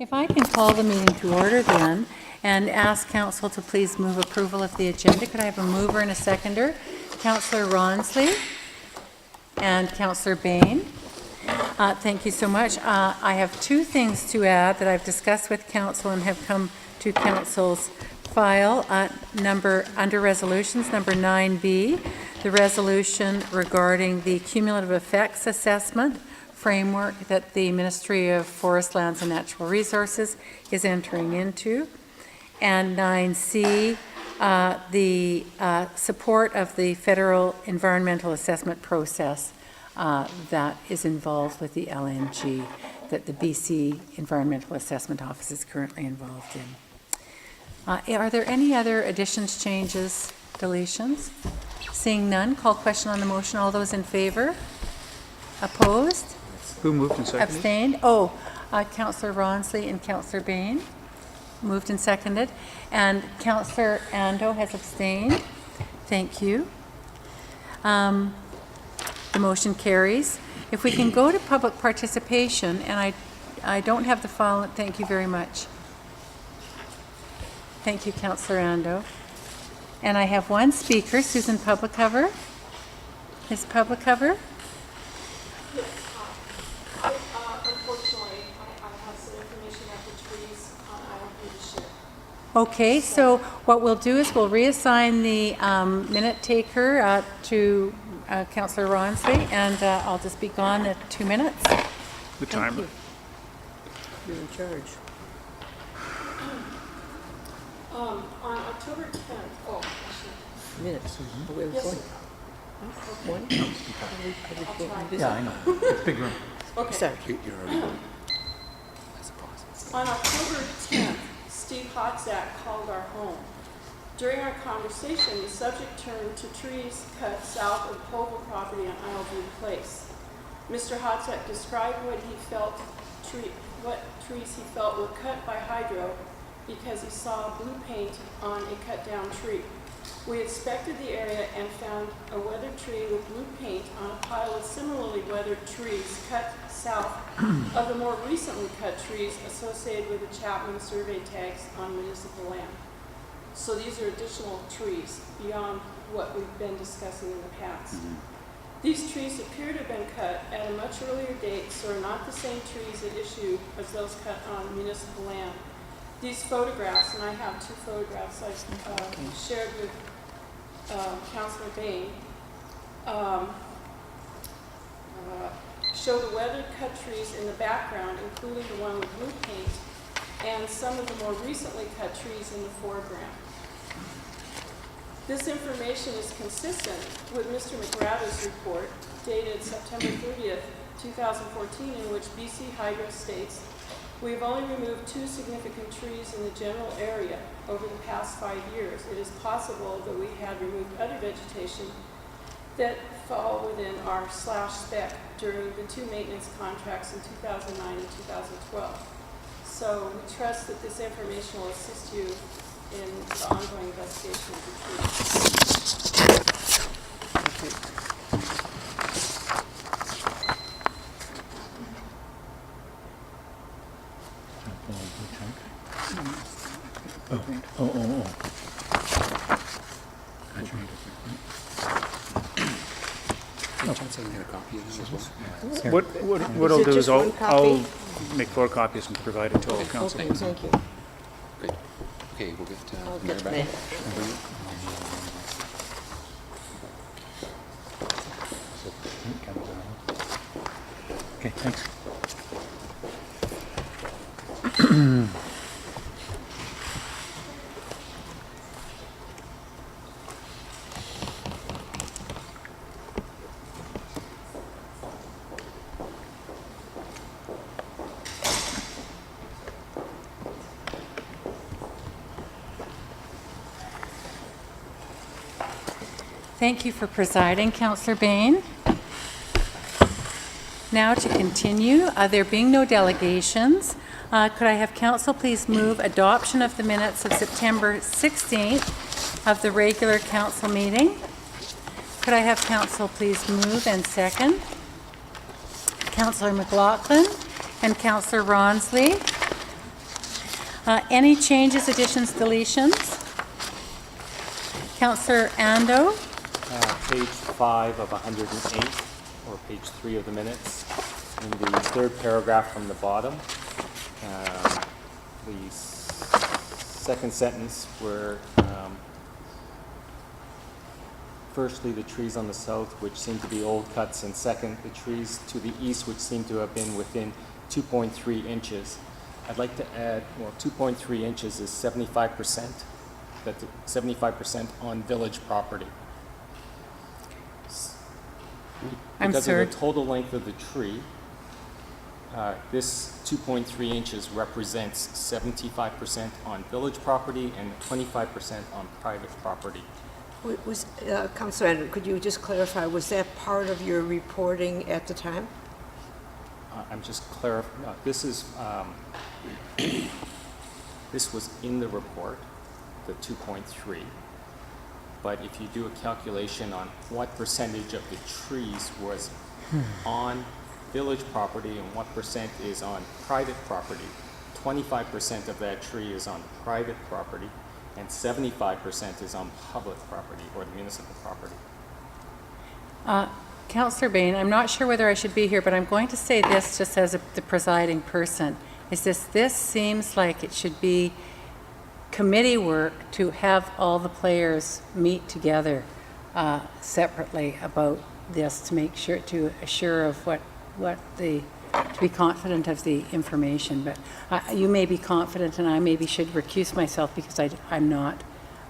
If I can call the meeting to order then, and ask council to please move approval of the agenda. Could I have a mover and a seconder? Councillor Ronsley and Councillor Bain. Thank you so much. I have two things to add that I've discussed with council and have come to council's file. Under resolutions, number 9B, the resolution regarding the cumulative effects assessment framework that the Ministry of Forest, Lands and Natural Resources is entering into. And 9C, the support of the federal environmental assessment process that is involved with the LNG that the BC Environmental Assessment Office is currently involved in. Are there any other additions, changes, deletions? Seeing none, call question on the motion. All those in favor? Opposed? Who moved and seconded? Abstained? Councillor Ronsley and Councillor Bain. Moved and seconded. And Councillor Ando has abstained. Thank you. The motion carries. If we can go to public participation, and I don't have the file. Thank you very much. Thank you, Councillor Ando. And I have one speaker, Susan Publicover. Ms. Publicover? Unfortunately, I have some information about the trees I don't need to share. Okay, so what we'll do is we'll reassign the minute taker to Councillor Ronsley, and I'll just be gone at 2 minutes. The timer. You're in charge. On October 10th, Minutes. Oh, where are we Yes, going? sir. One? Yeah, I know. It's a big room. Okay. Sorry. On October 10th, Steve Hotzak called our home. During our conversation, the subject turned to trees cut south of the Povil property on Isle Place. Mr. Hotzak described what trees he felt were cut by hydro because he saw blue paint on a cut-down tree. We inspected the area and found a weathered tree with blue paint on a pile of similarly weathered trees cut south of the more recently cut trees associated with the Chapman survey tags on municipal land. So these are additional trees beyond what we've been discussing in the past. These trees appear to have been cut at a much earlier date, so are not the same trees at issue as those cut on municipal land. These photographs, and I have two photographs I've shared with Councillor Bain, show the weathered cut trees in the background, including the one with blue paint, and some of the more recently cut trees in the foreground. This information is consistent with Mr. McGrath's report dated September 30th, 2014, in which BC Hydro states, "We have only removed 2 significant trees in the general area over the past 5 years. It is possible that we had removed other vegetation that fall within our /spec during the 2 maintenance contracts in 2009 and 2012. So we trust that this information will assist you in the ongoing investigation of the trees. What I'll Is it do is just one copy? I'll make 4 copies and provide it to all council. Thank you. Great. Okay, we'll get I'll Mayor get back. Mayor. Okay, thanks. Thank you for presiding, Councillor Bain. Now to continue, there being no delegations, could I have council please move adoption of the minutes of September 16th of the regular council meeting? Could I have council please move and second? Councillor McLaughlin and Councillor Ronsley. Any changes, additions, deletions? Councillor Ando? Page 5 of 108, or page 3 of the minutes. In the third paragraph from the bottom, the second sentence where firstly, the trees on the south, which seem to be old cuts, and second, the trees to the east, which seem to have been within 2.3 inches. I'd like to add, well, 2.3 inches is 75%. That's 75% on village property. I'm Because sorry. of the total length of the tree, this 2.3 inches represents 75% on village property and 25% on private property. Councillor Andrew, could you just clarify, was that part of your reporting at the time? I'm just clarifying, this is, this was in the report, the 2.3. But if you do a calculation on what percentage of the trees was on village property and what percent is on private property, 25% of that tree is on private property and 75% is on public property or the municipal property. Councillor Bain, I'm not sure whether I should be here, but I'm going to say this just as the presiding person. This seems like it should be committee work to have all the players meet together separately about this to make sure, to assure of to be confident of the information. But you may be confident and I maybe should recuse myself because I'm not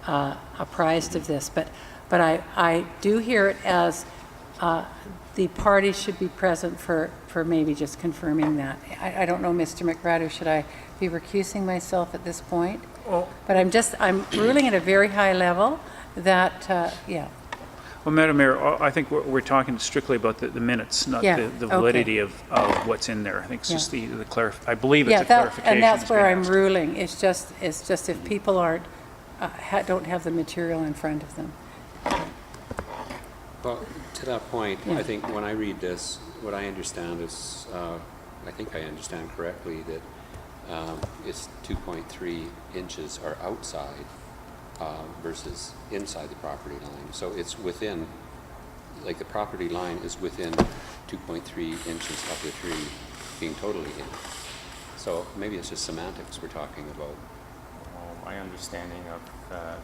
apprised of this. But I do hear it as the parties should be present for maybe just confirming that. I don't know, Mr. McGrath, should I be recusing myself at this point? But I'm ruling at a very high level that, yeah. Well, Madam Mayor, I think we're talking strictly about the minutes, not Yeah, the okay. validity of what's in there. I think it's just Yeah. the I believe it's Yeah, a clarification. and that's that's where been I'm asked. ruling. It's just if people aren't, don't have the material in front of them. Well, to that point, Yeah. I think when I read this, what I understand is, I think I understand correctly that it's 2.3 inches are outside versus inside the property line. So it's within, like the property line is within 2.3 inches of the tree being totally in. So maybe it's just semantics we're talking about. Well, my understanding of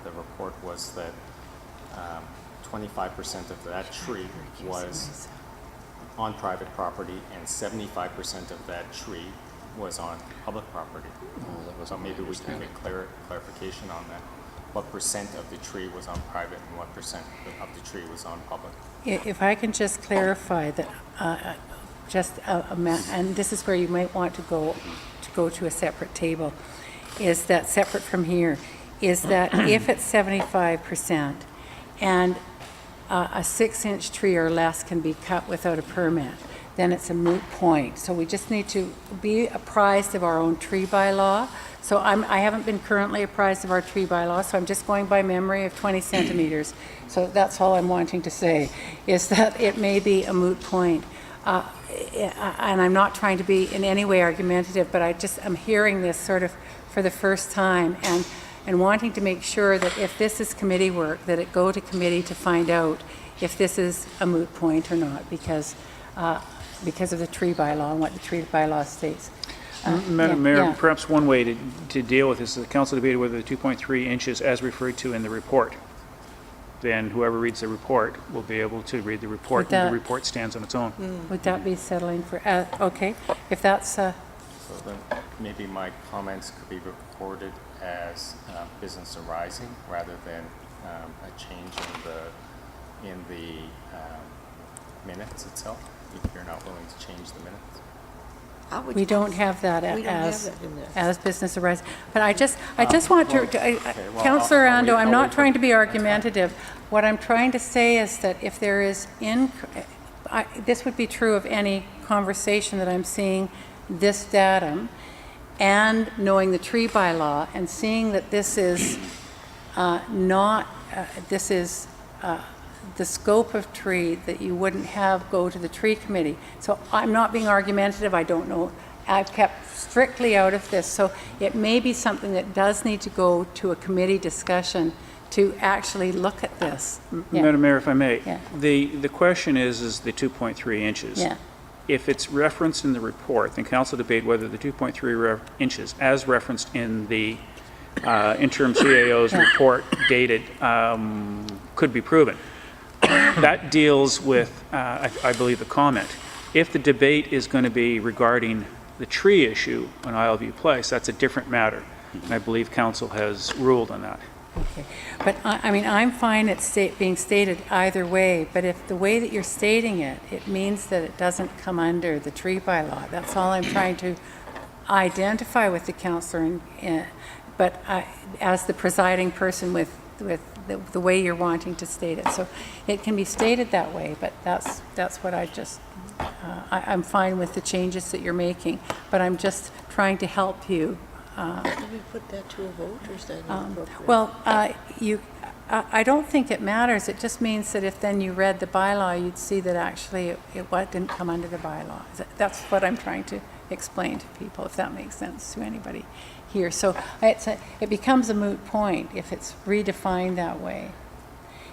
the report was that 25% of that tree was on private property and 75% of that tree was on public property. So maybe we can get clarification on that. What percent of the tree was on private and what percent of the tree was on public? If I can just clarify that, and this is where you might want to go to a separate table, is that separate from here, is that if it's 75% and a 6-inch tree or less can be cut without a permit, then it's a moot point. So we just need to be apprised of our own tree bylaw. So I haven't been currently apprised of our tree bylaw, so I'm just going by memory of 20 centimeters. So that's all I'm wanting to say, is that it may be a moot point. And I'm not trying to be in any way argumentative, but I'm hearing this sort of for the first time and wanting to make sure that if this is committee work, that it go to committee to find out if this is a moot point or not, because of the tree bylaw and what the tree bylaw states. Madam Mayor, yeah. perhaps one way to deal with this is the council debated whether the 2.3 inches as referred to in the report. Then whoever reads the report will be able to read the report, and the report stands on its own. Would that be settling for, okay, if that's, So then maybe my comments could be recorded as business arising rather than a change in the minutes itself, if you're not willing to change the minutes. we don't have that We don't have as, that in there. as business arising. But I just want to, well, Councillor I'll Ando, wait- I'm I'll not wait for- trying to be argumentative. What I'm trying to say is that if there is this would be true of any conversation that I'm seeing this datum, and knowing the tree bylaw and seeing that this is this is the scope of tree that you wouldn't have go to the tree committee. So I'm not being argumentative. I don't know I've kept strictly out of this, so it may be something that does need to go to a committee discussion to actually look at this. Yeah. Madam Mayor, if I may, Yeah. the question is the 2.3 inches. Yeah. If it's referenced in the report, then council debate whether the 2.3 inches, as referenced in the interim CAO's Yeah. report dated, could be proven. That deals with, I believe, the comment. If the debate is going to be regarding the tree issue on Isle Place, that's a different matter. And I believe council has ruled on that. Okay. But I mean, I'm fine at being stated either way, but if the way that you're stating it, it means that it doesn't come under the tree bylaw. That's all I'm trying to identify with the councillor, but as the presiding person with the way you're wanting to state it. So it can be stated that way, but that's what I just, I'm fine with the changes that you're making, but I'm just trying to help you. Did we put that to a vote, or is that not appropriate? Well, I don't think it matters. It just means that if then you read the bylaw, you'd see that actually it didn't come under the bylaw. That's what I'm trying to explain to people, if that makes sense to anybody here. So it becomes a moot point if it's redefined that way.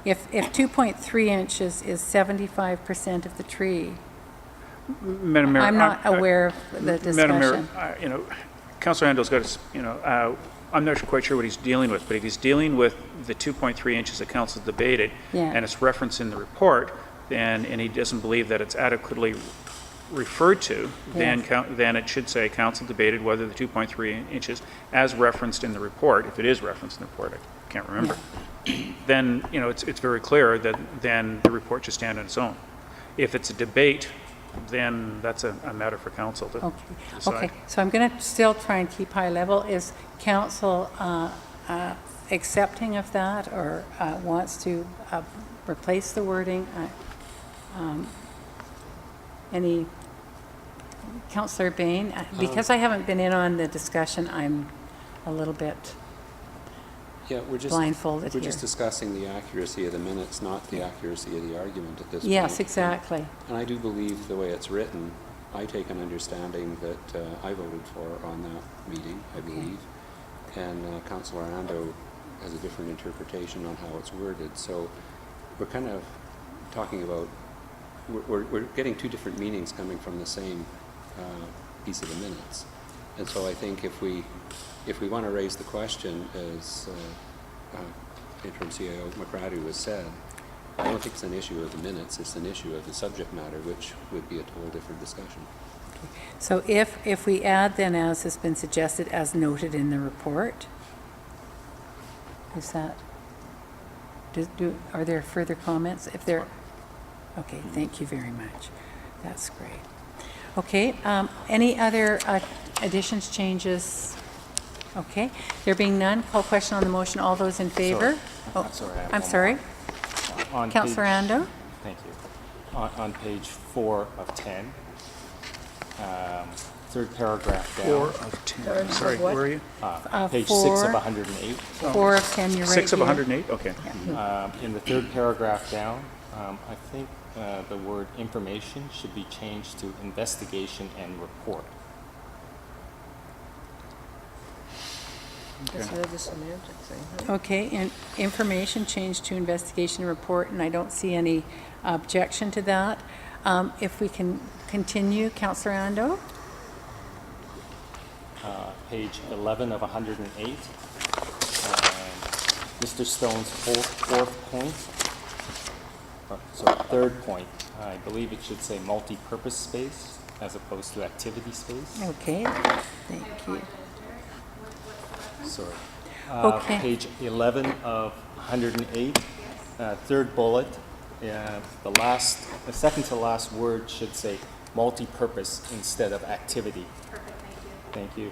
If 2.3 inches is 75% of the tree, Madam Mayor, I'm not aware of the Madam Mayor, discussion. Councillor Handel's got his, I'm not quite sure what he's dealing with, but if he's dealing with the 2.3 inches that council debated, Yeah. and it's referenced in the report, and he doesn't believe that it's adequately referred to, Yes. then it should say council debated whether the 2.3 inches, as referenced in the report, if it is referenced in the report, I can't remember, then, it's very clear that then the report should stand on its own. If it's a debate, then that's a matter for council to decide. Okay, so I'm going to still try and keep high level. Is council accepting of that, or wants to replace the wording? Any, Councillor Bain? Because I haven't been in on the discussion, I'm a little bit Yeah, we're just blindfolded We're here. just discussing the accuracy of the minutes, not the accuracy of the argument at this point. Yes, exactly. And I do believe the way it's written, I take an understanding that I voted for on that meeting, I believe. And Councillor Ando has a different interpretation on how it's worded. So we're kind of talking about, we're getting two different meanings coming from the same piece of the minutes. And so I think if we want to raise the question, as Interim CAO McCraddy has said, I don't think it's an issue of the minutes, it's an issue of the subject matter, which would be a total different discussion. So if we add then, as has been suggested, as noted in the report, is that, are there further comments? If there, okay, thank you very much. That's great. Okay, any other additions, changes? Okay, there being none, call question on the motion. All those in favor? I'm sorry, I have I'm one sorry. On Councillor page- Ando? Thank you. On page 4 of 10, third paragraph down. 4 of 10, Third of sorry, what? where are you? Page 6 4. of 108. 4 of 10, you're right. 6 of here. 108, okay. In the third paragraph down, I think the word information should be changed to investigation and report. That's another semantic thing, huh? Okay, and information changed to investigation report, and I don't see any objection to that. If we can continue, Councillor Ando? Page 11 of 108. Mr. Stone's fourth point, third point, I believe it should say multi-purpose space as opposed to activity space. Okay, thank you. Sorry. Okay. Page 11 of 108, third bullet, the second to last word should say multi-purpose instead of activity. Perfect, thank you.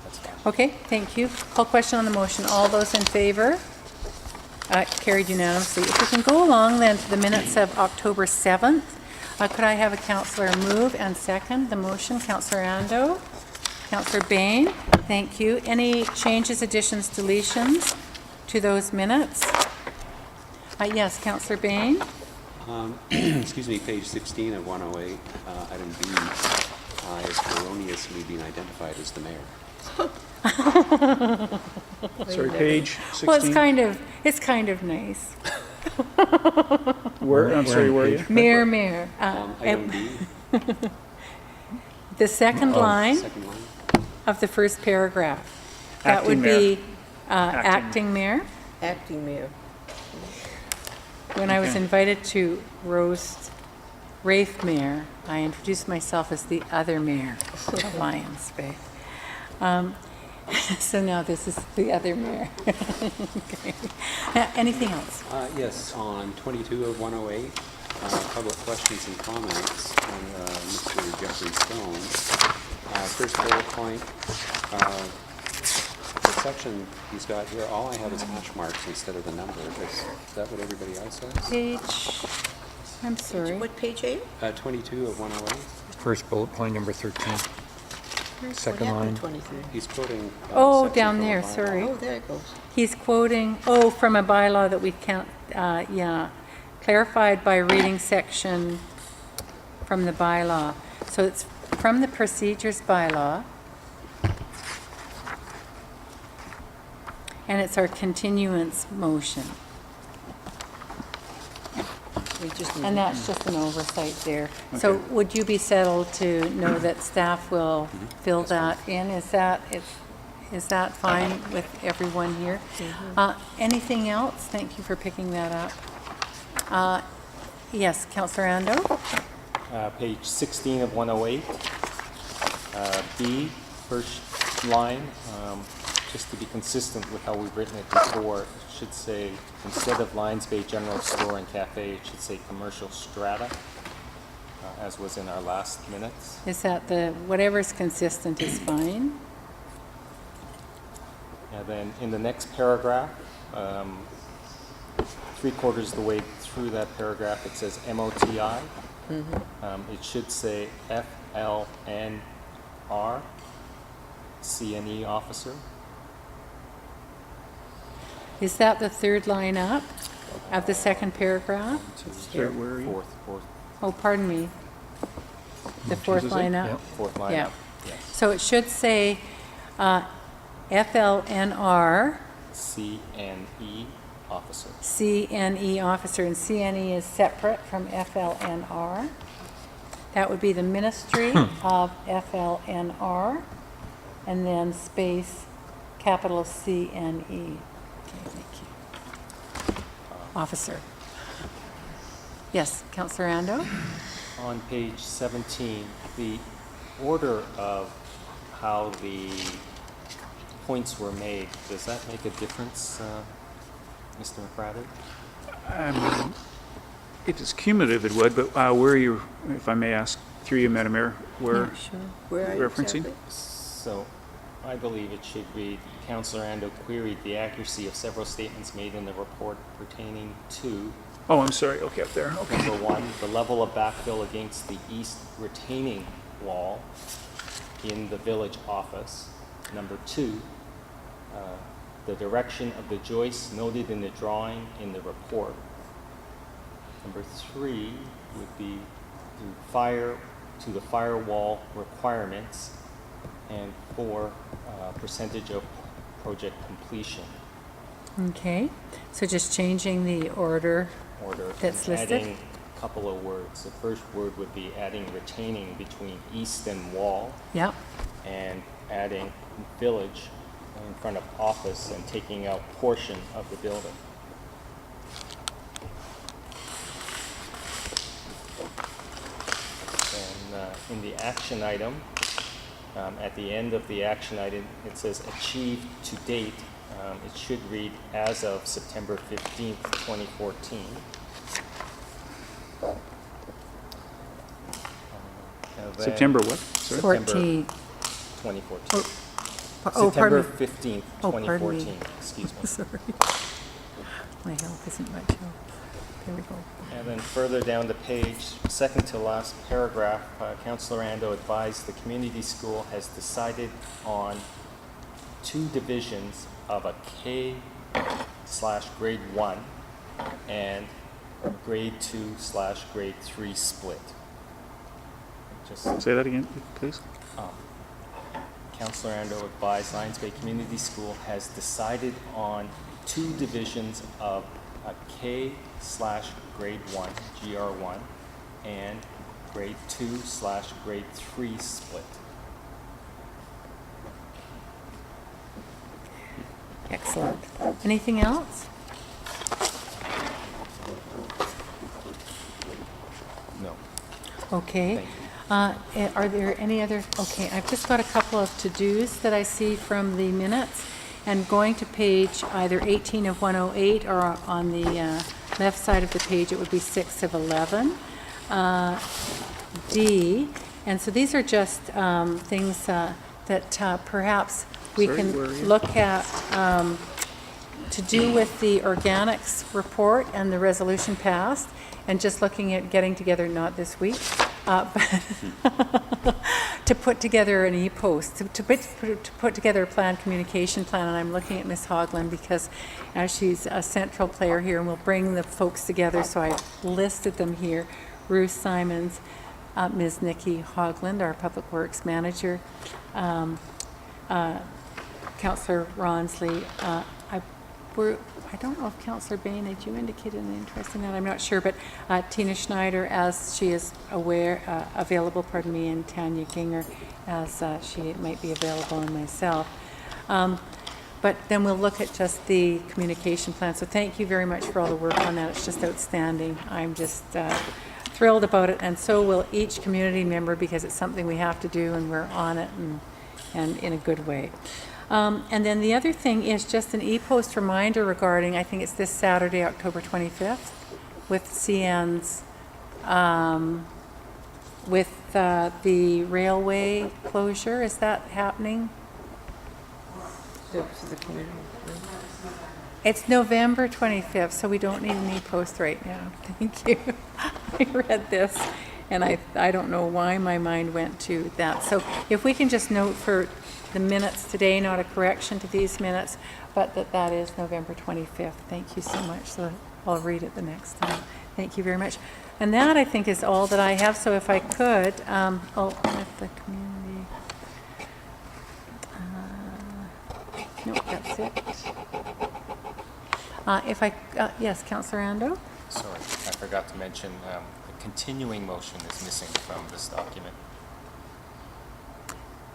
That's fine. Okay, thank you. Call question on the motion. All those in favor? Carried unanimously. If we can go along then to the minutes of October 7th, could I have a councillor move and second the motion? Councillor Ando? Councillor Bain? Thank you. Any changes, additions, deletions to those minutes? Yes, Councillor Bain? Excuse me, page 16 of 108, item B. I have erroneously been identified as the mayor. Sorry, page Well, it's 16? kind of nice. Where, I'm sorry, where are you? Mayor. Item B, The second line second line. of the first paragraph. That Acting would mayor. be acting mayor. Acting mayor. When I was Okay. invited to roast Rafe Mayor, I introduced myself as the other mayor of Lions Bay. So now this is the other mayor. Okay. Anything else? Yes, on 22 of 108, public questions and comments on Mr. Jeffrey Stone. First bullet point, the section he's got here, all I have is hash marks instead of the number. Is that what everybody else has? Page, I'm sorry. What page are you? 22 of 108. First bullet point, number 13. Second What line. happened, 23? He's quoting. Oh, section down from the there, bylaw. sorry. Oh, there it goes. He's quoting, from a bylaw that we can't, clarified by reading section from the bylaw. So it's from the procedures bylaw. And it's our continuance motion. We just need And that's just an oversight there. So Okay. would you be settled to know that staff will fill that in? Is that fine with everyone here? Anything else? Thank you for picking that up. Yes, Councillor Ando? Page 16 of 108. B, first line, just to be consistent with how we've written it before, it should say, instead of Lions Bay General Store and Cafe, it should say Commercial Strata, as was in our last minutes. Is that whatever's consistent is fine? And then in the next paragraph, 3/4 of the way through that paragraph, it says MOTI. It should say FLNR, CNE officer. Is that the third line up of the second paragraph? Sorry, where are you? Fourth Oh, pardon me. The fourth is it? line up? Yep. fourth line Yeah. up. Yes. So it should say FLNR, CNE officer. CNE officer, and CNE is separate from FLNR. That would be the Ministry of FLNR, and then space, capital CNE. Okay, thank you. Officer. Yes, Councillor Ando? On page 17, the order of how the points were made, does that make a difference, Mr. McBride? If it's cumulative, it would, but where are you, if I may ask, through you, Madam Mayor, where, Yeah, sure. Where are you referencing? exactly? So I believe it should read, Councillor Ando queried the accuracy of several statements made in the report pertaining to, oh, I'm sorry, okay, up there, okay. number one, the level of backfill against the east retaining wall in the village office. Number two, the direction of the joists noted in the drawing in the report. Number three would be to the firewall requirements, and four, percentage of project completion Okay, so just changing the order. order. That's and listed. adding a couple of words. The first word would be adding retaining between east and wall, Yep, and adding village in front of office and taking out portion of the building. And in the action item, at the end of the action item, it says achieved to date. It should read as of September 15th, 2014. And then September what? Sorry? 14. 2014. Oh, September pardon me. 15th, Oh, pardon me. 2014, excuse me. Sorry. My help isn't much help. There we go. And then further down the page, second to last paragraph, Councillor Ando advised the community school has decided on 2 divisions of a K/grade 1 and grade 2/grade 3 split. just, Say that again, please. Counselor Ando advised Lions Bay Community School has decided on 2 divisions of a K/grade 1, GR1, and grade 2/grade 3 split. Excellent. Anything else? No. Okay. Thank you. Are there any other, okay, I've just got a couple of to-dos that I see from the minutes, and going to page either 18 of 108, or on the left side of the page, it would be 6 of 11. D, and so these are just things that perhaps we Sorry, can where are you? look at to do with the organics report and the resolution passed, and just looking at getting together, not this week, but to put together an e-post, to put together a planned communication plan. And I'm looking at Ms. Hogland because she's a central player here, and we'll bring the folks together. So I listed them here: Ruth Simons, Ms. Nikki Hogland, our Public Works Manager, Councillor Ronsley. I don't know if Councillor Bain, had you indicated an interest in that? I'm not sure, but Tina Schneider, as she is available, and Tanya Ginger, as she might be available, and myself. But then we'll look at just the communication plan. So thank you very much for all the work on that. It's just outstanding. I'm just thrilled about it, and so will each community member, because it's something we have to do, and we're on it, and in a good way. And then the other thing is just an e-post reminder regarding, I think it's this Saturday, October 25th, with CN's, with the railway closure. Is that happening? For the community. It's November 25th, so we don't need an e-post right now. Thank you. I read this, and I don't know why my mind went to that. So if we can just note for the minutes today, not a correction to these minutes, but that is November 25th. Thank you so much. So I'll read it the next time. Thank you very much. And that, I think, is all that I have. So if I could, with the community. No, that's it. Yes, Councillor Ando? Sorry, I forgot to mention, the continuing motion is missing from this document.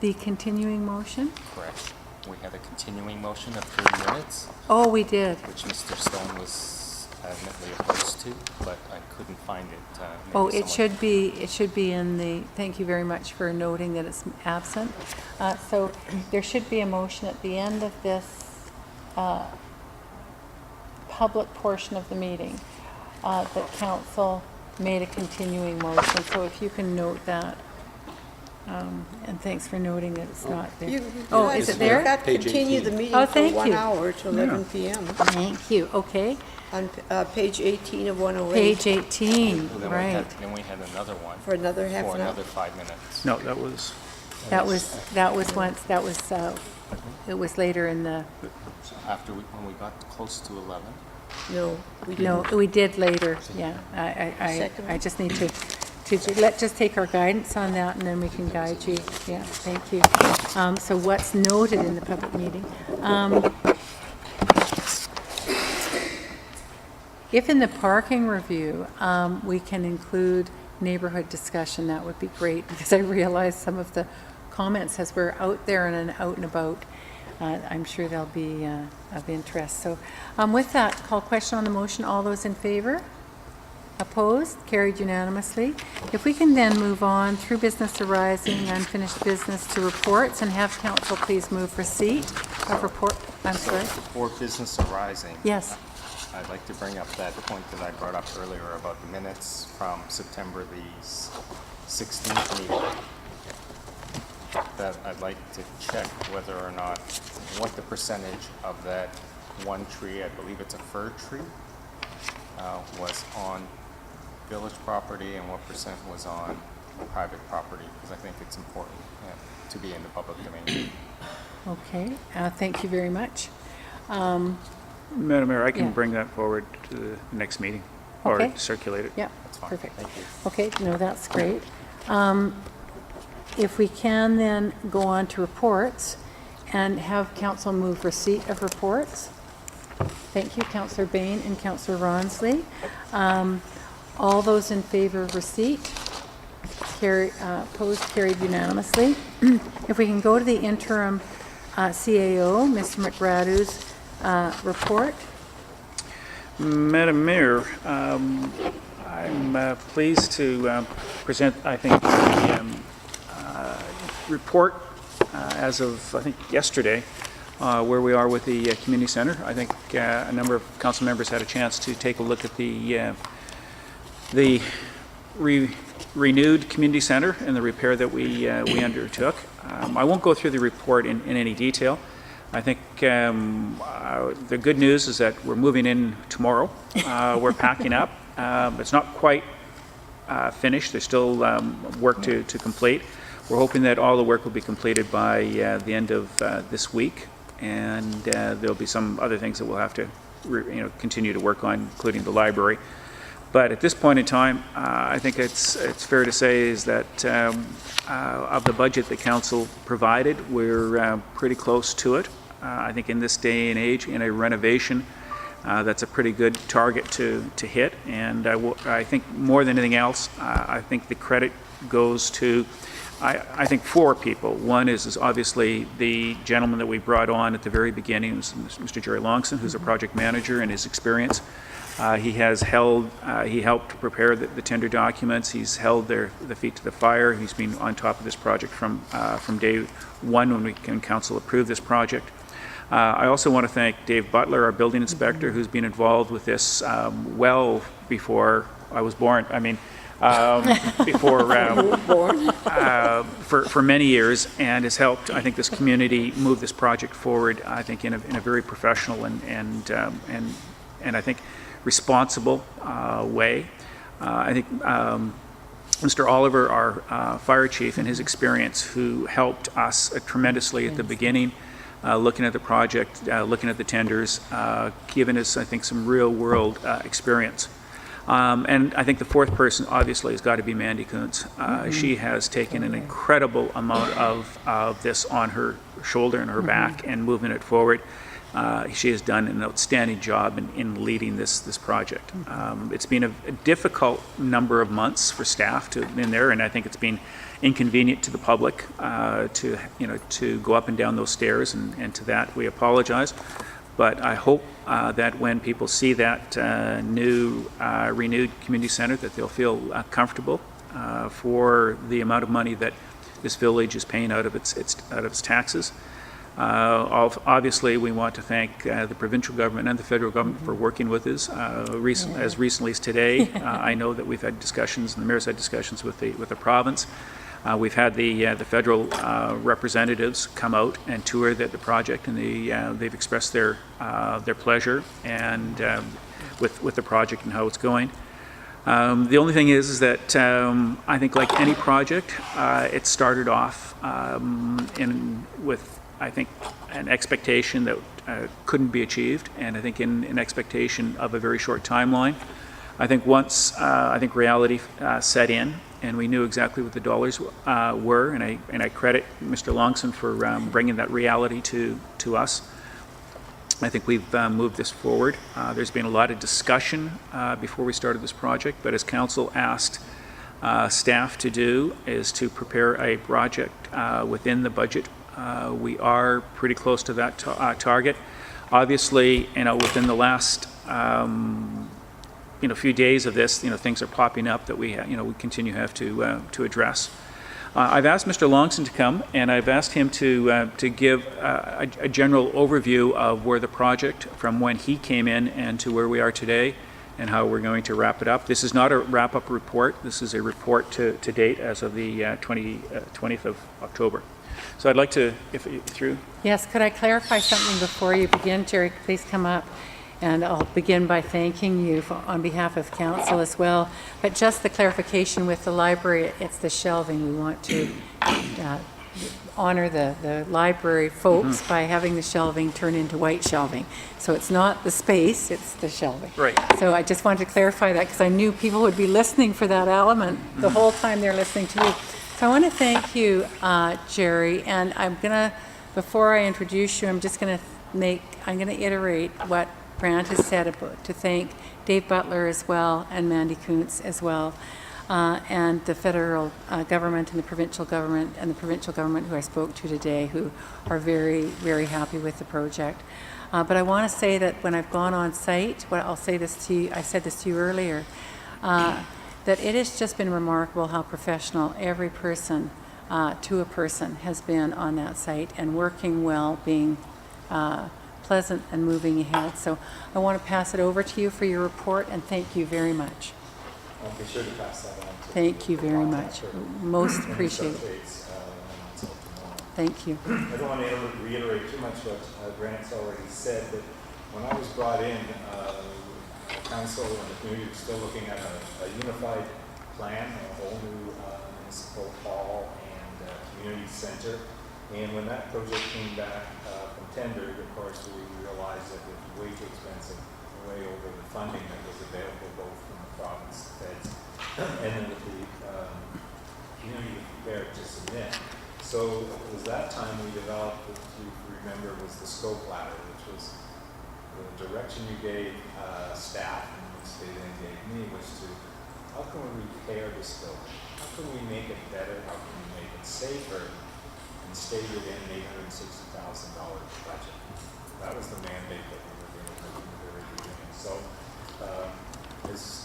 The continuing motion? Correct. We had a continuing motion of 30 minutes, Oh, we did. which Mr. Stone was adamantly opposed to, but I couldn't find it. Maybe Oh, it someone- should be in the, thank you very much for noting that it's absent. So there should be a motion at the end of this public portion of the meeting that council made a continuing motion. So if you can note that, and thanks for noting that it's not there. Oh, is it there? You've got to Page continue 18. the meeting Oh, for thank 1 you. hour to 11 p.m. Thank you, okay. On page 18 of 108. Page 18, Then we right. had- Then we had another one For another half for an hour. another 5 minutes. No, that was, It was later in the, After when we got close to 11, No, we didn't. no, we did later, yeah. Second I one? just need to just take our guidance on that, and then we can guide you. Yeah, thank you. So what's noted in the public meeting? If in the parking review, we can include neighborhood discussion, that would be great, because I realize some of the comments as we're out there and out and about, I'm sure they'll be of interest. So with that, call question on the motion. All those in favor? Opposed? Carried unanimously. If we can then move on through business arising, unfinished business to reports, and have council please move receipt of report. I'm sorry. for business arising. Yes. I'd like to bring up that point that I brought up earlier about the minutes from September the 16th meeting. That I'd like to check whether or not, what the percentage of that one tree, I believe it's a fir tree, was on village property and what percent was on private property, because I think it's important to be in the public domain. Okay. Thank you very much. Madam Mayor, I can Yeah. bring that forward to the next meeting, Okay. or circulate it. Yeah, That's fine. perfect. Thank you. Okay, no, that's great. If we can then go on to reports and have council move receipt of reports. Thank you, Councillor Bain and Councillor Ronsley. All those in favor of receipt? Opposed, carried unanimously. If we can go to the interim CAO, Mr. McGradu's report. Madam Mayor, I'm pleased to present, I think, the report as of, I think, yesterday, where we are with the community center. I think a number of council members had a chance to take a look at the renewed community center and the repair that we undertook. I won't go through the report in any detail. I think the good news is that we're moving in tomorrow. We're packing up. It's not quite finished. There's still work to complete. We're hoping that all the work will be completed by the end of this week, and there'll be some other things that we'll have to continue to work on, including the library. But at this point in time, I think it's fair to say is that of the budget that council provided, we're pretty close to it. I think in this day and age, in a renovation, that's a pretty good target to hit. And I think more than anything else, I think the credit goes to, I think, 4 people. One is obviously the gentleman that we brought on at the very beginning, Mr. Jerry Longson, who's a project manager, and his experience. He helped prepare the tender documents. He's held the feet to the fire. He's been on top of this project from day one when council approved this project. I also want to thank Dave Butler, our building inspector, who's been involved with this well before I was born. I mean, for many years, and has helped, I think, this community move this project forward, I think, in a very professional and I think responsible way. I think Mr. Oliver, our fire chief, and his experience, who helped us tremendously at the beginning, looking at the project, looking at the tenders, giving us, I think, some real-world experience. And I think the 4th person, obviously, has got to be Mandy Kuntz. She has taken an incredible amount of this on her shoulder and her back and moving it forward. She has done an outstanding job in leading this project. It's been a difficult number of months for staff to in there, and I think it's been inconvenient to the public to go up and down those stairs, and to that we apologize. But I hope that when people see that new renewed community center, that they'll feel comfortable for the amount of money that this village is paying out of its taxes. Obviously, we want to thank the provincial government and the federal government for working with us. As recently as today, I know that we've had discussions, and the mayor's had discussions with the province. We've had the federal representatives come out and tour the project, and they've expressed their pleasure and with the project and how it's going. The only thing is that I think, like any project, it started off with, I think, an expectation that couldn't be achieved, and I think in expectation of a very short timeline. I think once reality set in, and we knew exactly what the dollars were, and I credit Mr. Longson for bringing that reality to us. I think we've moved this forward. There's been a lot of discussion before we started this project, but as council asked staff to do, is to prepare a project within the budget. We are pretty close to that target. Obviously, within the last few days of this, things are popping up that we continue to have to address. I've asked Mr. Longson to come, and I've asked him to give a general overview of where the project, from when he came in and to where we are today, and how we're going to wrap it up. This is not a wrap-up report. This is a report to date as of the 20th of October. So I'd like to, if through. Yes, could I clarify something before you begin? Jerry, please come up. And I'll begin by thanking you on behalf of council as well. But just the clarification with the library, it's the shelving. We want to honor the library folks by having the shelving turn into white shelving. So it's not the space, it's the shelving. Right. So I just wanted to clarify that, because I knew people would be listening for that element the whole time they're listening to you. So I want to thank you, Jerry, and before I introduce you, I'm going to iterate what Grant has said about, to thank Dave Butler as well, and Mandy Kuntz as well, and the federal government and the provincial government, who I spoke to today, who are very, very happy with the project. But I want to say that when I've gone on site, I'll say this to you, I said this to you earlier, that it has just been remarkable how professional every person, to a person, has been on that site, and working well, being pleasant and moving ahead. So I want to pass it over to you for your report, and thank you very much. I'll be sure to pass that on to Thank you very much. Most appreciated. until tomorrow. Thank you. I don't want to reiterate too much what Grant's already said, but when I was brought in, council and the community was still looking at a unified plan, a whole new municipal hall and community center. And when that project came back from tender, of course, we realized that it was way too expensive, way over the funding that was available both from the province, the feds, and then with the community prepared to submit. So it was that time we developed, if you remember, was the scope ladder, which was the direction you gave staff, and which they then gave me, was to how can we repair this building? How can we make it better? How can we make it safer? And stay within an $860,000 budget. That was the mandate that we were given at the very beginning. So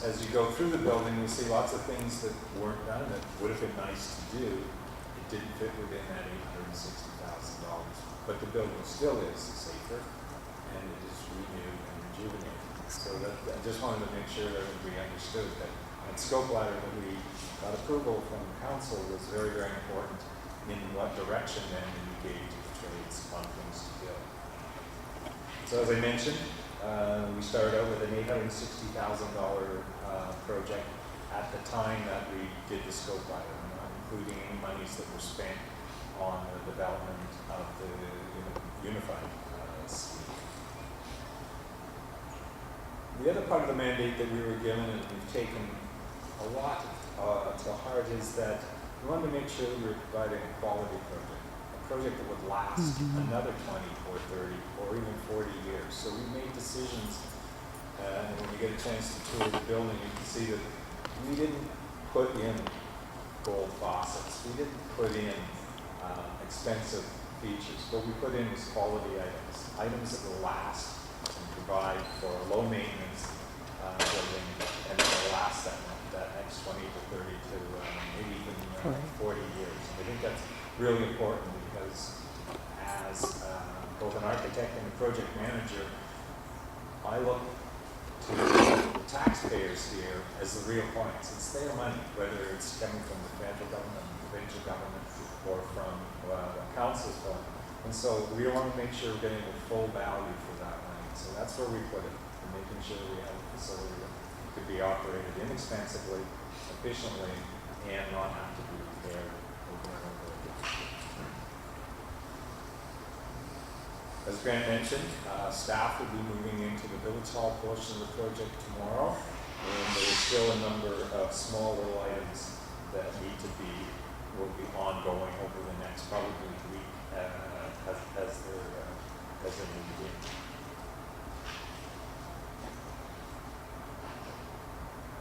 as you go through the building, we see lots of things that weren't done that would have been nice to do. It didn't fit within that $860,000. But the building still is safer, and it is renewed and rejuvenated. So I just wanted to make sure that we understood that scope ladder that we got approval from council was very, very important in what direction then we gave to the trades on things to build. So as I mentioned, we started out with an $860,000 project at the time that we did the scope ladder, not including any monies that were spent on the development of the unified scheme. The other part of the mandate that we were given, and we've taken a lot to heart, is that we wanted to make sure that we were providing a quality project that would last another 20 or 30 or even 40 years. So we made decisions, and when you get a chance to tour the building, you can see that we didn't put in gold faucets. We didn't put in expensive features. What we put in was quality items that will last and provide for a low maintenance building, and that will last that next 20 to 30 to maybe even 40 years. I think that's really important because as both an architect and a project manager, I look to the taxpayers here as the real clients. It's their money, whether it's coming from the federal government, the provincial government, or from the council's fund. And so we want to make sure we're getting the full value for that money. So that's where we put it, and making sure we have a facility that could be operated inexpensively, efficiently, and not have to be repaired over and over again. As Grant mentioned, staff will be moving into the village hall portion of the project tomorrow, and there is still a number of small little items that will be ongoing over the next probably week as they're moving in.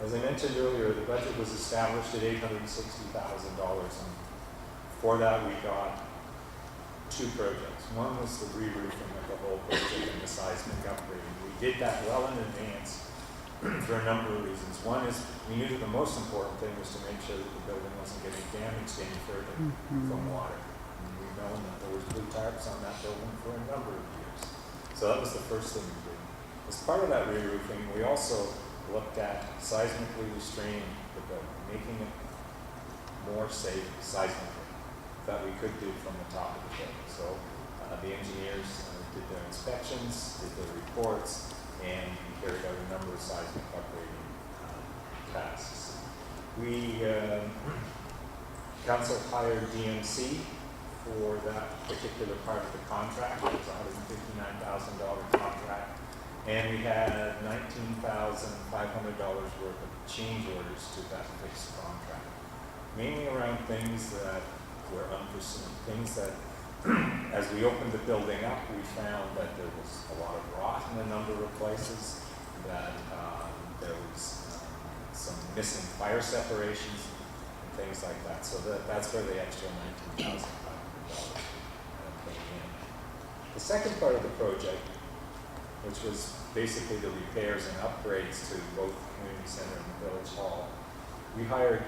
As I mentioned earlier, the budget was established at $860,000, and for that we got two projects. One was the re-roofing of the whole project and the seismic upgrading. We did that well in advance for a number of reasons. One is we knew that the most important thing was to make sure that the building wasn't getting damaged any further from water. And we've known that there was blue tarps on that building for a number of years. So that was the first thing we did. As part of that re-roofing, we also looked at seismically restraining the building, making it more safe seismically that we could do from the top of the building. So the engineers did their inspections, did their reports, and carried out a number of seismic upgrading tasks. Council hired DMC for that particular part of the contract. It was a $159,000 contract. And we had $19,500 worth of change orders to that fixed contract. mainly around things that were unforeseen, things that, as we opened the building up, we found that there was a lot of rot in a number of places, that there was some missing fire separations and things like that. So that's where the extra $19,500 came in. The second part of the project, which was basically the repairs and upgrades to both the community center and the village hall, you hired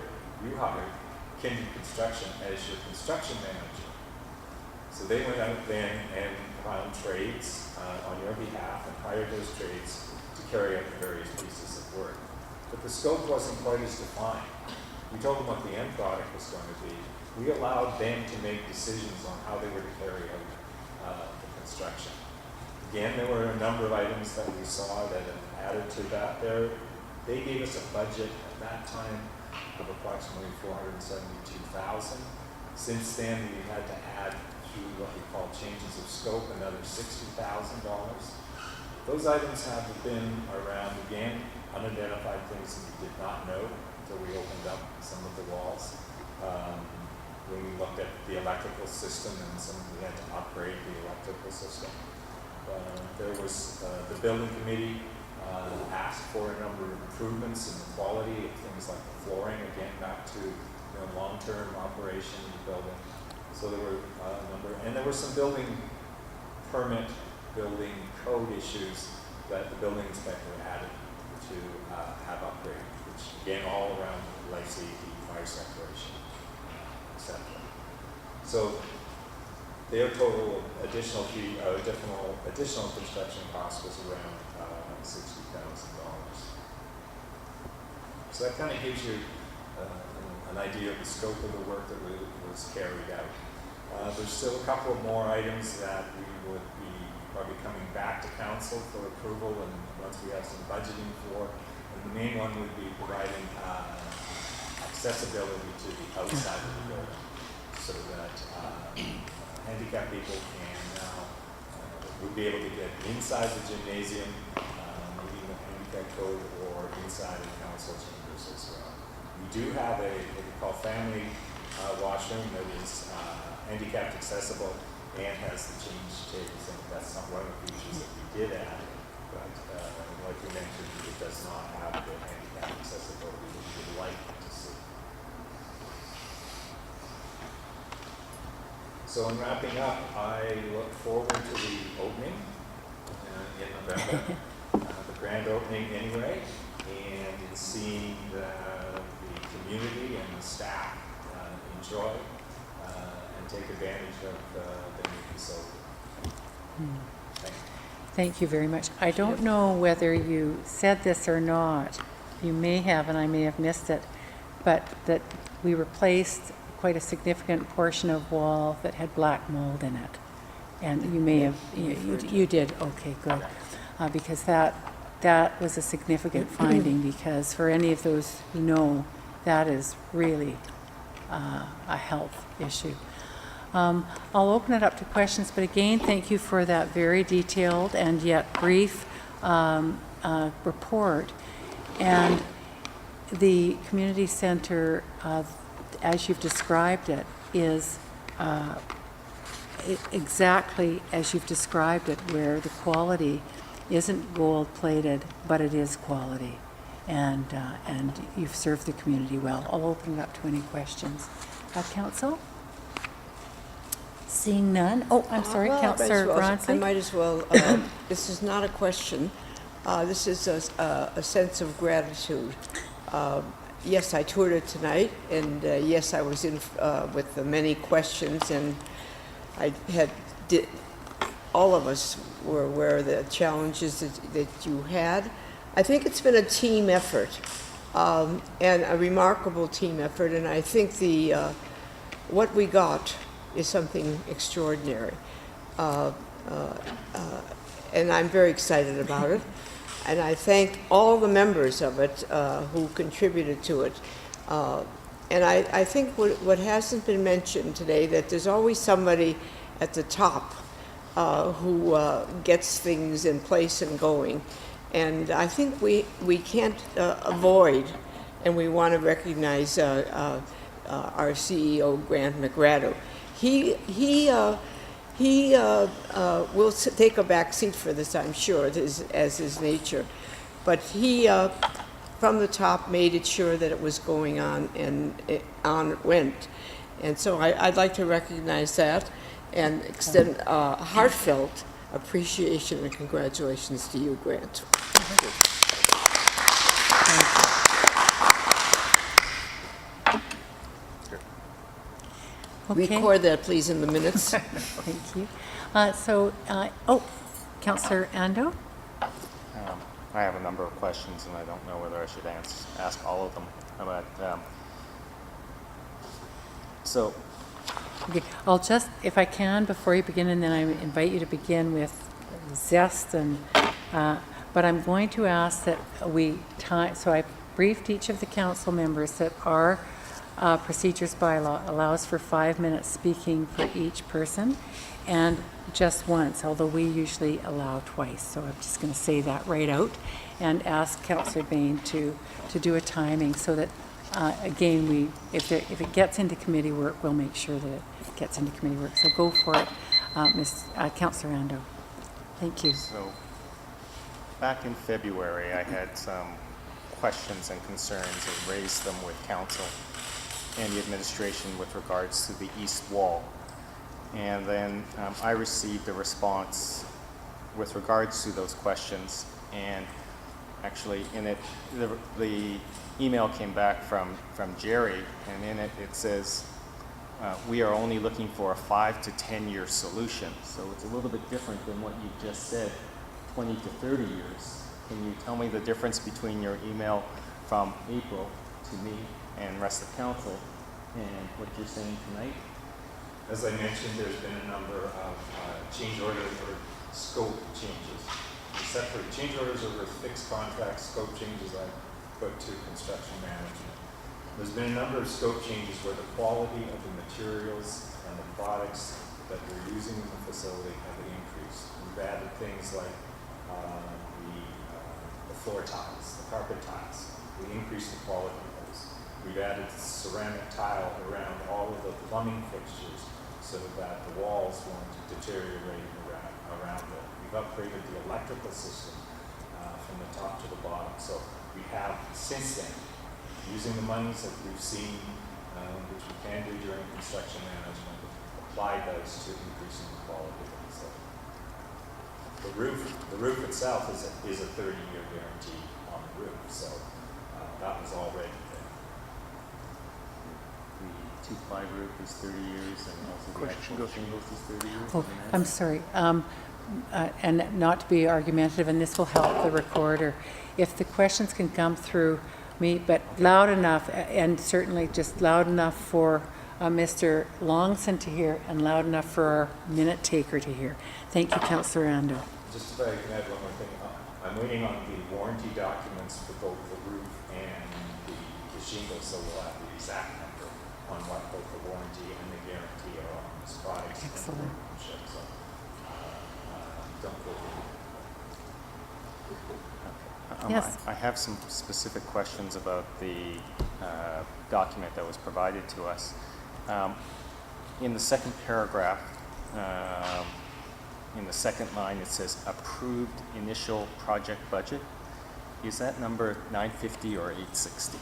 Kindred Construction as your construction manager. So they went out then and found trades on your behalf and hired those trades to carry out the various pieces of work. But the scope wasn't quite as defined. We told them what the end product was going to be. We allowed them to make decisions on how they were to carry out the construction. Again, there were a number of items that we saw that added to that. They gave us a budget at that time of approximately $472,000. Since then, we had to add through what we call changes of scope another $60,000. Those items have been around, again, unidentified things that we did not know until we opened up some of the walls. When we looked at the electrical system and we had to upgrade the electrical system. There was the building committee asked for a number of improvements in the quality of things like the flooring, again back to long-term operation of the building. So there were a number, and there were some building permit, building code issues that the building inspector added to have upgraded, which again all around life safety, fire separation, etc. So their total additional construction cost was around $60,000. So that kind of gives you an idea of the scope of the work that was carried out. There's still a couple of more items that we would be probably coming back to council for approval, and once we have some budgeting for. And the main one would be providing accessibility to the outside of the building, so that handicapped people can now would be able to get inside the gymnasium, meeting the handicap code, or inside of council chambers as well. We do have what we call family washroom that is handicapped accessible and has the change tables, and that's not one of the features that we did add, but like we mentioned, it does not have the handicap accessibility that we would like to see. So in wrapping up, I look forward to the opening in November, the grand opening anyway, and in seeing the community and the staff enjoy and take advantage of the new facility. Thank you. Thank you very much. I don't know whether you said this or not. You may have, and I may have missed it, but that we replaced quite a significant portion of wall that had black mold in it. And you may have, you did, okay, good. Because that was a significant finding, because for any of those who know, that is really a health issue. I'll open it up to questions, but again, thank you for that very detailed and yet brief report. And the community center, as you've described it, is exactly as you've described it, where the quality isn't gold-plated, but it is quality. And you've served the community well. I'll open it up to any questions. Council? Seeing none. Oh, I'm sorry, Well, Councillor I Ronsley. might as well, this is not a question. This is a sense of gratitude. Yes, I toured it tonight, and yes, I was in with the many questions, and all of us were aware of the challenges that you had. I think it's been a team effort, and a remarkable team effort, and I think what we got is something extraordinary. And I'm very excited about it. And I thank all the members of it who contributed to it. And I think what hasn't been mentioned today, that there's always somebody at the top who gets things in place and going. And I think we can't avoid, and we want to recognize our CEO, Grant McGratto. He will take a back seat for this, I'm sure, as his nature. But he, from the top, made it sure that it was going on, and on it went. And so I'd like to recognize that and extend a heartfelt appreciation and congratulations to you, Grant. Okay. Record that, please, in the minutes. Thank you. Councillor Ando? I have a number of questions, and I don't know whether I should ask all of them. But, so, Okay, I'll just, if I can, before you begin, and then I invite you to begin with zest and, but I'm going to ask that so I briefed each of the council members that our procedures bylaw allows for 5 minutes speaking for each person, and just once, although we usually allow twice. So I'm just going to say that right out and ask Councillor Bain to do a timing so that, again, if it gets into committee work, we'll make sure that it gets into committee work. So go for it, Councillor Ando. Thank you. So, back in February, I had some questions and concerns and raised them with council and the administration with regards to the east wall. And then I received a response with regards to those questions, and actually in it, the email came back from Jerry, and in it, it says, we are only looking for a 5 to 10 year solution. So it's a little bit different than what you just said, 20 to 30 years. Can you tell me the difference between your email from April to me and rest of council and what you're saying tonight? As I mentioned, there's been a number of change orders or scope changes. Except for change orders over fixed contracts, scope changes I put to construction management. There's been a number of scope changes where the quality of the materials and the products that we're using in the facility have increased. We've added things like the floor tiles, the carpet tiles. We increased the quality of those. We've added ceramic tile around all of the plumbing fixtures so that the walls won't deteriorate around it. We've upgraded the electrical system from the top to the bottom. So we have, since then, using the monies that we've seen, which we can do during construction management, applied those to increasing the quality of the facility. The roof itself is a 30-year guarantee on the roof, so that was already there. The 2-ply roof is 30 years, and also the actual shingles is 30 years. Oh, I'm sorry. And not to be argumentative, and this will help the recorder, if the questions can come through me, but loud enough, and certainly just loud enough for Mr. Longson to hear and loud enough for our minute taker to hear. Thank you, Councillor Ando. Just if I can add one more thing, I'm waiting on the warranty documents for both the roof and the shingles, so we'll have the exact number on what both the warranty and the guarantee are on these products. Excellent. And the workmanship, so don't go Yes. I have some specific questions about the document that was provided to us. In the second paragraph, in the second line, it says approved initial project budget. Is that number 950 or 860?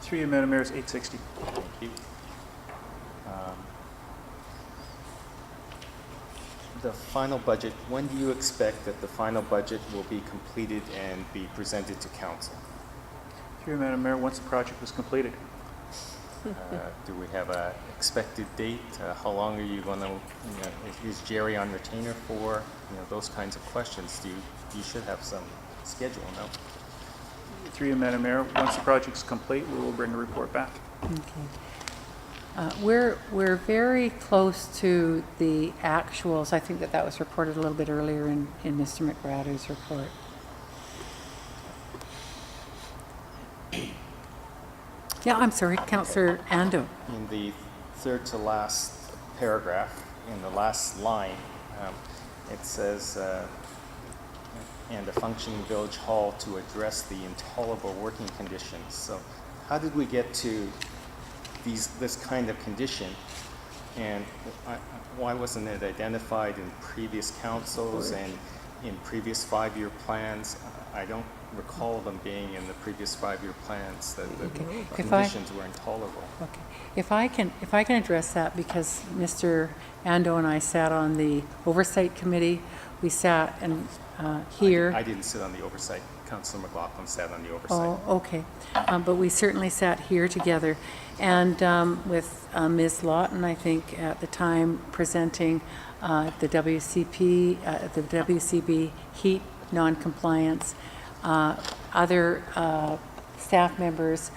Through you, Madam Mayor, it's 860. Thank you. The final budget, when do you expect that the final budget will be completed and be presented to council? Through you, Madam Mayor, once the project was completed. Do we have a expected date? How long are you going to, is Jerry on retainer for? Those kinds of questions. You should have some schedule, no? Through you, Madam Mayor, once the project's complete, we will bring a report back. Okay. We're very close to the actuals. I think that was reported a little bit earlier in Mr. McGratto's report. Yeah, I'm sorry, Councillor Ando. In the third to last paragraph, in the last line, it says, and a functioning village hall to address the intolerable working conditions. So how did we get to this kind of condition, and why wasn't it identified in previous councils and in previous 5-year plans? I don't recall them being in the previous 5-year plans, that the conditions were intolerable. Okay. If I can address that, because Mr. Ando and I sat on the Oversight Committee. We sat and here. I didn't sit on the oversight. Councillor McLaughlin sat on the oversight. Oh, okay. But we certainly sat here together, and with Ms. Lawton, I think, at the time, presenting the WCB heat noncompliance, other staff members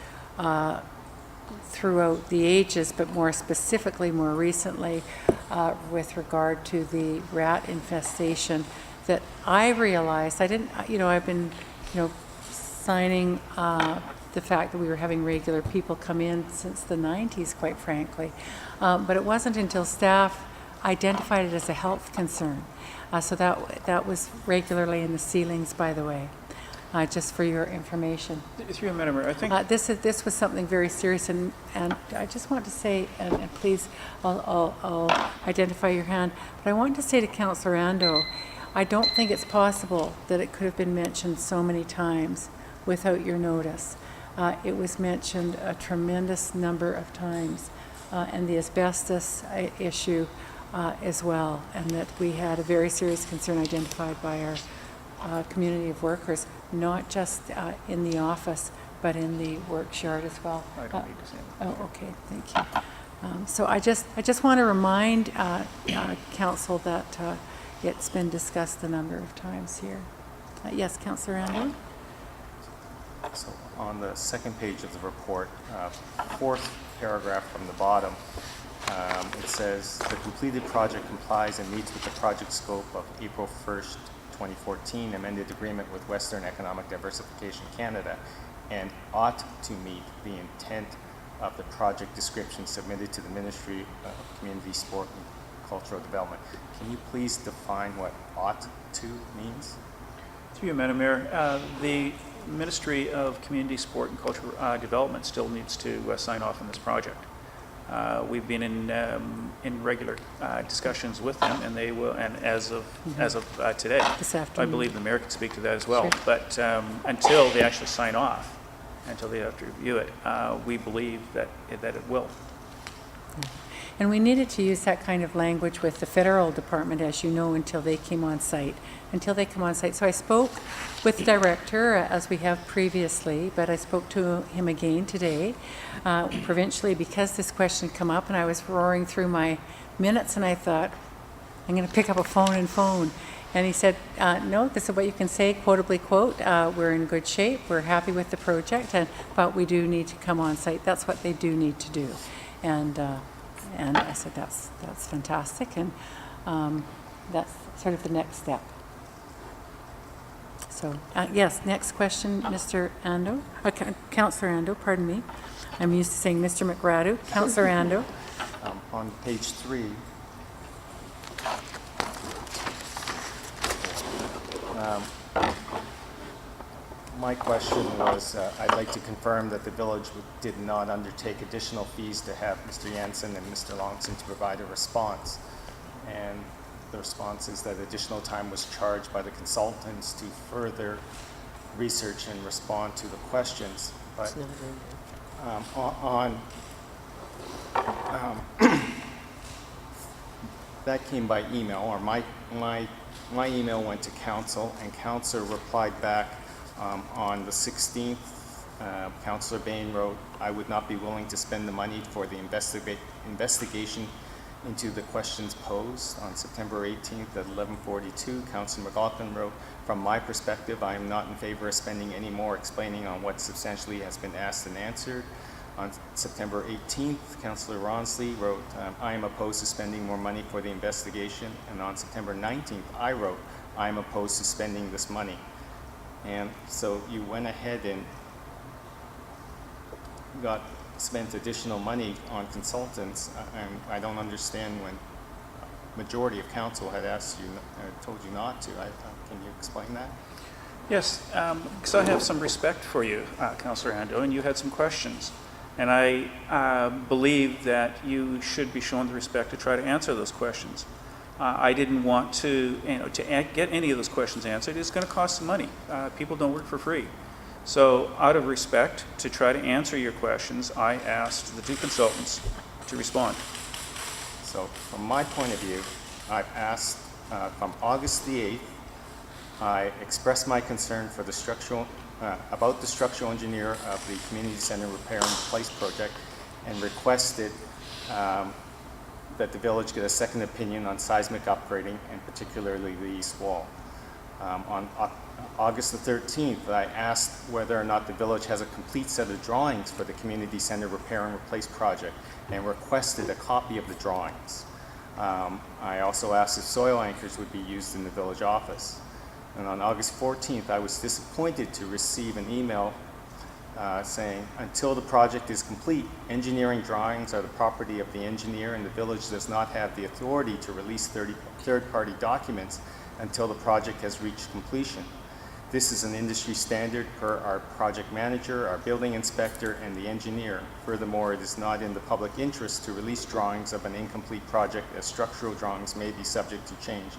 throughout the ages, but more specifically, more recently, with regard to the rat infestation, that I realized, I've been, signing the fact that we were having regular people come in since the 90s, quite frankly. But it wasn't until staff identified it as a health concern. So that was regularly in the ceilings, by the way, just for your information. Through you, Madam Mayor, I think This was something very serious, and I just want to say, and please, I'll identify your hand, but I want to say to Councillor Ando, I don't think it's possible that it could have been mentioned so many times without your notice. It was mentioned a tremendous number of times, and the asbestos issue as well, and that we had a very serious concern identified by our community of workers, not just in the office, but in the work yard as well. I don't need to say that. Oh, okay, thank you. So I just want to remind Council that it's been discussed a number of times here. Yes, Councillor Ando? So on the second page of the report, fourth paragraph from the bottom, it says, the completed project complies and meets with the project scope of April 1st, 2014 amended agreement with Western Economic Diversification Canada, and ought to meet the intent of the project description submitted to the Ministry of Community, Sport and Cultural Development. Can you please define what ought to means? Through you, Madam Mayor, the Ministry of Community, Sport and Cultural Development still needs to sign off on this project. We've been in regular discussions with them, and they will. And as of today, This I afternoon. believe the mayor can speak to that as well. Sure. But until they actually sign off, until they have to review it, we believe that it will. And we needed to use that kind of language with the federal department, as you know, until they came on site. So I spoke with the director, as we have previously, but I spoke to him again today, provincially, because this question come up, and I was roaring through my minutes, and I thought, I'm going to pick up a phone and phone. And he said, no, this is what you can say, quotably quote, we're in good shape, we're happy with the project, but we do need to come on site. That's what they do need to do. And I said, that's fantastic, and that's sort of the next step. So, yes, next question, Mr. Ando, Councillor Ando, pardon me. I'm used to saying Mr. McGradu. Councillor Ando. On page 3, my question was, I'd like to confirm that the village did not undertake additional fees to have Mr. Jensen and Mr. Longson to provide a response. And the response is that additional time was charged by the consultants to further research and respond to the questions. But that came by email, or my email went to council, and council replied back on the 16th. Councillor Bain wrote, I would not be willing to spend the money for the investigation into the questions posed. On September 18th at 11:42, Councillor McLaughlin wrote, from my perspective, I am not in favor of spending any more explaining on what substantially has been asked and answered. On September 18th, Councillor Ronsley wrote, I am opposed to spending more money for the investigation. And on September 19th, I wrote, I am opposed to spending this money. And so you went ahead and spent additional money on consultants. And I don't understand when majority of council had asked you, told you not to. Can you explain that? Yes, because I have some respect for you, Councillor Ando, and you had some questions. And I believe that you should be shown the respect to try to answer those questions. I didn't want to, get any of those questions answered. It's going to cost some money. People don't work for free. So out of respect to try to answer your questions, I asked the two consultants to respond. So from my point of view, I've asked, from August the 8th, I expressed my concern for the about the structural engineer of the community center repair and replace project, and requested that the village get a second opinion on seismic upgrading, and particularly the east wall. On August the 13th, I asked whether or not the village has a complete set of drawings for the community center repair and replace project, and requested a copy of the drawings. I also asked if soil anchors would be used in the village office. And on August 14th, I was disappointed to receive an email saying, until the project is complete, engineering drawings are the property of the engineer, and the village does not have the authority to release third-party documents until the project has reached completion. This is an industry standard per our project manager, our building inspector, and the engineer. Furthermore, it is not in the public interest to release drawings of an incomplete project, as structural drawings may be subject to change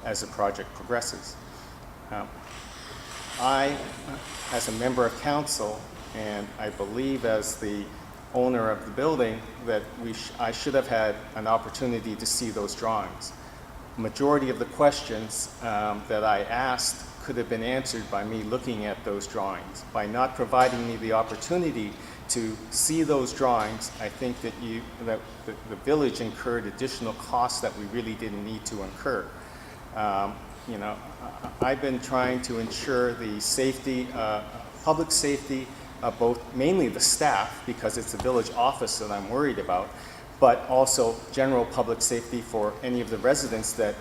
as the project progresses. I, as a member of council, and I believe as the owner of the building, that I should have had an opportunity to see those drawings. Majority of the questions that I asked could have been answered by me looking at those drawings. By not providing me the opportunity to see those drawings, I think that the village incurred additional costs that we really didn't need to incur. I've been trying to ensure the safety, public safety of mainly the staff, because it's the village office that I'm worried about, but also general public safety for any of the residents that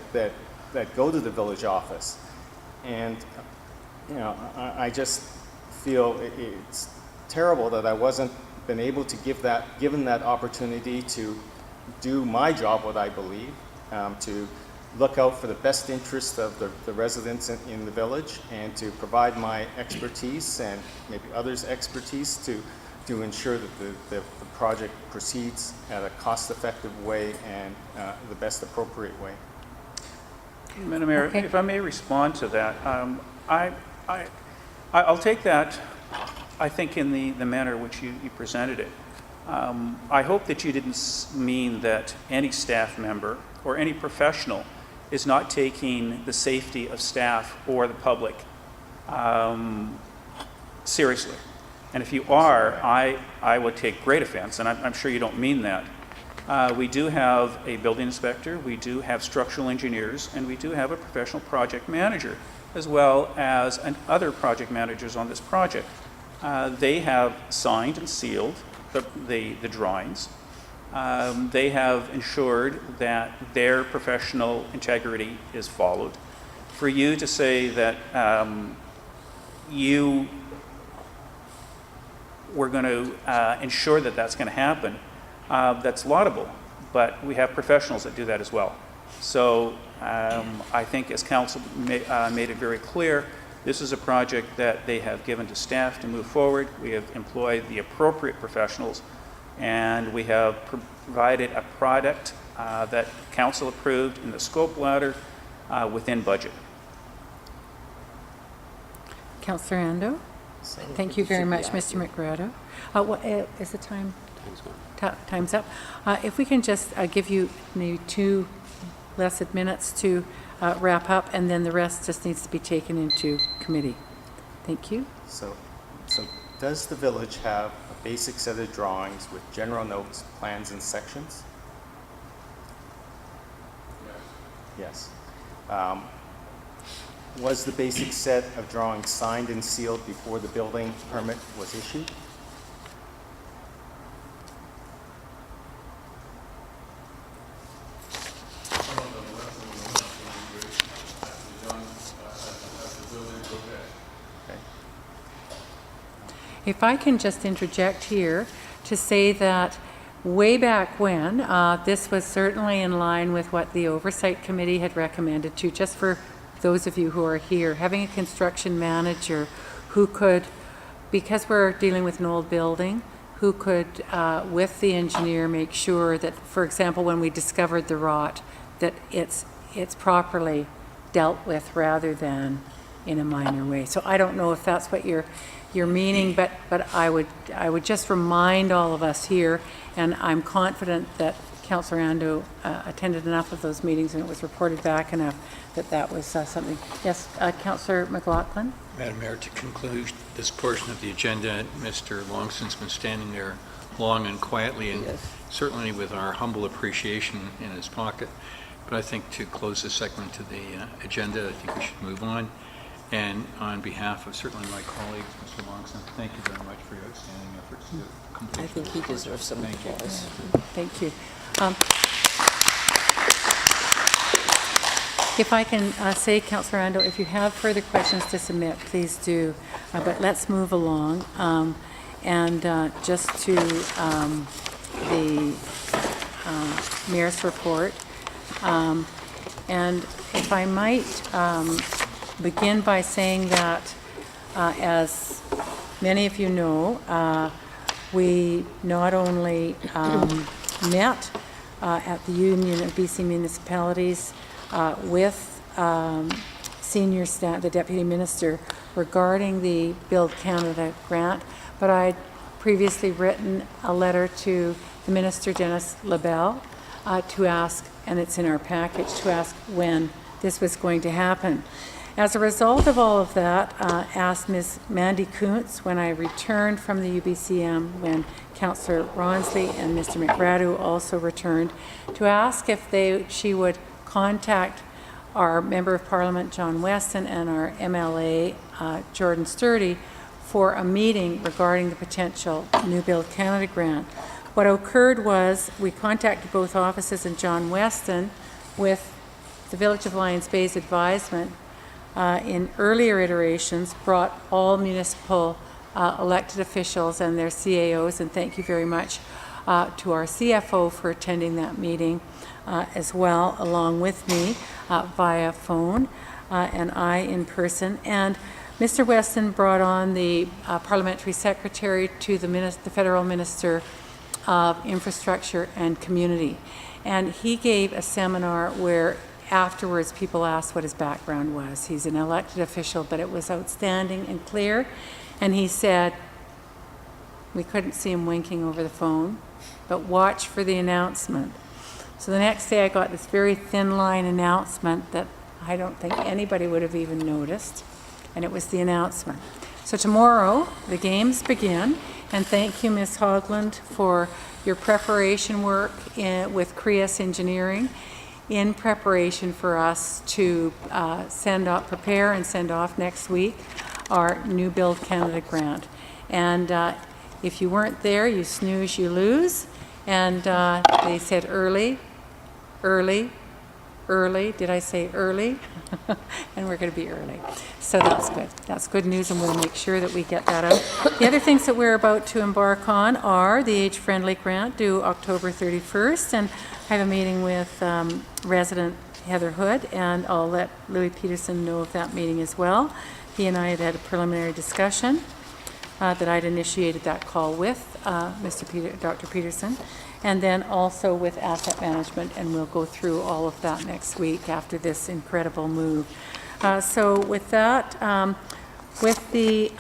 go to the village office. And, I just feel it's terrible that I wasn't been able to given that opportunity to do my job, what I believe, to look out for the best interest of the residents in the village, and to provide my expertise and maybe others' expertise to ensure that the project proceeds at a cost-effective way and the best appropriate way. Madam Mayor, Okay. if I may respond to that, I'll take that, I think, in the manner in which you presented it. I hope that you didn't mean that any staff member or any professional is not taking the safety of staff or the public seriously. And if you are, I would take great offense, and I'm sure you don't mean that. We do have a building inspector, we do have structural engineers, and we do have a professional project manager, as well as other project managers on this project. They have signed and sealed the drawings. They have ensured that their professional integrity is followed. For you to say that you were going to ensure that that's going to happen, that's laudable, but we have professionals that do that as well. So I think, as council made it very clear, this is a project that they have given to staff to move forward. We have employed the appropriate professionals, and we have provided a product that council approved in the scope ladder within budget. Councillor Ando? Thank you very much, Mr. McGrado. Is the time? Time's gone. Time's up. If we can just give you maybe 2 less minutes to wrap up, and then the rest just needs to be taken into committee. Thank you. So does the village have a basic set of drawings with general notes, plans, and sections? Yes. Was the basic set of drawings signed and sealed before the building permit was issued? Okay. If I can just interject here to say that way back when, this was certainly in line with what the Oversight Committee had recommended to, just for those of you who are here, having a construction manager who could, because we're dealing with an old building, who could, with the engineer, make sure that, for example, when we discovered the rot, that it's properly dealt with rather than in a minor way. So I don't know if that's what you're meaning, but I would just remind all of us here, and I'm confident that Councillor Ando attended enough of those meetings and it was reported back enough that was something. Yes, Councillor McLaughlin? Madam Mayor, to conclude this portion of the agenda, Mr. Longston's been standing there long and quietly, and Yes. certainly with our humble appreciation in his pocket. But I think to close this segment to the agenda, I think we should move on. And on behalf of certainly my colleague, Mr. Longston, thank you very much for your outstanding efforts to complete. I think he this deserves some project. Thank you. applause. Thank you. If I can say, Councillor Ando, if you have further questions to submit, please do. But let's move along. And just to the Mayor's report. And if I might begin by saying that, as many of you know, we not only met at the Union of BC Municipalities with senior staff, the Deputy Minister, regarding the Build Canada grant, but I'd previously written a letter to the Minister, Dennis LaBelle, to ask, and it's in our package, to ask when this was going to happen. As a result of all of that, asked Ms. Mandy Kuntz, when I returned from the UBCM, when Councillor Ronsley and Mr. McGradu also returned, to ask if she would contact our Member of Parliament, John Weston, and our MLA, Jordan Sturdy, for a meeting regarding the potential New Build Canada grant. What occurred was we contacted both offices, and John Weston, with the Village of Lions Bay's advisement, in earlier iterations, brought all municipal elected officials and their CAOs, and thank you very much to our CFO for attending that meeting as well, along with me via phone, and I in person. And Mr. Weston brought on the Parliamentary Secretary to the Federal Minister of Infrastructure and Community. And he gave a seminar where afterwards people asked what his background was. He's an elected official, but it was outstanding and clear. And he said, we couldn't see him winking over the phone, but watch for the announcement. So the next day I got this very thin line announcement that I don't think anybody would have even noticed, and it was the announcement. So tomorrow the games begin, and thank you, Ms. Hogland, for your preparation work with CREAS Engineering in preparation for us to prepare and send off next week our New Build Canada grant. And if you weren't there, you snooze, you lose. And they said early. Did I say early? And we're going to be early. So that's good. That's good news, and we'll make sure that we get that out. The other things that we're about to embark on are the Age Friendly grant, due October 31st. And I have a meeting with resident Heather Hood, and I'll let Louis Peterson know of that meeting as well. He and I had a preliminary discussion that I'd initiated that call with Dr. Peterson, and then also with asset management, and we'll go through all of that next week after this incredible move. So with that, with the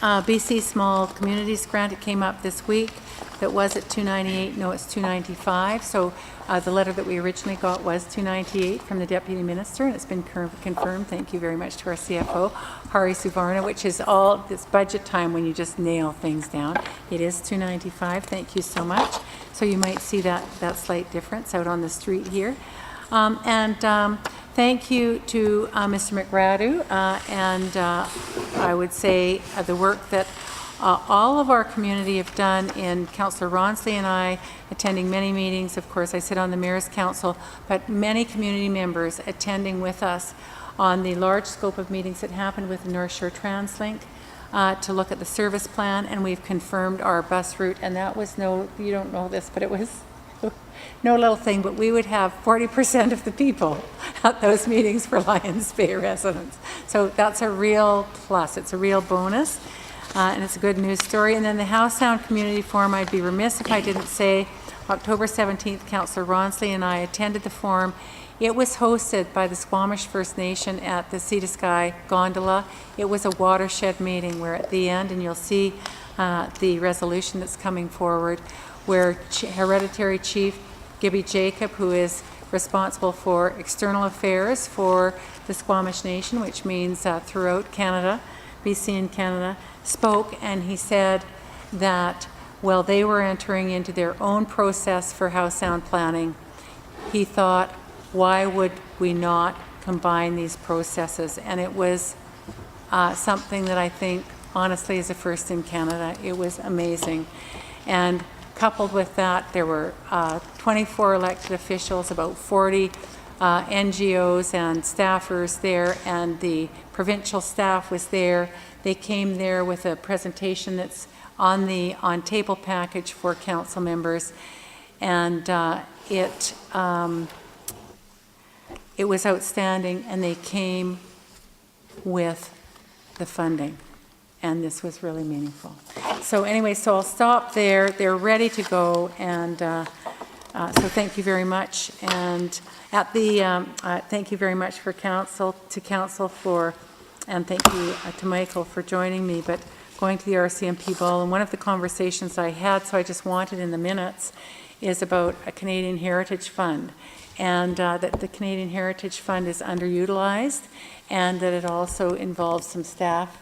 BC Small Communities Grant, it came up this week. That was at 298, no, it's 295. So the letter that we originally got was 298 from the Deputy Minister, and it's been confirmed. Thank you very much to our CFO, Hari Suvarna, which is all this budget time when you just nail things down. It is 295. Thank you so much. So you might see that slight difference out on the street here. Thank you to Mr. McGradu, and I would say the work that all of our community have done in Councillor Ronsley and I attending many meetings. Of course, I sit on the Mayor's Council, but many community members attending with us on the large scope of meetings that happened with the North Shore TransLink to look at the service plan, and we've confirmed our bus route, and that was you don't know this, but it was no little thing, but we would have 40% of the people at those meetings for Lions Bay residents. So that's a real plus. It's a real bonus. and it's a good news story. And then the Howe Sound Community Forum, I'd be remiss if I didn't say, October 17th, Councillor Ronsley and I attended the forum. It was hosted by the Squamish First Nation at the Sea to Sky Gondola. It was a watershed meeting where at the end, and you'll see the resolution that's coming forward, where Hereditary Chief Gibby Jacob, who is responsible for external affairs for the Squamish Nation, which means throughout Canada, BC and Canada, spoke, and he said that while they were entering into their own process for Howe Sound planning, he thought, why would we not combine these processes? And it was something that I think, honestly, is a first in Canada. It was amazing. And coupled with that, there were 24 elected officials, about 40 NGOs and staffers there, and the provincial staff was there. They came there with a presentation that's on the on-table package for council members, and it was outstanding, and they came with the funding, and this was really meaningful. So anyway, so I'll stop there. They're ready to go, and so thank you very much. And at the thank you very much for council for, and thank you to Michael for joining me. But going to the RCMP ball, and one of the conversations I had, so I just wanted in the minutes, is about a Canadian Heritage Fund, and that the Canadian Heritage Fund is underutilized, and that it also involves some staff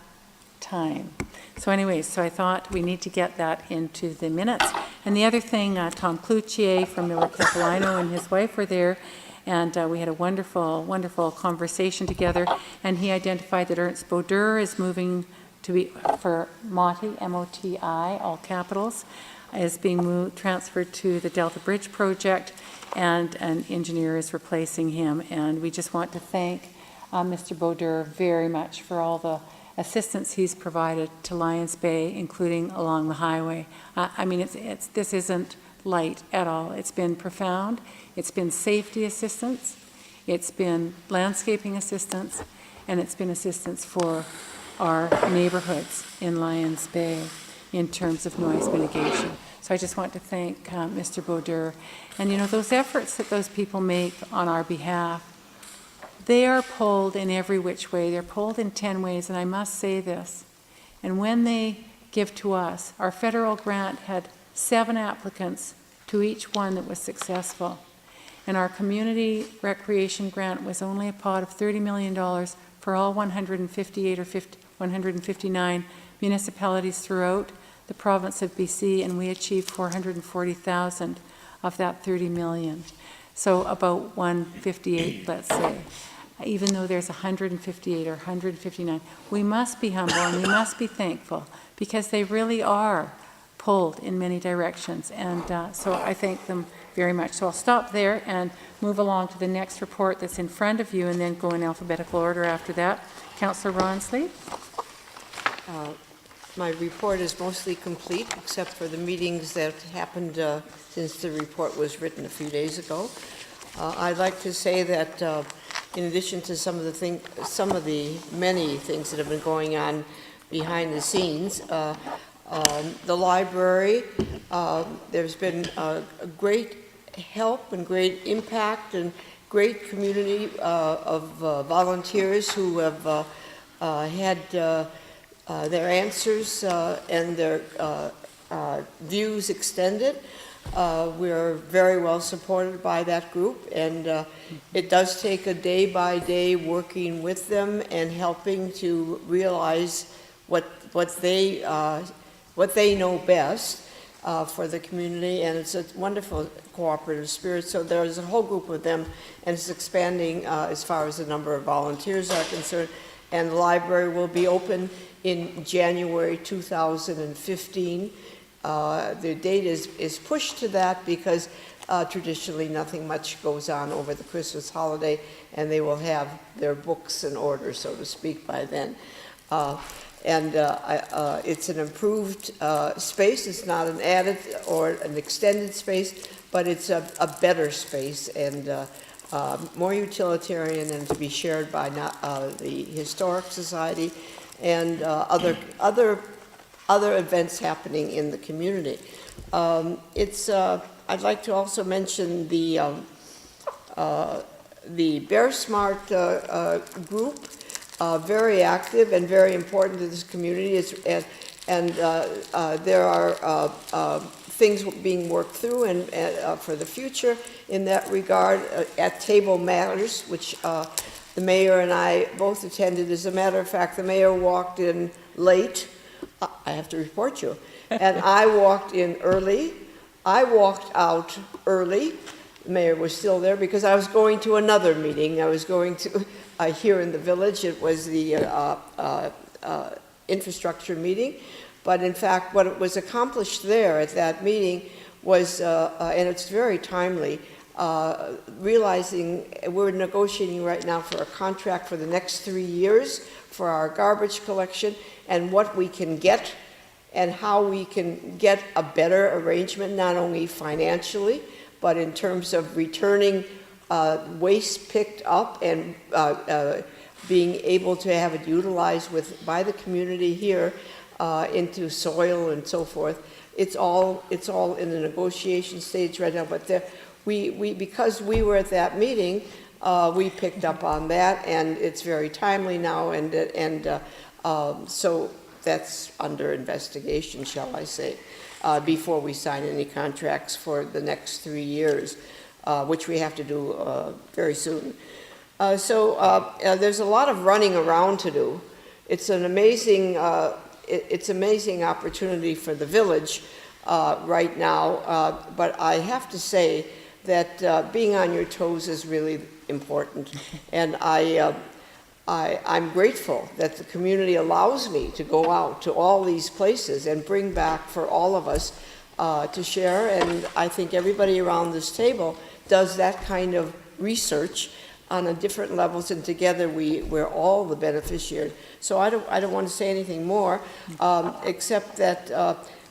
time. So anyways, so I thought we need to get that into the minutes. And the other thing, Tom Cloutier from Miller Capilano and his wife were there, and we had a wonderful, wonderful conversation together, and he identified that Ernst Baudur is moving to be, for MOTI, M-O-T-I, all capitals, is being transferred to the Delta Bridge project, and an engineer is replacing him. And we just want to thank Mr. Baudur very much for all the assistance he's provided to Lions Bay, including along the highway. I mean, this isn't light at all. It's been profound. It's been safety assistance. It's been landscaping assistance, and it's been assistance for our neighborhoods in Lions Bay in terms of noise mitigation. So I just want to thank Mr. Baudur. And you know, those efforts that those people make on our behalf, they are pulled in every which way. They're pulled in 10 ways, and I must say this. And when they give to us, our federal grant had 7 applicants to each one that was successful. And our community recreation grant was only a pot of $30 million for all 158 or 159 municipalities throughout the province of BC, and we achieved 440,000 of that 30 million. So about 158, let's say. Even though there's 158 or 159, we must be humble and we must be thankful, because they really are pulled in many directions. And so I thank them very much. So I'll stop there and move along to the next report that's in front of you, and then go in alphabetical order after that. Councillor Ronsley. My report is mostly complete, except for the meetings that happened since the report was written a few days ago. I'd like to say that in addition to some of the many things that have been going on behind the scenes, the library, there's been a great help and great impact and great community of volunteers who have had their answers and their views extended. We're very well supported by that group, and it does take a day-by-day working with them and helping to realize what they know best for the community, and it's a wonderful cooperative spirit. So there's a whole group of them, and it's expanding as far as the number of volunteers are concerned. And the library will be open in January 2015. The date is pushed to that because traditionally nothing much goes on over the Christmas holiday, and they will have their books in order, so to speak, by then. It's an improved space. It's not an added or an extended space, but it's a better space, and more utilitarian, and to be shared by the Historic Society and other other events happening in the community. I'd like to also mention the Bear Smart group, very active and very important to this community. There are things being worked through and for the future in that regard at Table Matters, which the mayor and I both attended. As a matter of fact, the mayor walked in late. I have to report you. And I walked in early. I walked out early. The mayor was still there because I was going to another meeting. I was going to, here in the village, it was the infrastructure meeting. But in fact, what was accomplished there at that meeting was, and it's very timely, realizing we're negotiating right now for a contract for the next 3 years for our garbage collection and what we can get and how we can get a better arrangement, not only financially, but in terms of returning waste picked up and being able to have it utilized by the community here into soil and so forth. It's all in the negotiation stage right now, but because we were at that meeting, we picked up on that, and it's very timely now, and so that's under investigation, shall I say, before we sign any contracts for the next 3 years, which we have to do very soon. So there's a lot of running around to do. It's an amazing opportunity for the village right now, but I have to say that being on your toes is really important, and I'm grateful that the community allows me to go out to all these places and bring back for all of us to share, and I think everybody around this table does that kind of research on a different levels, and together we're all the beneficiaries. So I don't want to say anything more, except that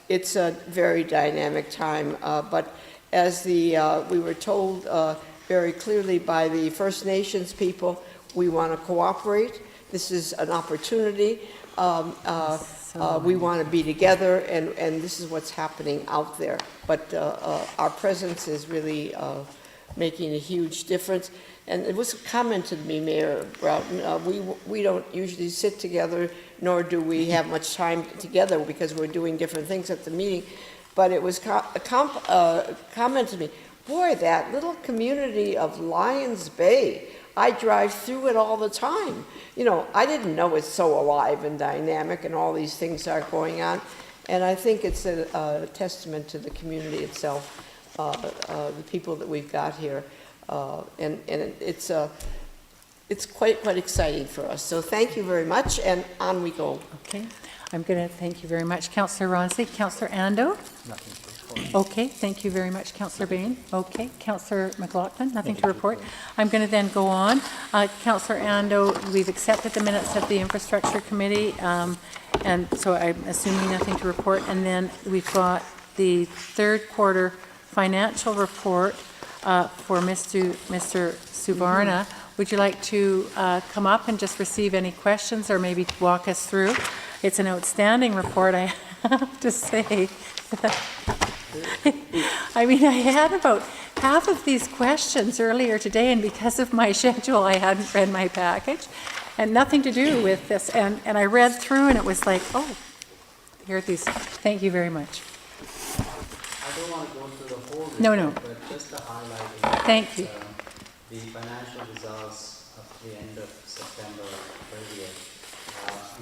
it's a very dynamic time, but as we were told very clearly by the First Nations people, we want to cooperate. This is an opportunity. We want to be together, and this is what's happening out there. But our presence is really making a huge difference. And it was commented to me, Mayor Broughton, we don't usually sit together, nor do we have much time together because we're doing different things at the meeting. But it was commented to me, boy, that little community of Lions Bay, I drive through it all the time. You know, I didn't know it's so alive and dynamic and all these things are going on. And I think it's a testament to the community itself, the people that we've got here. And it's quite exciting for us. So thank you very much, and on we go. Okay, I'm going to thank you very much, Councillor Ronsley. Councillor Ando? Nothing to report. Okay, thank you very much, Councillor Bain. Okay, Councillor McLaughlin, nothing to report. I'm going to then go on. Councillor Ando, we've accepted the minutes of the Infrastructure Committee, and so I'm assuming nothing to report. And then we've got the third quarter financial report for Mr. Suvarna. Would you like to come up and just receive any questions or maybe walk us through? It's an outstanding report, I have to say. I mean, I had about half of these questions earlier today, and because of my schedule, I hadn't read my package, and nothing to do with this. And I read through, and it was like, oh, here are these. Thank you very much. I don't want to go through the whole report, No. but just to highlight Thank you. The financial results of the end of September 30th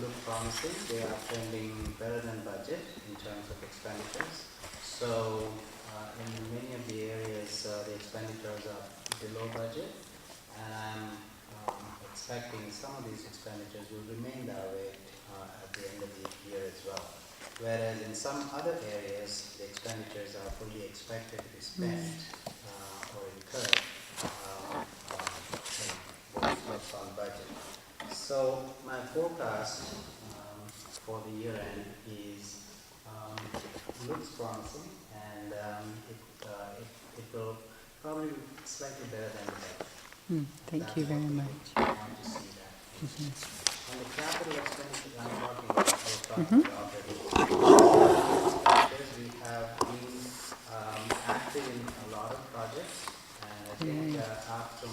look promising. They are trending better than budget in terms of expenditures. So in many of the areas, the expenditures are below budget, and I'm expecting some of these expenditures will remain that way at the end of the year as well. Whereas in some other areas, the expenditures are fully expected to be spent or incurred what's on budget. So my forecast for the year end is looks promising, and it will probably be slightly better than the budget. Thank you very much. I want to see that. On the capital expenditure, I'm talking about the operating expenditures. We have been active in a lot of projects, and I think after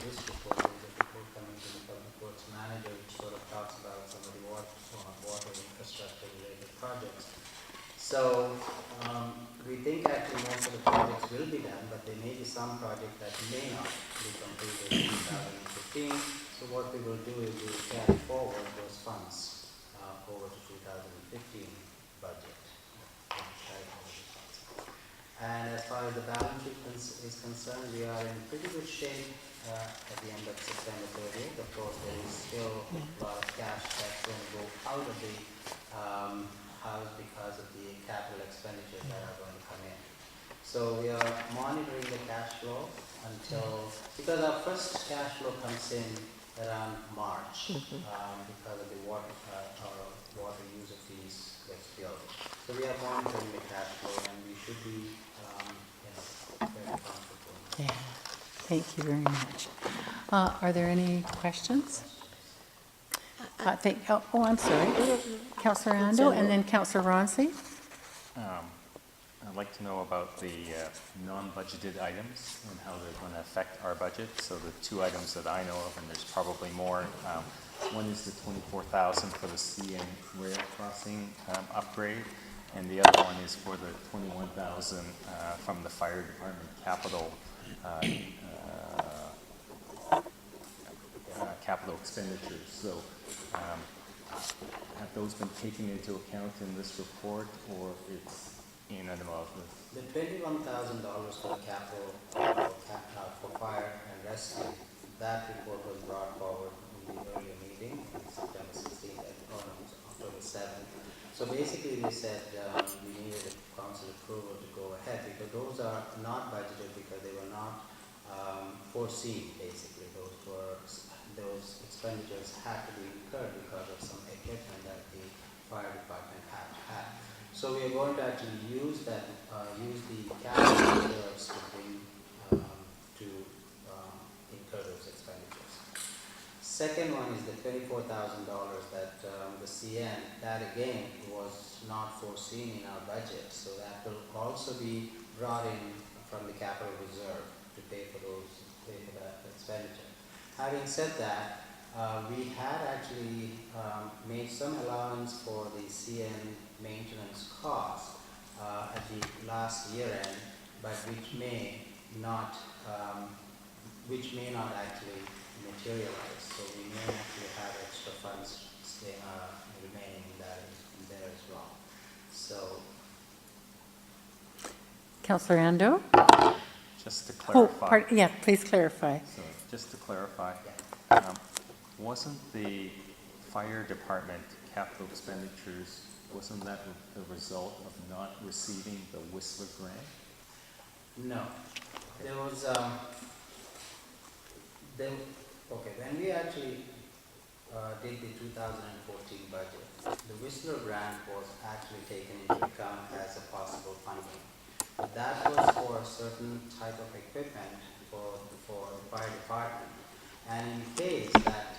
this report, there's a report coming to the public works manager, which sort of talks about some of the water infrastructure related projects. So we think actually most of the projects will be done, but there may be some projects that may not be completed in 2015. So what we will do is we will carry forward those funds over to 2015 budget. And as far as the balance sheet is concerned, we are in pretty good shape at the end of September 30th. Of course, there is still a lot of cash that's going to go out of the house because of the capital expenditures that are going to come in. So we are monitoring the cash flow because our first cash flow comes in around March because of the water user fees gets billed. So we are monitoring the cash flow, and we should be very comfortable. Yeah, thank you very much. Are there any questions? I'm sorry. Councillor Ando, and then Councillor Ronsley. I'd like to know about the non-budgeted items and how they're going to affect our budget. So the two items that I know of, and there's probably more, one is the $24,000 for the CN rail crossing upgrade, and the other one is for the $21,000 from the fire department capital expenditures. So have those been taken into account in this report, or it's in and above this? The $21,000 for the capital for fire and rescue, that report was brought forward in the earlier meeting on September 16th and October 7th. So basically they said we needed a council approval to go ahead because those are not budgeted because they were not foreseen. Basically, those expenditures had to be incurred because of some equipment that the fire department had to have. So we are going to actually use the capital reserves to incur those expenditures. Second one is the $24,000 that the CN, that again was not foreseen in our budget, so that will also be brought in from the capital reserve to pay for that expenditure. Having said that, we had actually made some allowance for the CN maintenance cost at the last year end, but which may not actually materialize. So we may actually have extra funds remaining in there as well. So, Councillor Ando? Just to clarify. Yeah, please clarify. So just to clarify, wasn't the fire department capital expenditures, wasn't that the result of not receiving the Whistler grant? no. There was, when we actually did the 2014 budget, the Whistler grant was actually taken into account as a possible funding. But that was for a certain type of equipment for the fire department. And in case that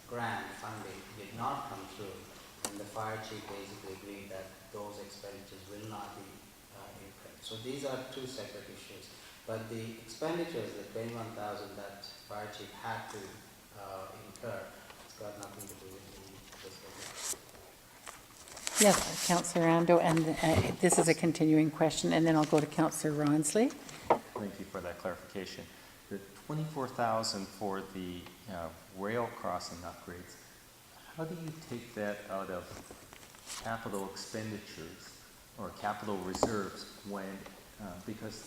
grant funding did not come through, then the fire chief basically agreed that those expenditures will not be incurred. So these are two separate issues. But the expenditures, the $21,000 that fire chief had to incur, it's got nothing to do with the Yes, Councillor Ando, and this is a continuing question, and then I'll go to Councillor Ronsley. Thank you for that clarification. The $24,000 for the rail crossing upgrades, how do you take that out of capital expenditures or capital reserves when, because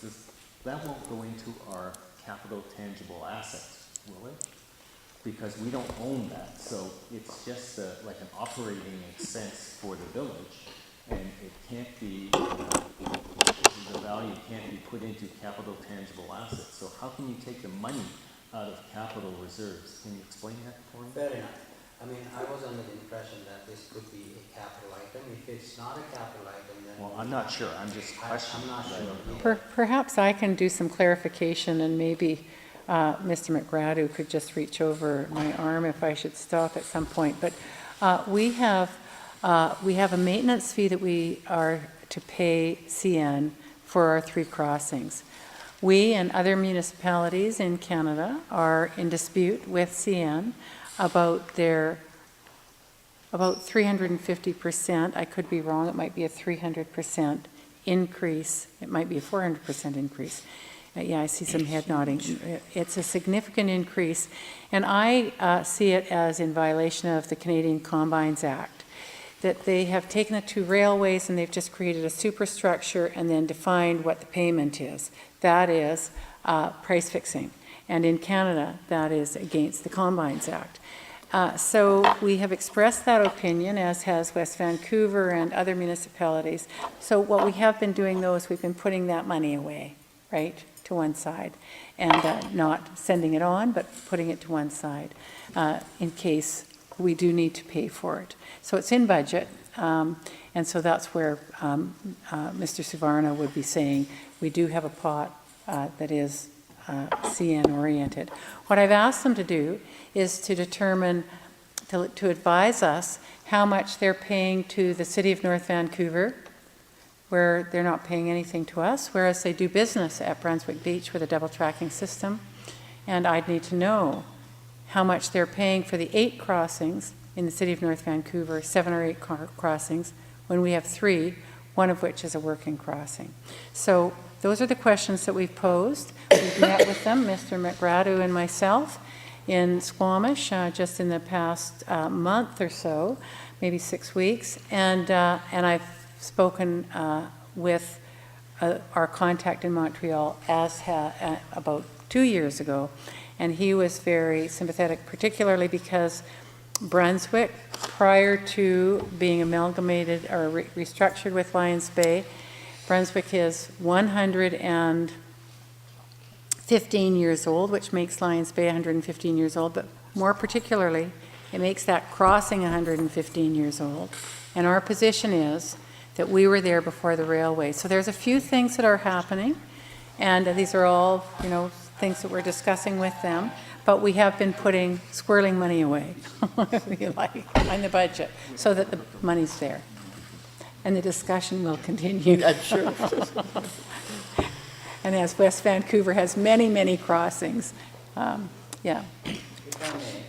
that won't go into our capital tangible assets, will it? Because we don't own that, so it's just like an operating expense for the village, and it can't be, the value can't be put into capital tangible assets. So how can you take the money out of capital reserves? Can you explain that for me? Fair enough. I mean, I was under the impression that this could be a capital item. If it's not a capital item, then... Well, I'm not sure. I'm just questioning. I'm not sure. Perhaps I can do some clarification and maybe Mr. McGradu could just reach over my arm if I should stop at some point. But we have a maintenance fee that we are to pay CN for our 3 crossings. We and other municipalities in Canada are in dispute with CN about their about 350%. I could be wrong. It might be a 300% increase. It might be a 400% increase. Yeah, I see some head nodding. It's a significant increase, and I see it as in violation of the Canadian Combines Act, that they have taken the 2 railways and they've just created a superstructure and then defined what the payment is. That is price fixing, and in Canada, that is against the Combines Act. So we have expressed that opinion, as has West Vancouver and other municipalities. So what we have been doing, though, is we've been putting that money away, right, to one side, and not sending it on, but putting it to one side in case we do need to pay for it. So it's in budget, and so that's where Mr. Suvarna would be saying we do have a pot that is CN-oriented. What I've asked them to do is to determine, to advise us how much they're paying to the City of North Vancouver, where they're not paying anything to us, whereas they do business at Brunswick Beach with a double tracking system. And I'd need to know how much they're paying for the 8 crossings in the City of North Vancouver, 7 or 8 crossings, when we have 3, one of which is a working crossing. So those are the questions that we've posed. We've met with them, Mr. McGradu and myself, in Squamish just in the past month or so, maybe 6 weeks, and I've spoken with our contact in Montreal about 2 years ago, and he was very sympathetic, particularly because Brunswick, prior to being amalgamated or restructured with Lions Bay, Brunswick is 115 years old, which makes Lions Bay 115 years old, but more particularly, it makes that crossing 115 years old. And our position is that we were there before the railway. So there's a few things that are happening, and these are all, things that we're discussing with them, but we have been squirreling money away, if you like, on the budget, so that the money's there. And the discussion will continue. I'm sure. And as West Vancouver has many, many crossings, yeah. If I may,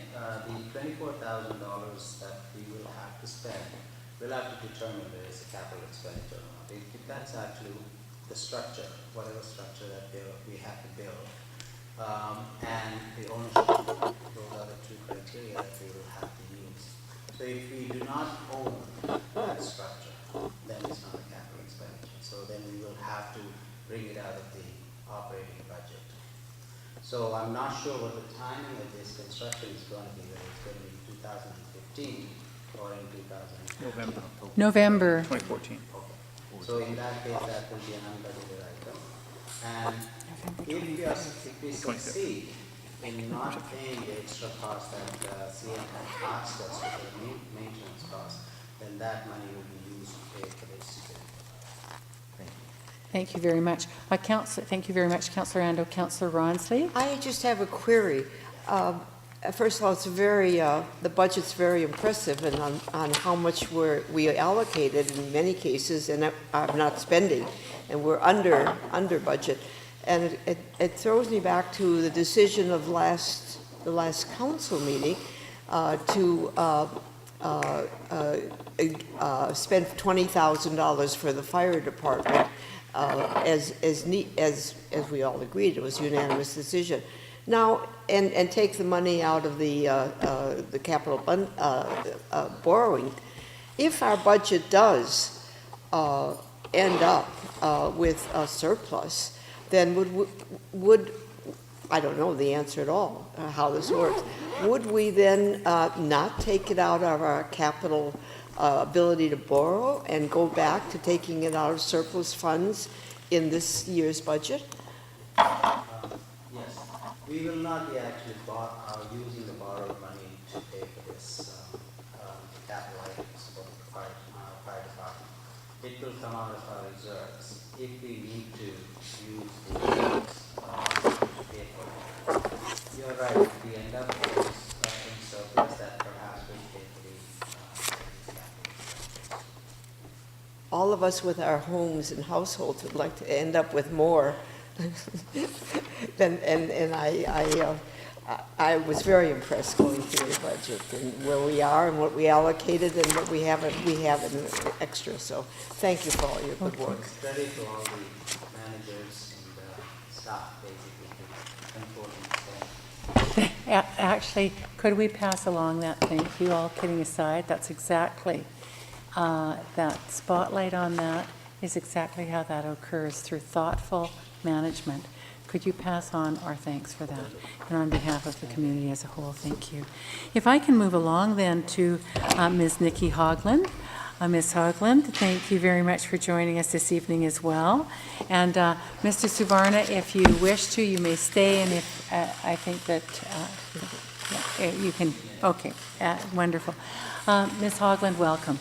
the $24,000 that we will have to spend, we'll have to determine there is a capital expenditure or not. If that's actually the structure, whatever structure that we have to build, and the ownership, those are the 2 criteria that we will have to use. So if we do not own that structure, then it's not a capital expenditure. So then we will have to bring it out of the operating budget. So I'm not sure what the timing of this construction is going to be, whether it's going to be 2015 or in 2019. November. 2014. Okay. So in that case, that will be an unbudgeted item. And if we succeed in not paying the extra cost that CN has asked us for the maintenance cost, then that money will be used to pay for this. Thank you very much. Thank you very much, Councillor Ando. Councillor Ronsley? I just have a query. First of all, it's the budget's very impressive, and on how much we allocated in many cases, and I'm not spending, and we're under budget. And it throws me back to the decision of the last council meeting to spend $20,000 for the fire department. As we all agreed, it was a unanimous decision. Now, and take the money out of the capital borrowing. If our budget does end up with a surplus, then would I don't know the answer at all, how this works. Would we then not take it out of our capital ability to borrow and go back to taking it out of surplus funds in this year's budget? Yes. We will not be actually using the borrowed money to pay for this capital items for the fire department. It will come out of our reserves if we need to use the reserves to pay for it. you're right, if we end up with in surplus, that perhaps will pay for the All of us with our homes and households would like to end up with more. And I was very impressed going through the budget and where we are and what we allocated and what we have in extra. So thank you for all your good work. credit to all the managers and staff basically to controlling the Actually, could we pass along that thank you, all kidding aside? That's exactly, that spotlight on that is exactly how that occurs, through thoughtful management. Could you pass on our thanks for that? And on behalf of the community as a whole, thank you. If I can move along then to Ms. Nikki Hogland. Ms. Hogland, thank you very much for joining us this evening as well. And Mr. Suvarna, if you wish to, you may stay, and if I think that you can, okay, wonderful. Ms. Hogland, welcome.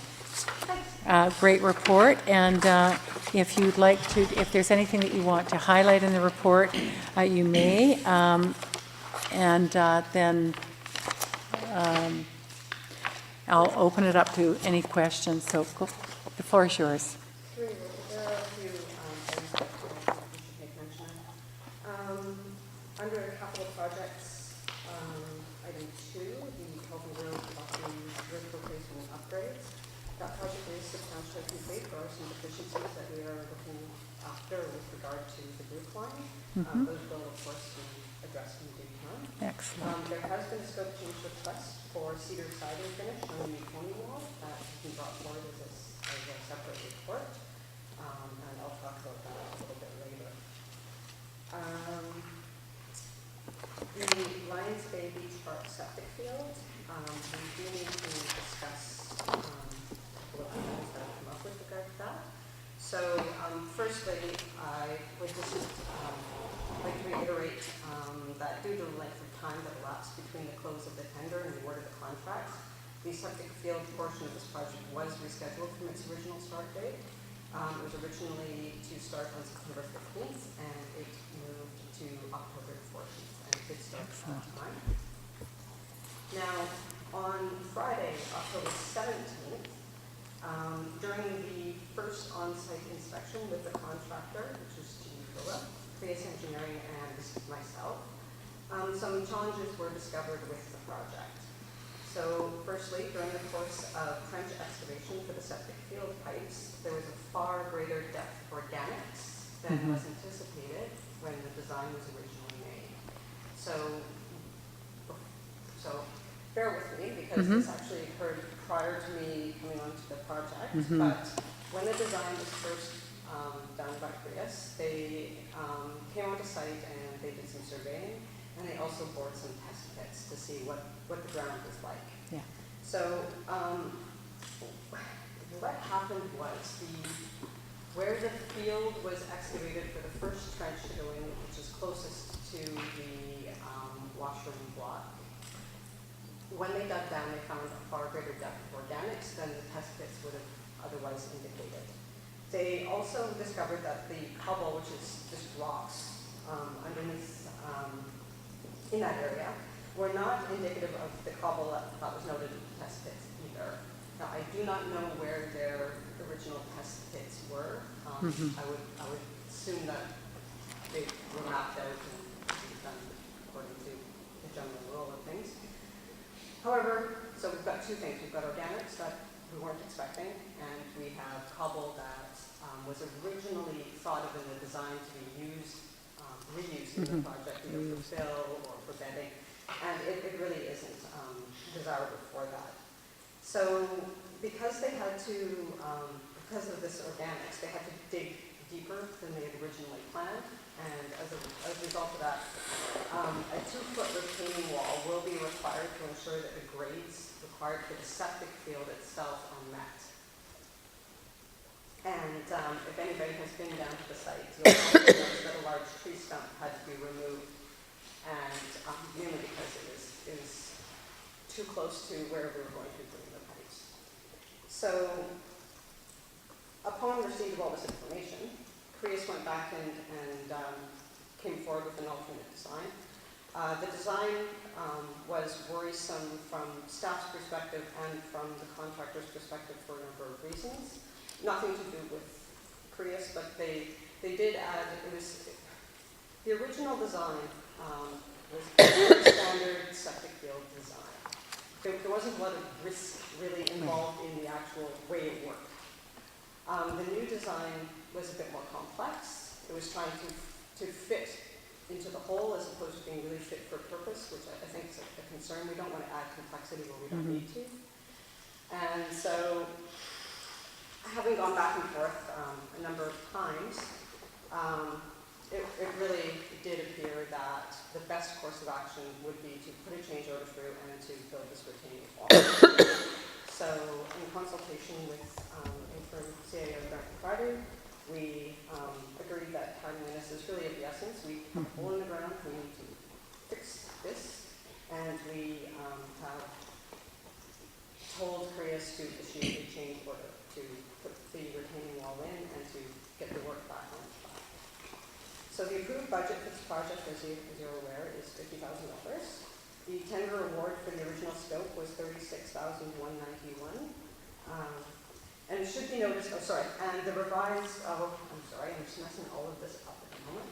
Great report, and if you'd like to, if there's anything that you want to highlight in the report, you may, and then I'll open it up to any questions, so the floor is yours. There are a few things that we should make mention of. Under capital projects, item 2, the Healthy Road roof replacement upgrades. That project is substantially complete. There are some deficiencies that we are looking after with regard to the roof line. Those will, of course, be addressed in due time. Excellent. There has been a scope change request for cedar siding finish on the new pony wall that has been brought forward as a separate report. And I'll talk about that a little bit later. The Lions Bay Beach Park septic field, we do need to discuss a couple of items that have come up with regard to that. So firstly, I would just like to reiterate that due to the length of time that elapsed between the close of the tender and the award of the contract, the septic field portion of this project was rescheduled from its original start date. It was originally to start on September 15th, and it moved to October 14th, and it did start at that time. Now, on Friday, October 17th, during the first on-site inspection with the contractor, which was Gene Phillip, Prius Engineering, and myself, some challenges were discovered with the project. So firstly, during the course of trench excavation for the septic field pipes, there was a far greater depth of organics than was anticipated when the design was originally made. So bear with me, because this actually occurred prior to me coming onto the project, but when the design was first done by Prius, they came onto site and they did some surveying, and they also bored some test pits to see what the ground was like. Yeah. So what happened was where the field was excavated for the first trench to go in, which is closest to the washroom block, when they dug down, they found a far greater depth of organics than the test pits would have otherwise indicated. They also discovered that the cobble, which is just rocks underneath in that area, were not indicative of the cobble that was noted in the test pits either. Now, I do not know where their original test pits were. I would assume that they were mapped out and done according to the general rule of things. However, so we've got two things. We've got organics that we weren't expecting, and we have cobble that was originally thought of in the design to be reused in the project, either for fill or for bedding, and it really isn't desirable for that. So because they had to, because of this organics, they had to dig deeper than they had originally planned, and as a result of that, a 2-foot retaining wall will be required to ensure that the grades required for the septic field itself are met. And if anybody has been down to the site, you'll also notice that a large tree stump had to be removed, and mainly because it was too close to where we were going to be putting the pipes. So upon receipt of all this information, Prius went back and came forward with an alternate design. The design was worrisome from staff's perspective and from the contractor's perspective for a number of reasons. Nothing to do with Creus, but they did add, the original design was a standard septic field design. There wasn't a lot of risk really involved in the actual way it worked. The new design was a bit more complex. It was trying to fit into the hole as opposed to being really fit for purpose, which I think is a concern. We don't want to add complexity where we don't need to. And so, having gone back and forth a number of times, it really did appear that the best course of action would be to put a change order through and to build this retaining wall. So, in consultation with interim CAO Grant Friday, we agreed that timeliness is really of the essence. We have a hole in the ground, we need to fix this, and we have told Creus to issue a change order to put the retaining wall in and to get the work back on track. So the approved budget for this project, as you're aware, is $50,000. The tender award for the original scope was $36,191. And it should be noticed, and the revised, I'm sorry, I'm just messing all of this up at the moment.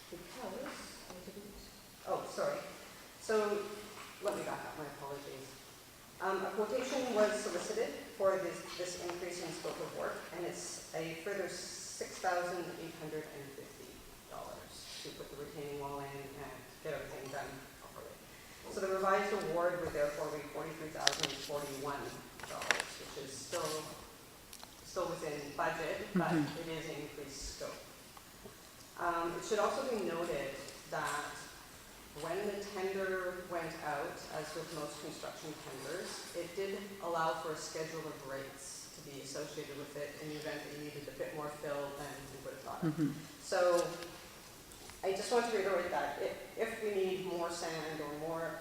Because I didn't, So, let me back up, my apologies. A quotation was solicited for this increase in scope of work, and it's a further $6,850 to put the retaining wall in and get everything done properly. So the revised award would therefore be $43,041, which is still within budget, but it is increased scope. It should also be noted that when the tender went out, as with most construction tenders, it did allow for a schedule of rates to be associated with it in the event that you needed a bit more fill than we would have thought. So I just want to reiterate that if we need more sand or more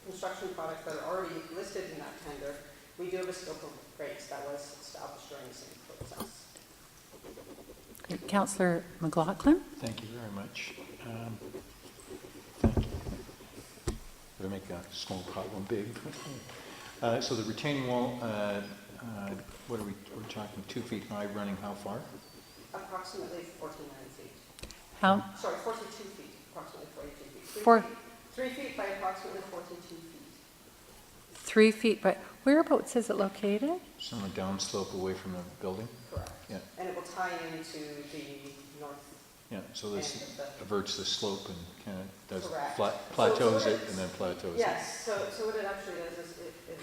construction products that are already listed in that tender, we do have a scope of rates that was established during the same process. Okay, Councillor McLaughlin? Thank you very much. Thank you. Better make a small problem big. So the retaining wall, what are we're talking 2 feet high, running how far? Approximately 49 feet. How? Sorry, 42 feet, approximately 42 feet. 3 feet by approximately 42 feet. 3 feet, but whereabouts is it located? So on a downslope away from the building? Correct. Yeah. And it will tie into the north. Yeah, so this end of the- averts the slope and kind of does Correct. plateaus So it and then plateaus it. Yes, so what it actually does is it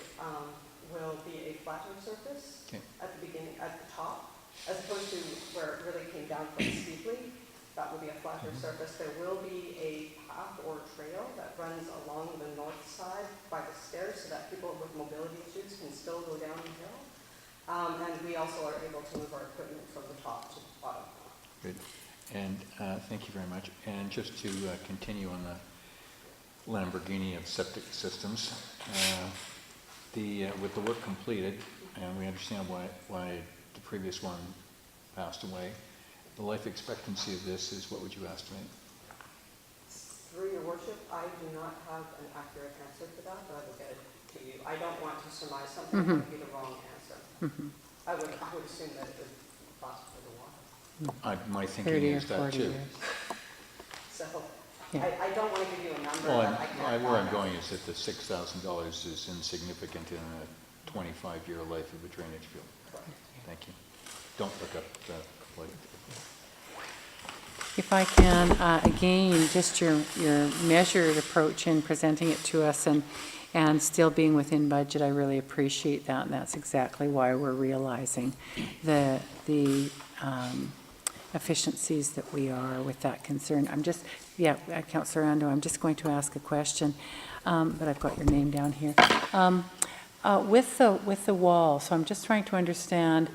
will be a flatter surface Okay. at the beginning, at the top, as opposed to where it really came down quite steeply. That will be a flatter surface. There will be a path or trail that runs along the north side by the stairs so that people with mobility issues can still go down the hill. And we also are able to move our equipment from the top to the bottom. Good. And thank you very much. And just to continue on the Lamborghini of septic systems, with the work completed, and we understand why the previous one passed away, the life expectancy of this is, what would you estimate? Through your worship, I do not have an accurate answer to that, but I will get it to you. I don't want to surmise something that would be the wrong answer. I would assume that it would cost for the water. My thinking 30 or is that 40 too. years. So Yeah. I don't want to give you a number Well, that I can't. where I'm going is that the $6,000 is insignificant in a 25-year life of a drainage field. Thank you. Don't look up the plate. If I can, again, just your measured approach in presenting it to us and still being within budget, I really appreciate that, and that's exactly why we're realizing the efficiencies that we are with that concern. Councillor Ando, I'm just going to ask a question, but I've got your name down here. With the wall, so I'm just trying to understand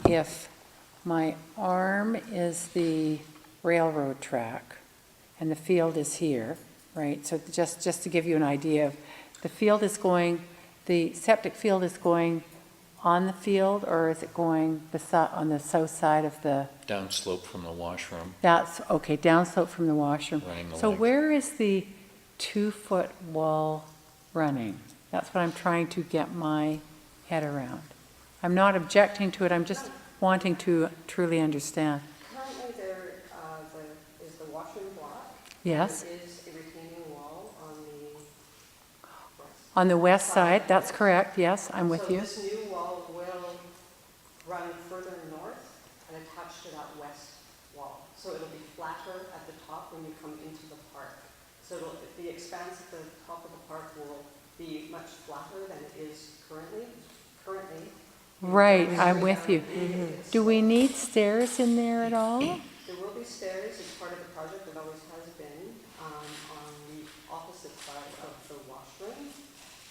if my arm is the railroad track and the field is here, right? So just to give you an idea, of the field is going, the septic field is going on the field, or is it going on the south side of the, Downslope from the washroom. that's, okay, downslope from the washroom. Running the So leg. where is the 2-foot wall running? That's what I'm trying to get my head around. I'm not objecting to it, I'm just wanting to truly understand. Currently, is the washroom block. Yes? There is a retaining wall on the west. On the west side, that's correct, yes, I'm with you. So this new wall will run further north and attach to that west wall. So it'll be flatter at the top when you come into the park. So the expanse at the top of the park will be much flatter than it is currently. Right, I'm with you. It's- Do we need stairs in there at all? There will be stairs as part of the project, it always has been, on the opposite side of the washroom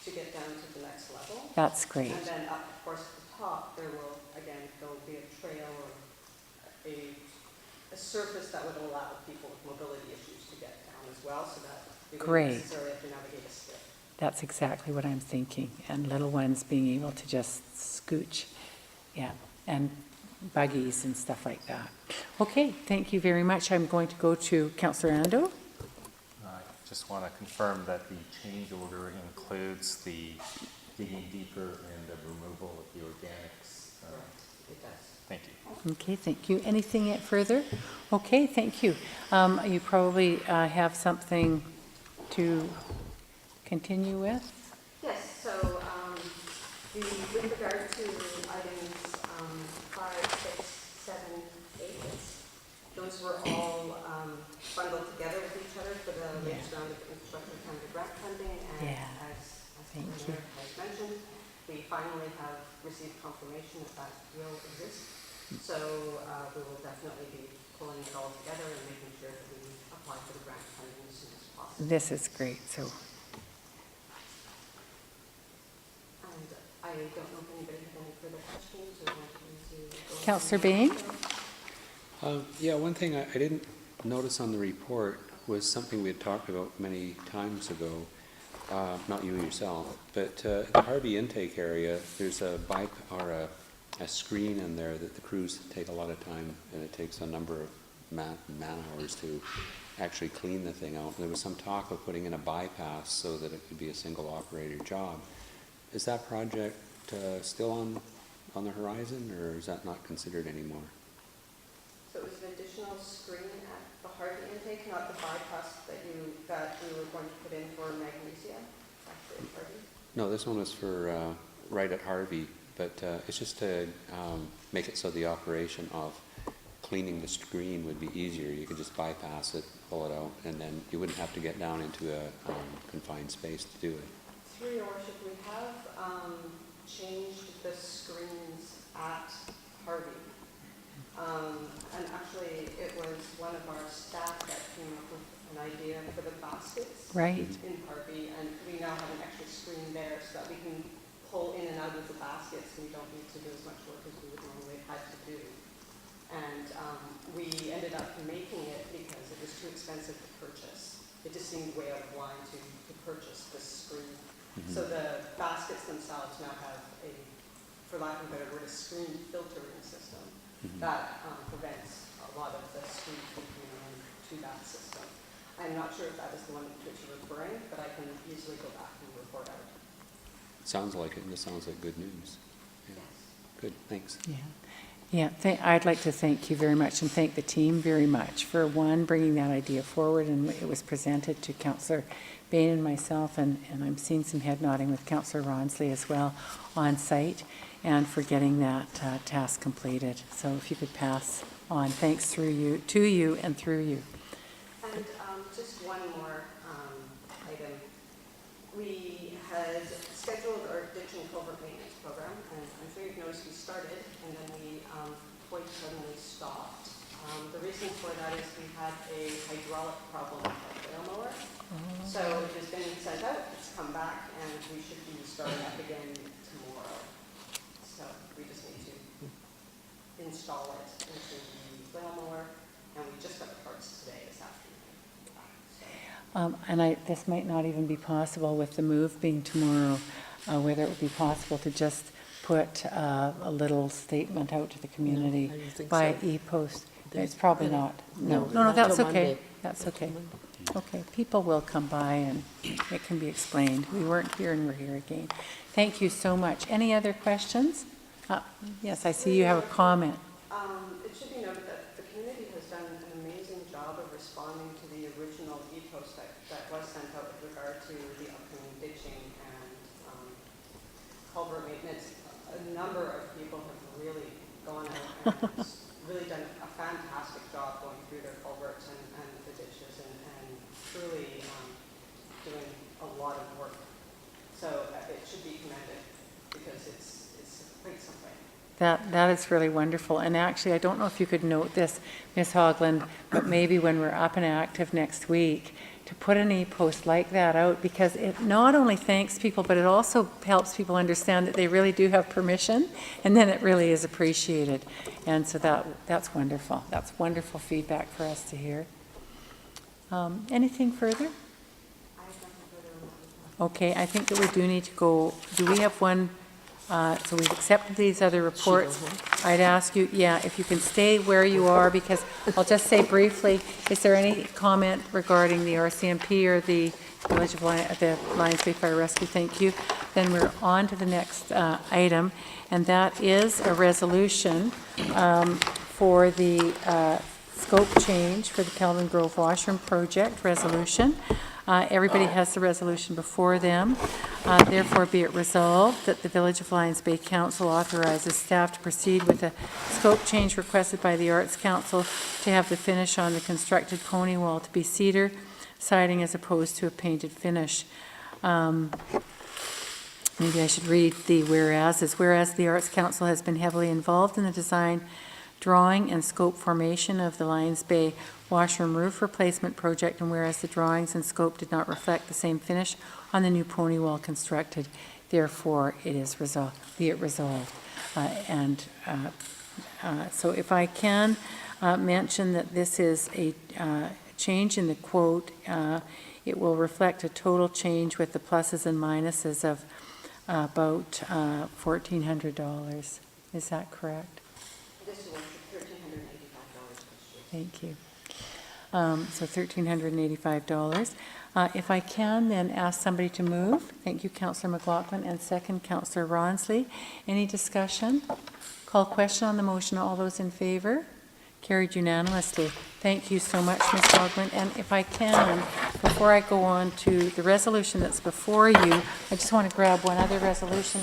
to get down to the next level. That's great. And then up, of course, at the top, there'll be a trail or a surface that would allow people with mobility issues to get down as well, so that they Great. wouldn't necessarily have to navigate a stick. That's exactly what I'm thinking, and little ones being able to just scooch, yeah, and buggies and stuff like that. Okay, thank you very much. I'm going to go to Councillor Ando. I just want to confirm that the change order includes the digging deeper and the removal of the organics. It does. Thank you. Okay, thank you. Anything yet further? Okay, thank you. You probably have something to continue with? Yes, so with regard to items 5, 6, 7, 8, those were all bundled together with each other for the latest round of infrastructure Canada grant funding. And as Thank the you. Mayor has mentioned, we finally have received confirmation that will exist. So we will definitely be pulling it all together and making sure that we apply for the grant funding as soon as possible. This is great, so. And I don't know if anybody had any further questions or wanted me to go. Councillor Bain? Yeah, one thing I didn't notice on the report was something we had talked about many times ago, not you yourself, but the Harvey intake area, there's a screen in there that the crews take a lot of time, and it takes a number of man hours to actually clean the thing out. There was some talk of putting in a bypass so that it could be a single operator job. Is that project still on the horizon, or is that not considered anymore? So it was an additional screen at the Harvey intake, not the bypass that we were going to put in for Magnesia, actually at Harvey. No, this one was for right at Harvey, but it's just to make it so the operation of cleaning the screen would be easier. You could just bypass it, pull it out, and then you wouldn't have to get down into a confined space to do it. Through your worship, we have changed the screens at Harvey. And actually, it was one of our staff that came up with an idea for the baskets Right. in Harvey, and we now have an extra screen there so that we can pull in and out of the baskets, and we don't need to do as much work as we would normally have had to do. And we ended up making it because it was too expensive to purchase. It just seemed way out of line to purchase this screen. So the baskets themselves now have for lack of a better word, a screen filtering system that prevents a lot of the screen from coming into that system. I'm not sure if that is the one to which you're referring, but I can easily go back and report out. Sounds like it, and this sounds like good news. Yeah. Yes. Good, thanks. Yeah, I'd like to thank you very much and thank the team very much for, one, bringing that idea forward, and it was presented to Councillor Bain and myself, and I'm seeing some head nodding with Councillor Ronsley as well on site, and for getting that task completed. So if you could pass on thanks to you and through you. And just one more item. We had scheduled our ditch and culvert maintenance program, and I'm sure you've noticed we started, and then we quite suddenly stopped. The reason for that is we had a hydraulic problem with our wheel mower. So it has been sent out, it's come back, and we should be starting up again tomorrow. So we just need to install it into the wheel mower, and we just got the parts today, this afternoon. And this might not even be possible with the move being tomorrow, whether it would be possible to just put a little statement out to the community I don't think by so. e-post. There's- It's probably not. No, No, not that's till okay. Monday. That's okay. Okay, people will come by and it can be explained. We weren't here and we're here again. Thank you so much. Any other questions? Yes, I see you have a comment. It should be noted that the community has done an amazing job of responding to the original e-post that was sent out with regard to the upcoming ditching and culvert maintenance. A number of people have really gone out and really done a fantastic job going through their culverts and the ditches and truly doing a lot of work. So it should be commended because it's quite something. That is really wonderful. And actually, I don't know if you could note this, Ms. Hogland, but maybe when we're up and active next week, to put an e-post like that out, because it not only thanks people, but it also helps people understand that they really do have permission, and then it really is appreciated. And so that's wonderful. That's wonderful feedback for us to hear. Anything further? Okay, I think that we do need to go, do we have one? So we've accepted these other reports. I'd ask you, if you can stay where you are, because I'll just say briefly, is there any comment regarding the RCMP or the Village of the Lions Bay Fire Rescue? Thank you. Then we're on to the next item, and that is a resolution for the scope change for the Kelvin Grove Washroom Project resolution. Everybody has the resolution before them. Therefore, be it resolved that the Village of Lions Bay Council authorizes staff to proceed with a scope change requested by the Arts Council to have the finish on the constructed pony wall to be cedar siding as opposed to a painted finish. Maybe I should read the whereases. Whereas the Arts Council has been heavily involved in the design, drawing, and scope formation of the Lions Bay washroom roof replacement project, and whereas the drawings and scope did not reflect the same finish on the new pony wall constructed, therefore it is resolved, be it resolved. So if I can mention that this is a change in the quote, it will reflect a total change with the pluses and minuses of about $1,400. Is that correct? This was $1,385. Thank you. So $1,385. If I can, then ask somebody to move. Thank you, Councillor McLaughlin, and second, Councillor Ronsley. Any discussion? Call question on the motion. All those in favor? Carried unanimously. Thank you so much, Ms. Hogland. And if I can, before I go on to the resolution that's before you, I just want to grab one other resolution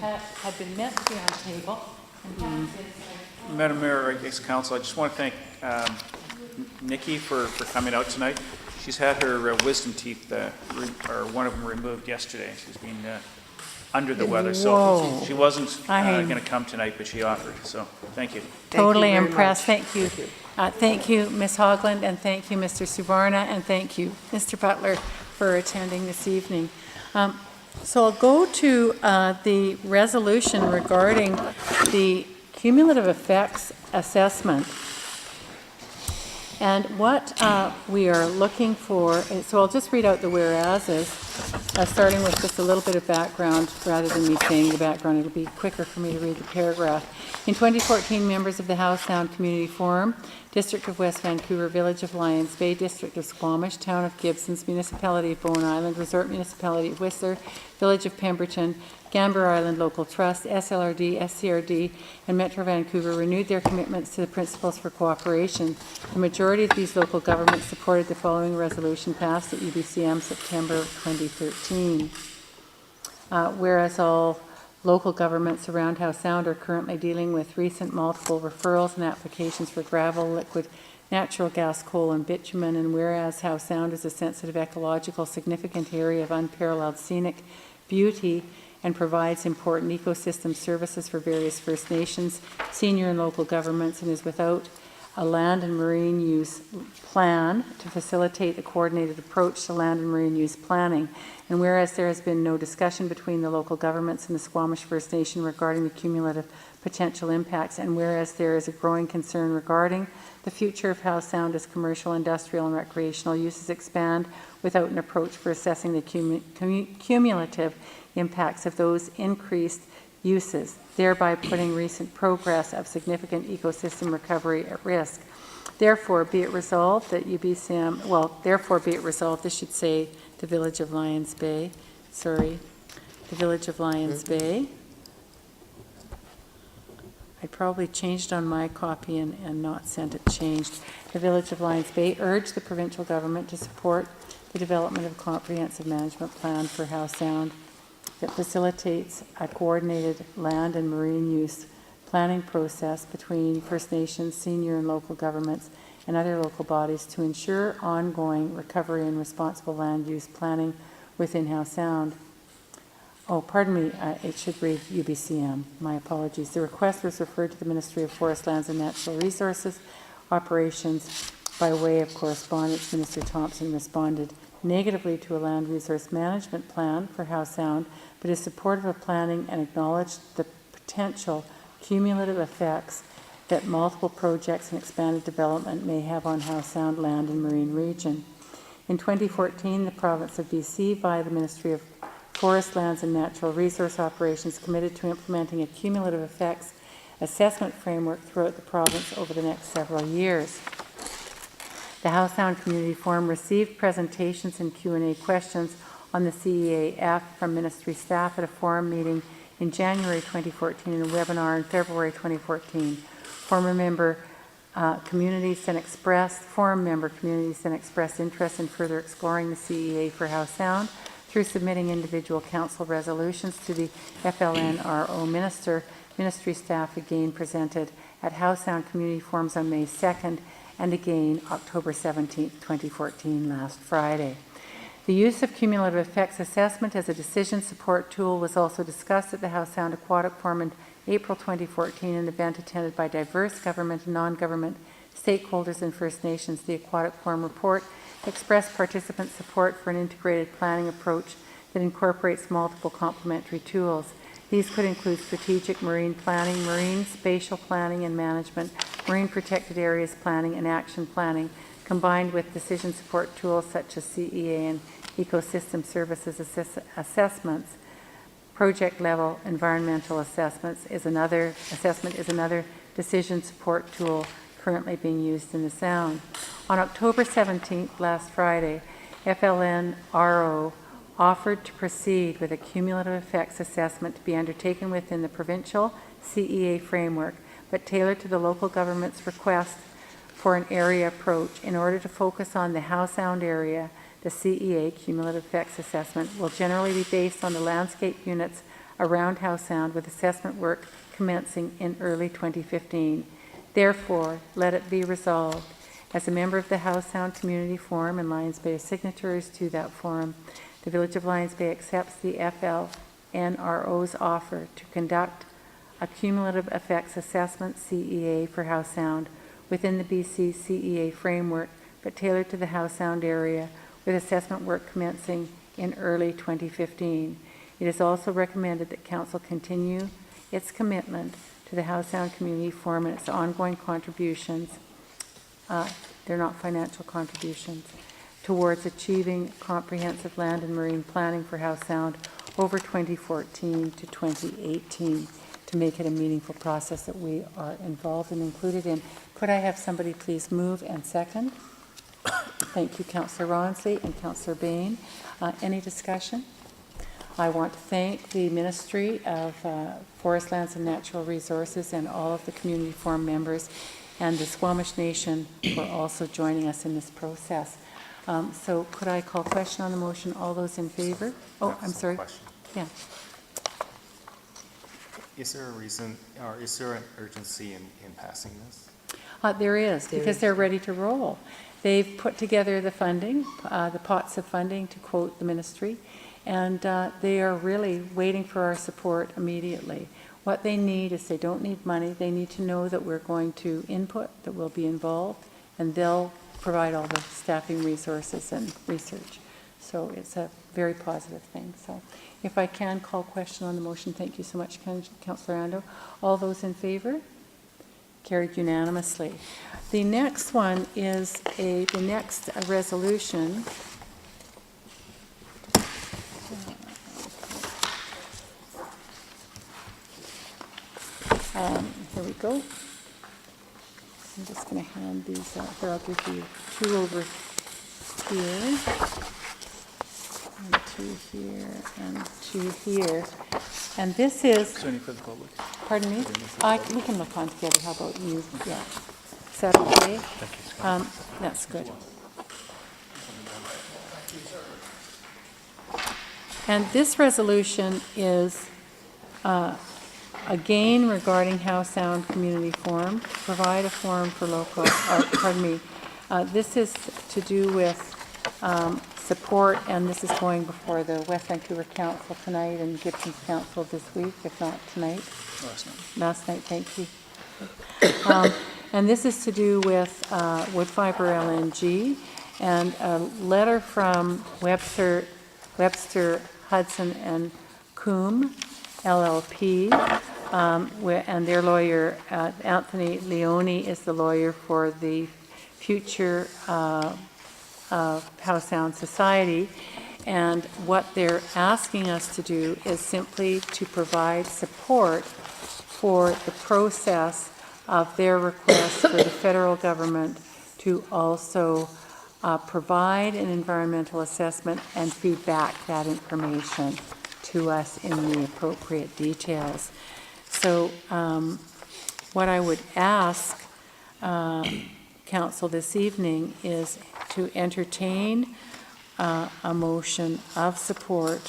that had been meant to be on the table. And that is, Madam Mayor, I guess Council, I just want to thank Nikki for coming out tonight. She's had her wisdom teeth, or one of them removed yesterday. She's been under the weather, so Whoa. she wasn't I'm- going to come tonight, but she offered. So thank you. Totally very impressed. much. Thank you. Thank you, Ms. Hogland, and thank you, Mr. Subarna, and thank you, Mr. Butler, for attending this evening. So I'll go to the resolution regarding the cumulative effects assessment. And what we are looking for, so I'll just read out the whereases, starting with just a little bit of background rather than me saying the background. It'll be quicker for me to read the paragraph. In 2014, members of the Howe Sound Community Forum, District of West Vancouver, Village of Lions Bay, District of Squamish, Town of Gibsons, Municipality of Bowen Island, Resort Municipality of Whistler, Village of Pemberton, Gambier Island Local Trust, SLRD, SCRD, and Metro Vancouver renewed their commitments to the principles for cooperation. The majority of these local governments supported the following resolution passed at UBCM September 2013. Whereas all local governments around Howe Sound are currently dealing with recent multiple referrals and applications for gravel, liquid, natural gas, coal, and bitumen, and whereas Howe Sound is a sensitive, ecological, significant area of unparalleled scenic beauty and provides important ecosystem services for various First Nations, senior and local governments, and is without a land and marine use plan to facilitate a coordinated approach to land and marine use planning. And whereas there has been no discussion between the local governments and the Squamish First Nation regarding the cumulative potential impacts, and whereas there is a growing concern regarding the future of Howe Sound as commercial, industrial, and recreational uses expand without an approach for assessing the cumulative impacts of those increased uses, thereby putting recent progress of significant ecosystem recovery at risk. Therefore, be it resolved that UBCM, well, therefore be it resolved, this should say the Village of Lions Bay, sorry, the Village of Lions Bay. I probably changed on my copy and not sent it changed. The Village of Lions Bay urged the provincial government to support the development of a comprehensive management plan for Howe Sound that facilitates a coordinated land and marine use planning process between First Nations, senior and local governments, and other local bodies to ensure ongoing recovery and responsible land use planning within Howe Sound. Oh, pardon me, it should read UBCM. My apologies. The request was referred to the Ministry of Forest, Lands and Natural Resources Operations by way of correspondence. Minister Thompson responded negatively to a land resource management plan for Howe Sound, but is supportive of planning and acknowledged the potential cumulative effects that multiple projects and expanded development may have on Howe Sound land and marine region. In 2014, the province of BC, via the Ministry of Forest, Lands and Natural Resource Operations, committed to implementing a cumulative effects assessment framework throughout the province over the next several years. The Howe Sound Community Forum received presentations and Q&A questions on the CEAF from ministry staff at a forum meeting in January 2014 and a webinar in February 2014. Forum member communities then expressed interest in further exploring the CEA for Howe Sound through submitting individual council resolutions to the FLNRO minister. Ministry staff again presented at Howe Sound Community Forums on May 2nd and again October 17th, 2014, last Friday. The use of cumulative effects assessment as a decision support tool was also discussed at the Howe Sound Aquatic Forum in April 2014, an event attended by diverse government and non-government stakeholders and First Nations. The Aquatic Forum report expressed participant support for an integrated planning approach that incorporates multiple complementary tools. These could include strategic marine planning, marine spatial planning and management, marine protected areas planning and action planning, combined with decision support tools such as CEA and ecosystem services assessments. Project level environmental assessment is another decision support tool currently being used in the Sound. On October 17th, last Friday, FLNRO offered to proceed with a cumulative effects assessment to be undertaken within the provincial CEA framework, but tailored to the local government's request for an area approach. In order to focus on the Howe Sound area, the CEA cumulative effects assessment will generally be based on the landscape units around Howe Sound, with assessment work commencing in early 2015. Therefore, let it be resolved, as a member of the Howe Sound Community Forum and Lions Bay signatories to that forum, the Village of Lions Bay accepts the FLNRO's offer to conduct a cumulative effects assessment CEA for Howe Sound within the BC CEA framework, but tailored to the Howe Sound area, with assessment work commencing in early 2015. It is also recommended that Council continue its commitment to the Howe Sound Community Forum and its ongoing contributions, they're not financial contributions, towards achieving comprehensive land and marine planning for Howe Sound over 2014 to 2018 to make it a meaningful process that we are involved and included in. Could I have somebody please move and second? Thank you, Councillor Ronsley and Councillor Bain. Any discussion? I want to thank the Ministry of Forest, Lands and Natural Resources and all of the Community Forum members and the Squamish Nation for also joining us in this process. So could I call question on the motion? All those in favor? Oh, I'm sorry. Question. Yeah. Is there a reason, or is there an urgency in passing this? There is, because they're ready to roll. They've put together the funding, the pots of funding, to quote the ministry, and they are really waiting for our support immediately. What they need is, they don't need money, they need to know that we're going to input, that we'll be involved, and they'll provide all the staffing resources and research. So it's a very positive thing. So if I can call question on the motion, thank you so much, Councillor Ando. All those in favor? Carried unanimously. The next one is the next resolution. Here we go. I'm just going to hand these out. Here, I'll give you two over here, and two here, and two here. And this is, So any further public? pardon me? We can look on together. How about you? Yeah. Is that okay? That's good. And this resolution is, again, regarding Howe Sound Community Forum, to provide a forum for local, this is to do with support, and this is going before the West Vancouver Council tonight and Gibson's Council this week, if not tonight. Last night, thank you. And this is to do with wood fiber LNG, and a letter from Webster, Hudson and Coombe, LLP, and their lawyer, Anthony Leone, is the lawyer for the future of Howe Sound Society. And what they're asking us to do is simply to provide support for the process of their request for the federal government to also provide an environmental assessment and feed back that information to us in the appropriate details. So what I would ask Council this evening is to entertain a motion of support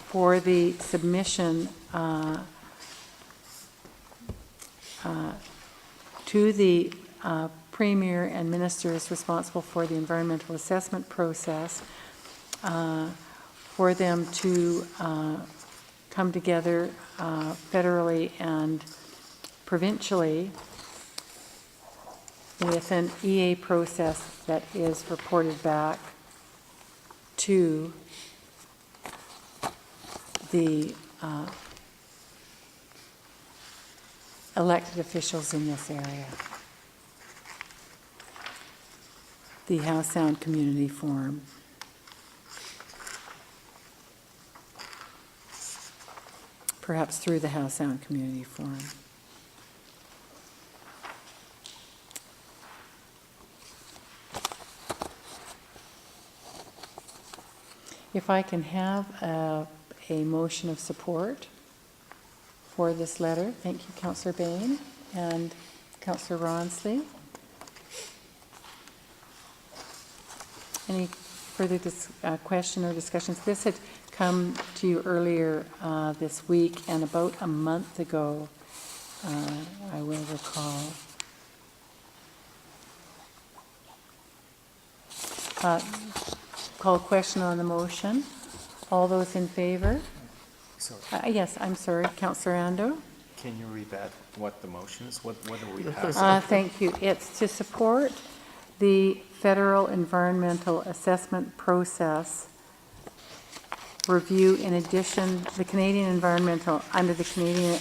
for the submission to the Premier and Ministers responsible for the environmental assessment process, for them to come together federally and provincially with an EA process that is reported back to the elected officials in this area. The Howe Sound Community Forum. Perhaps through the Howe Sound Community Forum. If I can have a motion of support for this letter. Thank you, Councillor Bain and Councillor Ronsley. Any further question or discussions? This had come to you earlier this week, and about a month ago, I will recall. Call question on the motion. All those in favor? Yes, I'm sorry, Councillor Ando. Can you read that, what the motion is? What are we passing? Thank you. It's to support the federal environmental assessment process review in addition, under the Canadian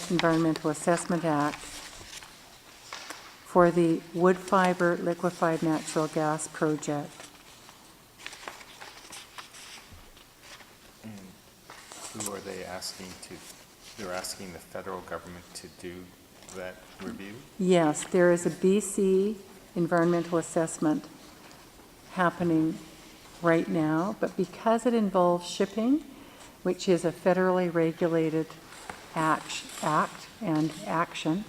Environmental Assessment Act for the wood fiber liquefied natural gas project. Who are they asking to? They're asking the federal government to do that review? Yes, there is a BC environmental assessment happening right now, but because it involves shipping, which is a federally regulated act and action,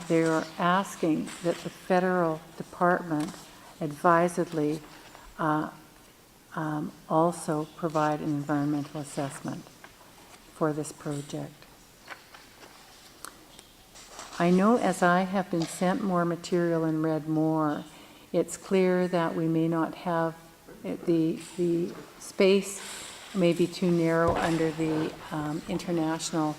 they are asking that the federal department advisedly also provide an environmental assessment for this project. I know as I have been sent more material and read more, it's clear that we may not have the space may be too narrow under the international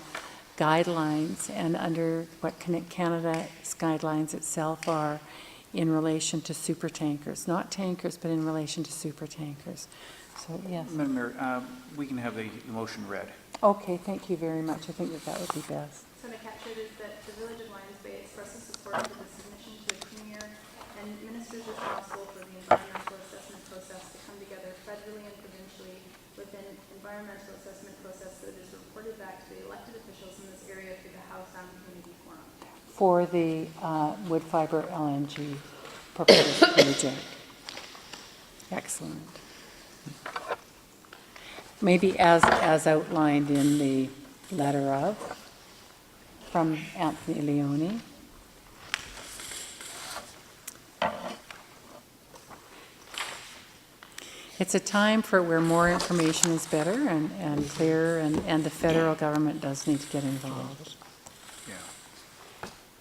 guidelines and under what Canada's guidelines itself are in relation to super tankers, not tankers, but in relation to super tankers. So yes. Madam Mayor, we can have the motion read. Okay, thank you very much. I think that would be best. So to capture it is that the Village of Lions Bay expresses support for the submission to the Premier and ministers responsible for the environmental assessment process to come together federally and provincially with within environmental assessment process that is reported back to the elected officials in this area through the Howe Sound Community Forum. For the wood fiber LNG proposed project. Excellent. Maybe as outlined in the letter of, from Anthony Leone. It's a time for where more information is better and clearer, and the federal government does need to get involved. Yeah.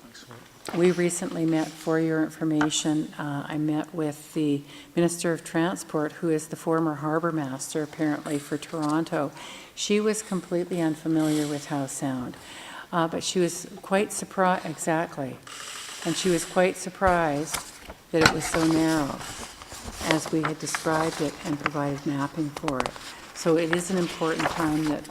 Excellent. We recently met, for your information, I met with the Minister of Transport, who is the former harbour master, apparently, for Toronto. She was completely unfamiliar with Howe Sound, but she was quite surprised, exactly, and she was quite surprised that it was so narrow, as we had described it and provided mapping for it. So it is an important time that,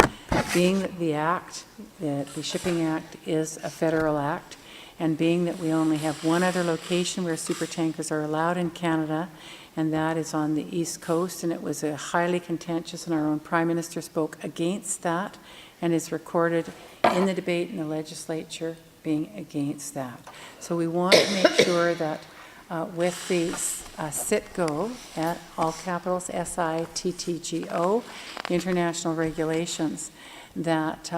being that the Act, that the Shipping Act is a federal act, and being that we only have one other location where supertankers are allowed in Canada, and that is on the East Coast, and it was a highly contentious, and our own Prime Minister spoke against that, and is recorded in the debate in the legislature being against that. So we want to make sure that with the SITGO, at all capitals, SITTGO, international regulations, that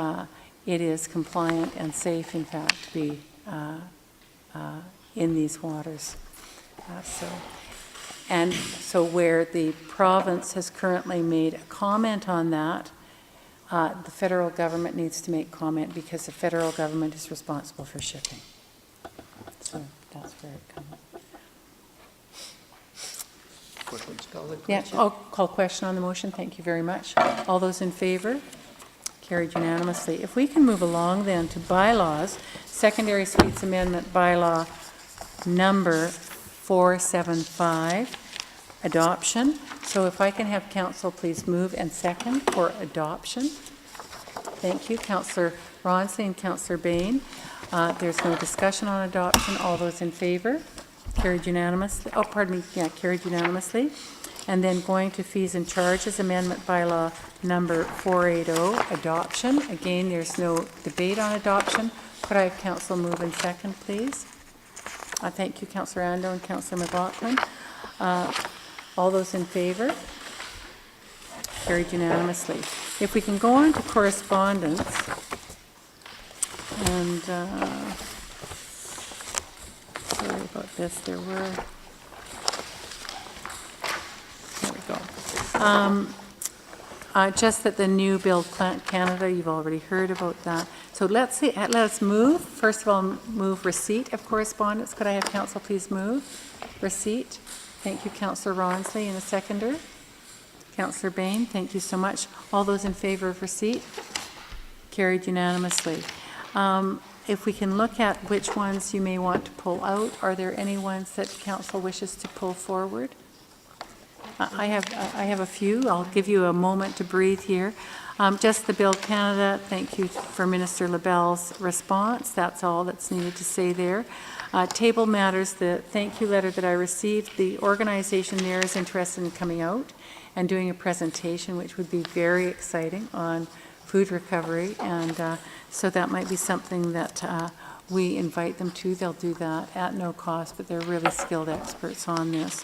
it is compliant and safe, in fact, to be in these waters. So where the province has currently made a comment on that, the federal government needs to make comment, because the federal government is responsible for shipping. So that's where it comes. Yeah, I'll call question on the motion. Thank you very much. All those in favor? Carried unanimously. If we can move along then to bylaws, secondary suites amendment bylaw number 475, adoption. So if I can have council please move and second for adoption. Thank you, Councillor Ronsley and Councillor Bain. There's no discussion on adoption. All those in favor? Carried unanimously. Oh, pardon me. Yeah, carried unanimously. And then going to fees and charges, amendment bylaw number 480, adoption. Again, there's no debate on adoption. Could I have council move and second, please? Thank you, Councillor Ando and Councillor McLaughlin. All those in favor? Carried unanimously. If we can go on to correspondence, and sorry about this, there we go. Just that the new build Plant Canada, you've already heard about that. So let's move. First of all, move receipt of correspondence. Could I have council please move receipt? Thank you, Councillor Ronsley, and a seconder. Councillor Bain, thank you so much. All those in favor of receipt? Carried unanimously. If we can look at which ones you may want to pull out, are there any ones that council wishes to pull forward? I have a few. I'll give you a moment to breathe here. Just the Build Canada, thank you for Minister LaBelle's response. That's all that's needed to say there. Table matters, the thank you letter that I received, the organization there is interested in coming out and doing a presentation, which would be very exciting on food recovery, and so that might be something that we invite them to. They'll do that at no cost, but they're really skilled experts on this.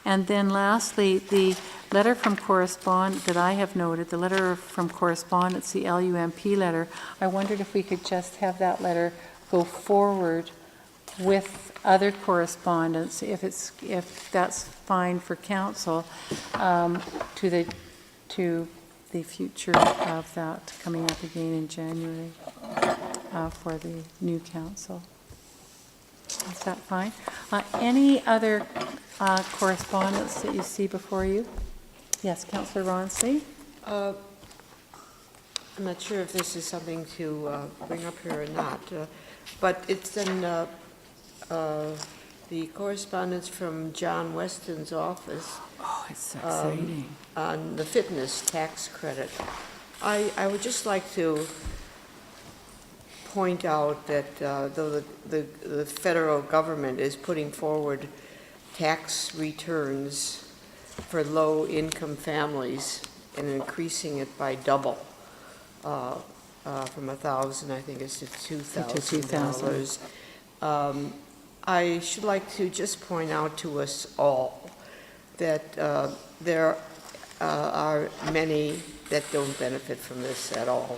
And then lastly, the letter from correspondent that I have noted, the letter from correspondence, the LUMP letter, I wondered if we could just have that letter go forward with other correspondence, if that's fine for council, to the future of that coming up again in January for the new council. Is that fine? Any other correspondence that you see before you? Yes, Councillor Ronsley. I'm not sure if this is something to bring up here or not, but it's in the correspondence from John Weston's office. Oh, it's so exciting. On the fitness tax credit. I would just like to point out that though the federal government is putting forward tax returns for low-income families and increasing it by double, from 1,000, I think it's to $2,000. I should like to just point out to us all that there are many that don't benefit from this at all.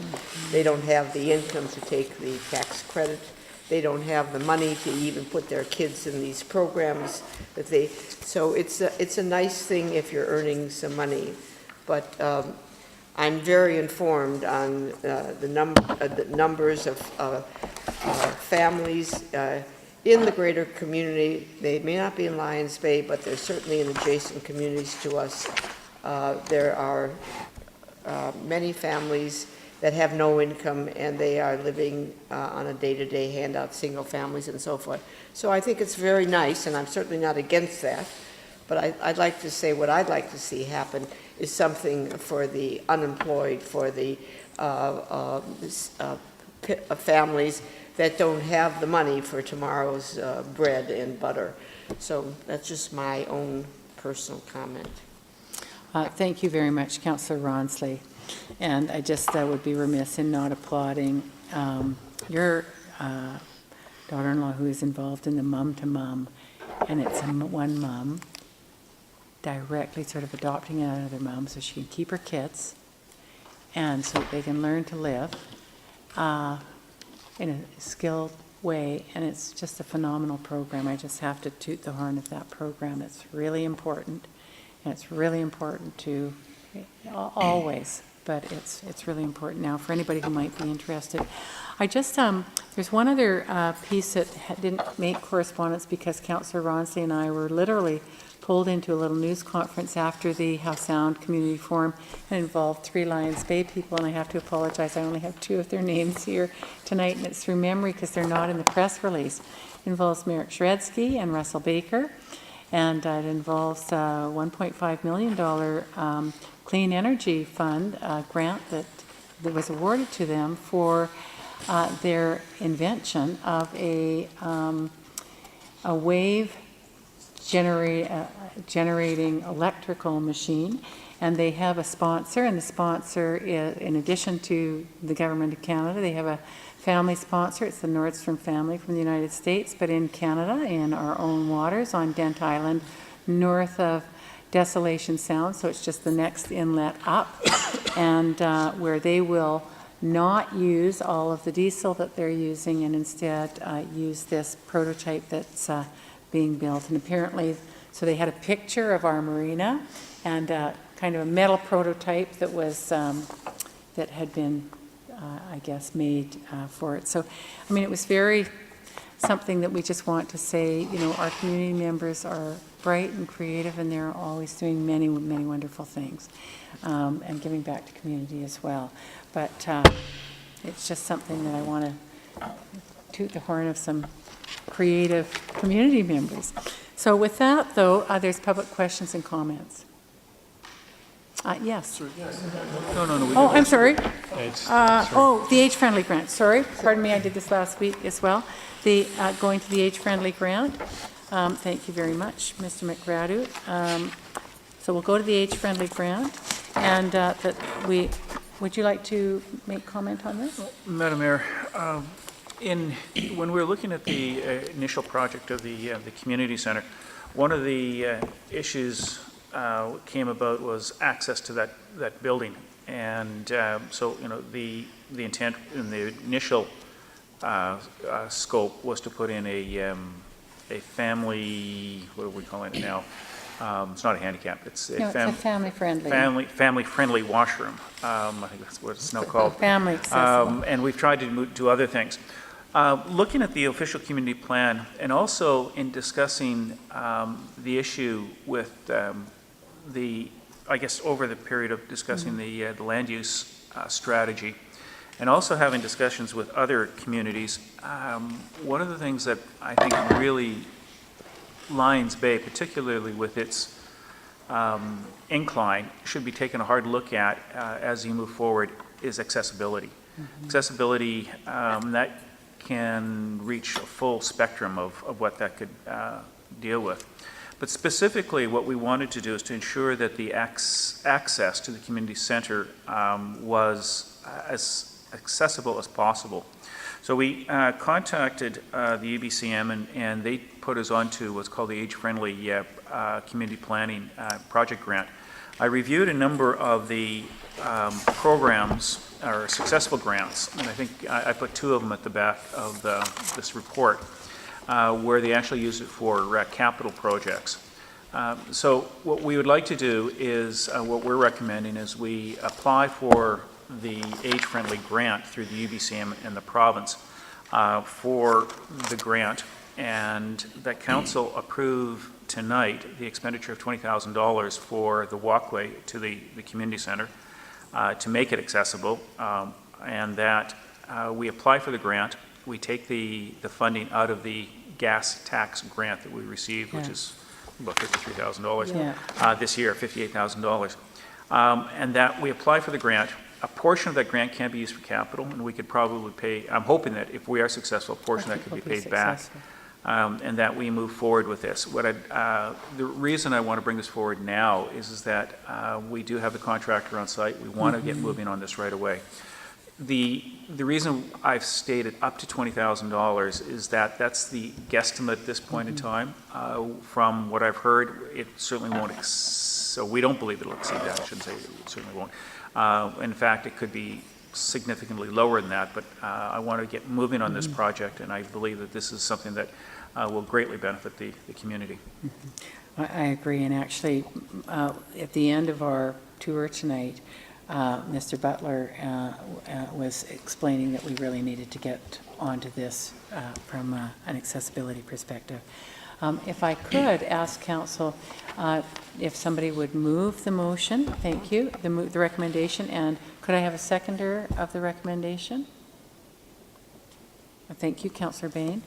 They don't have the income to take the tax credit. They don't have the money to even put their kids in these programs that they, so it's a nice thing if you're earning some money. But I'm very informed on the numbers of families in the greater community. They may not be in Lions Bay, but they're certainly in adjacent communities to us. There are many families that have no income, and they are living on a day-to-day handout, single families and so forth. So I think it's very nice, and I'm certainly not against that, but I'd like to say what I'd like to see happen is something for the unemployed, for the families that don't have the money for tomorrow's bread and butter. So that's just my own personal comment. Thank you very much, Councillor Ronsley. And I just would be remiss in not applauding your daughter-in-law who is involved in the mum-to-mum. And it's one mum directly sort of adopting another mum so she can keep her kids and so that they can learn to live in a skilled way. And it's just a phenomenal program. I just have to toot the horn of that program. It's really important. And it's really important to always, but it's really important now for anybody who might be interested. I just, there's one other piece that didn't make correspondence because Councillor Ronsley and I were literally pulled into a little news conference after the How Sound Community Forum and involved 3 Lions Bay people, and I have to apologize, I only have 2 of their names here tonight, and it's through memory because they're not in the press release. It involves Merrick Shredzky and Russell Baker, and it involves a $1.5 million Clean Energy Fund grant that was awarded to them for their invention of a wave generating electrical machine. And they have a sponsor, and the sponsor is, in addition to the Government of Canada, they have a family sponsor. It's the Nordstrom family from the United States, but in Canada, in our own waters on Dent Island, north of Desolation Sound, so it's just the next inlet up, and where they will not use all of the diesel that they're using and instead use this prototype that's being built. And apparently, so they had a picture of our marina and kind of a metal prototype that was that had been I guess made for it. So I mean, it was very something that we just want to say, you know, our community members are bright and creative, and they're always doing many wonderful things and giving back to community as well. But it's just something that I want to toot the horn of some creative community members. So with that, though, there's public questions and comments. Yes. No. Oh, I'm sorry. The age-friendly grant. Sorry. Pardon me, I did this last week as well. The going to the age-friendly grant. Thank you very much, Mr. McGradu. So we'll go to the age-friendly grant, and would you like to make comment on this? Madam Mayor, when we were looking at the initial project of the community center, one of the issues came about was access to that building, and so you know the intent in the initial scope was to put in a family, what are we calling it now? It's not a handicap. It's a family-friendly. Family-friendly washroom. I think that's what it's now called. Family accessible. And we've tried to do other things. Looking at the official community plan, and also in discussing the issue with I guess over the period of discussing the land use strategy, and also having discussions with other communities, one of the things that I think really Lions Bay, particularly with its incline, should be taken a hard look at as you move forward is accessibility. Accessibility, that can reach a full spectrum of what that could deal with. But specifically, what we wanted to do is to ensure that the access to the community center was as accessible as possible. So we contacted the UBCM, and they put us onto what's called the Age-Friendly Community Planning Project Grant. I reviewed a number of the programs, or successful grants, and I think I put 2 of them at the back of this report, where they actually use it for capital projects. So what we would like to do is, what we're recommending is we apply for the age-friendly grant through the UBCM and the province for the grant, and that council approve tonight the expenditure of $20,000 for the walkway to the community center to make it accessible, and that we apply for the grant. We take the funding out of the gas tax grant that we received, which is about $53,000 this year, $58,000. And that we apply for the grant. A portion of that grant can be used for capital, and we could probably pay, I'm hoping that if we are successful, a portion of that could be paid back, and that we move forward with this. The reason I want to bring this forward now is that we do have the contractor on site. We want to get moving on this right away. The reason I've stated up to $20,000 is that that's the guesstimate at this point in time. From what I've heard, it certainly won't, so we don't believe it'll exceed that. I shouldn't say it certainly won't. In fact, it could be significantly lower than that, but I want to get moving on this project, and I believe that this is something that will greatly benefit the community. I agree, and actually, at the end of our tour tonight, Mr. Butler was explaining that we really needed to get onto this from an accessibility perspective. If I could ask council if somebody would move the motion, thank you, the recommendation, and could I have a seconder of the recommendation? Thank you, Councillor Bain.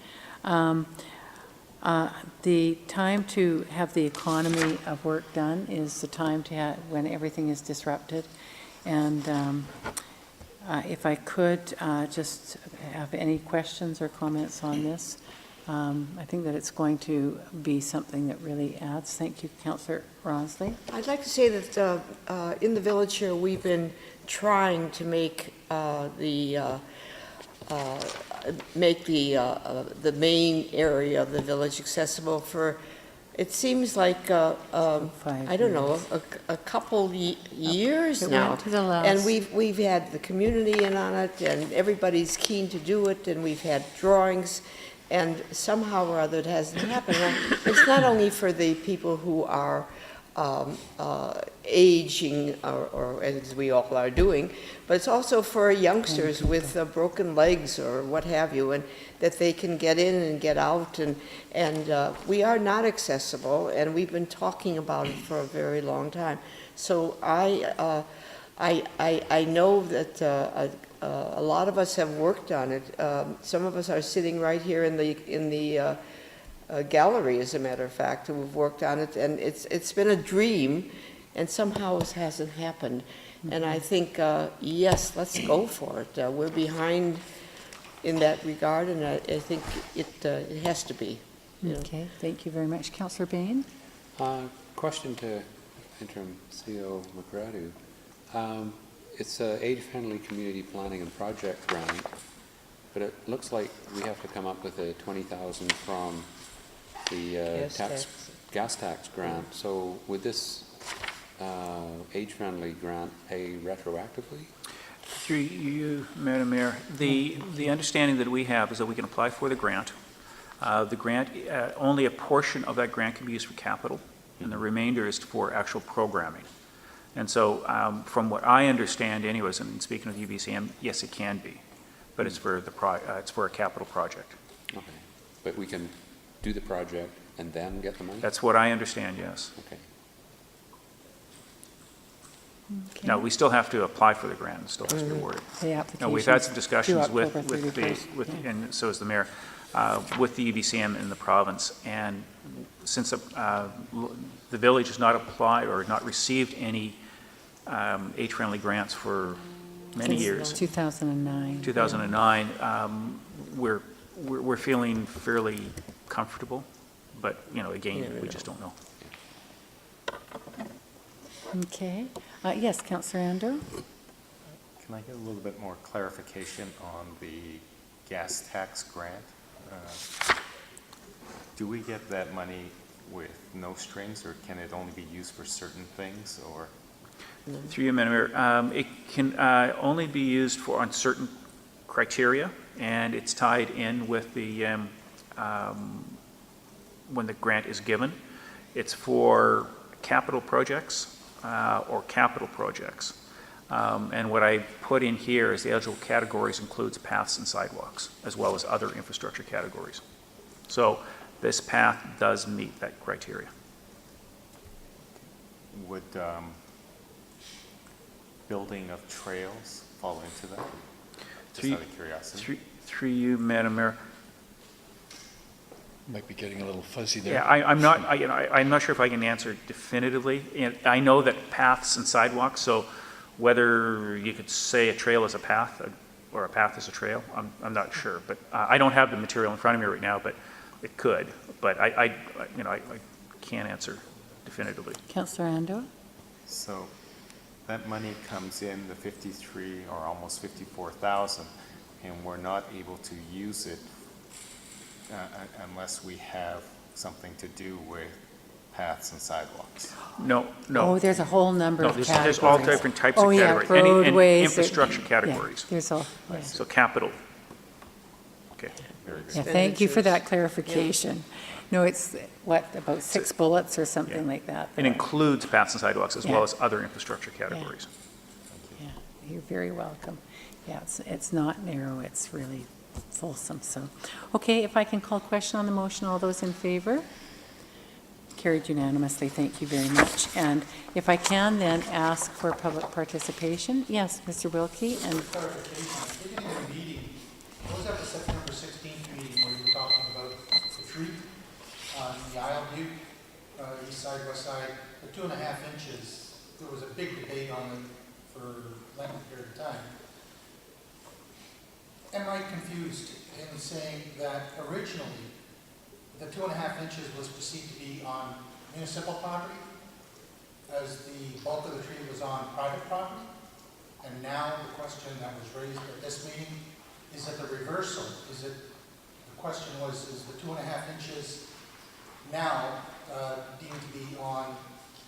The time to have the economy of work done is the time to have when everything is disrupted. And if I could just have any questions or comments on this, I think that it's going to be something that really adds. Thank you, Councillor Ronsley. I'd like to say that in the village here, we've been trying to make the main area of the village accessible for, it seems like, I don't know, a couple years It now. went to the last. And we've had the community in on it, and everybody's keen to do it, and we've had drawings, and somehow or other it hasn't happened. Well, it's not only for the people who are aging, or as we all are doing, but it's also for youngsters with broken legs or what have you, and that they can get in and get out, and we are not accessible, and we've been talking about it for a very long time. So I know that a lot of us have worked on it. Some of us are sitting right here in the gallery, as a matter of fact, who have worked on it, and it's been a dream, and somehow it hasn't happened. And I think, yes, let's go for it. We're behind in that regard, and I think it has to be. You know. Okay, thank you very much. Councillor Bain? Question to Interim CEO McGrady. It's a age-friendly community planning and project grant, but it looks like we have to come up with a $20,000 from the gas tax grant. So would this age-friendly grant pay retroactively? Through you, Madam Mayor, the understanding that we have is that we can apply for the grant. The grant, only a portion of that grant can be used for capital, and the remainder is for actual programming. And so, from what I understand, anyways, and speaking of the UBCM, yes, it can be, but it's for it's for a capital project. Okay, but we can do the project and then get the money? That's what I understand. Yes. Okay. Okay. Now, we still have to apply for the grant. It still has to be awarded. The application. Now, we've had some discussions with October 31st, yeah. and so is the mayor, with the UBCM in the province. And since the village has not applied or not received any age-friendly grants for many years, 2009. 2009, we're feeling fairly comfortable, but, you know, again, we just don't know. Okay. Yes, Councillor Ando? Can I get a little bit more clarification on the gas tax grant? Do we get that money with no strings, or can it only be used for certain things, or? Through you, Madam Mayor, it can only be used for on certain criteria, and it's tied in with the when the grant is given. It's for capital projects or capital projects. And what I put in here is the eligible categories includes paths and sidewalks, as well as other infrastructure categories. So this path does meet that criteria. Would building of trails fall into that? Just out of curiosity. Through you, Madam Mayor. Might be getting a little fuzzy there. Yeah, I'm not, I'm not sure if I can answer definitively. And I know that paths and sidewalks, so whether you could say a trail is a path or a path is a trail, I'm not sure. But I don't have the material in front of me right now, but it could. But I can't answer definitively. Councillor Ando? So that money comes in, the 53 or almost 54,000, and we're not able to use it unless we have something to do with paths and sidewalks. No. Oh, there's a whole number No, of there's categories. all different types Oh, of yeah, categories. And roadways, infrastructure yeah, categories. there's all, yeah. So capital. Okay. Very good. Yeah, thank you for that Expenditures. clarification. No, it's, what, about 6 bullets or something Yeah. like that? It includes paths and sidewalks as well Yeah. as other infrastructure categories. Yeah, you're very welcome. Yeah, it's not narrow, it's really fulsome, so. Okay, if I can call question on the motion, all those in favor? Carried unanimously, thank you very much. And if I can then ask for public participation. Yes, Mr. Wilkie, and Clarification, at the beginning of the meeting, what was that the September 16th meeting where you were talking about the tree on the Isle View, east side, west side, the 2.5 inches, there was a big debate on it for a lengthy period of time. Am I confused in saying that originally the 2.5 inches was perceived to be on municipal property, as the bulk of the tree was on private property? And now the question that was raised at this meeting, is it the reversal? Is it, the question was, is the 2.5 inches now deemed to be on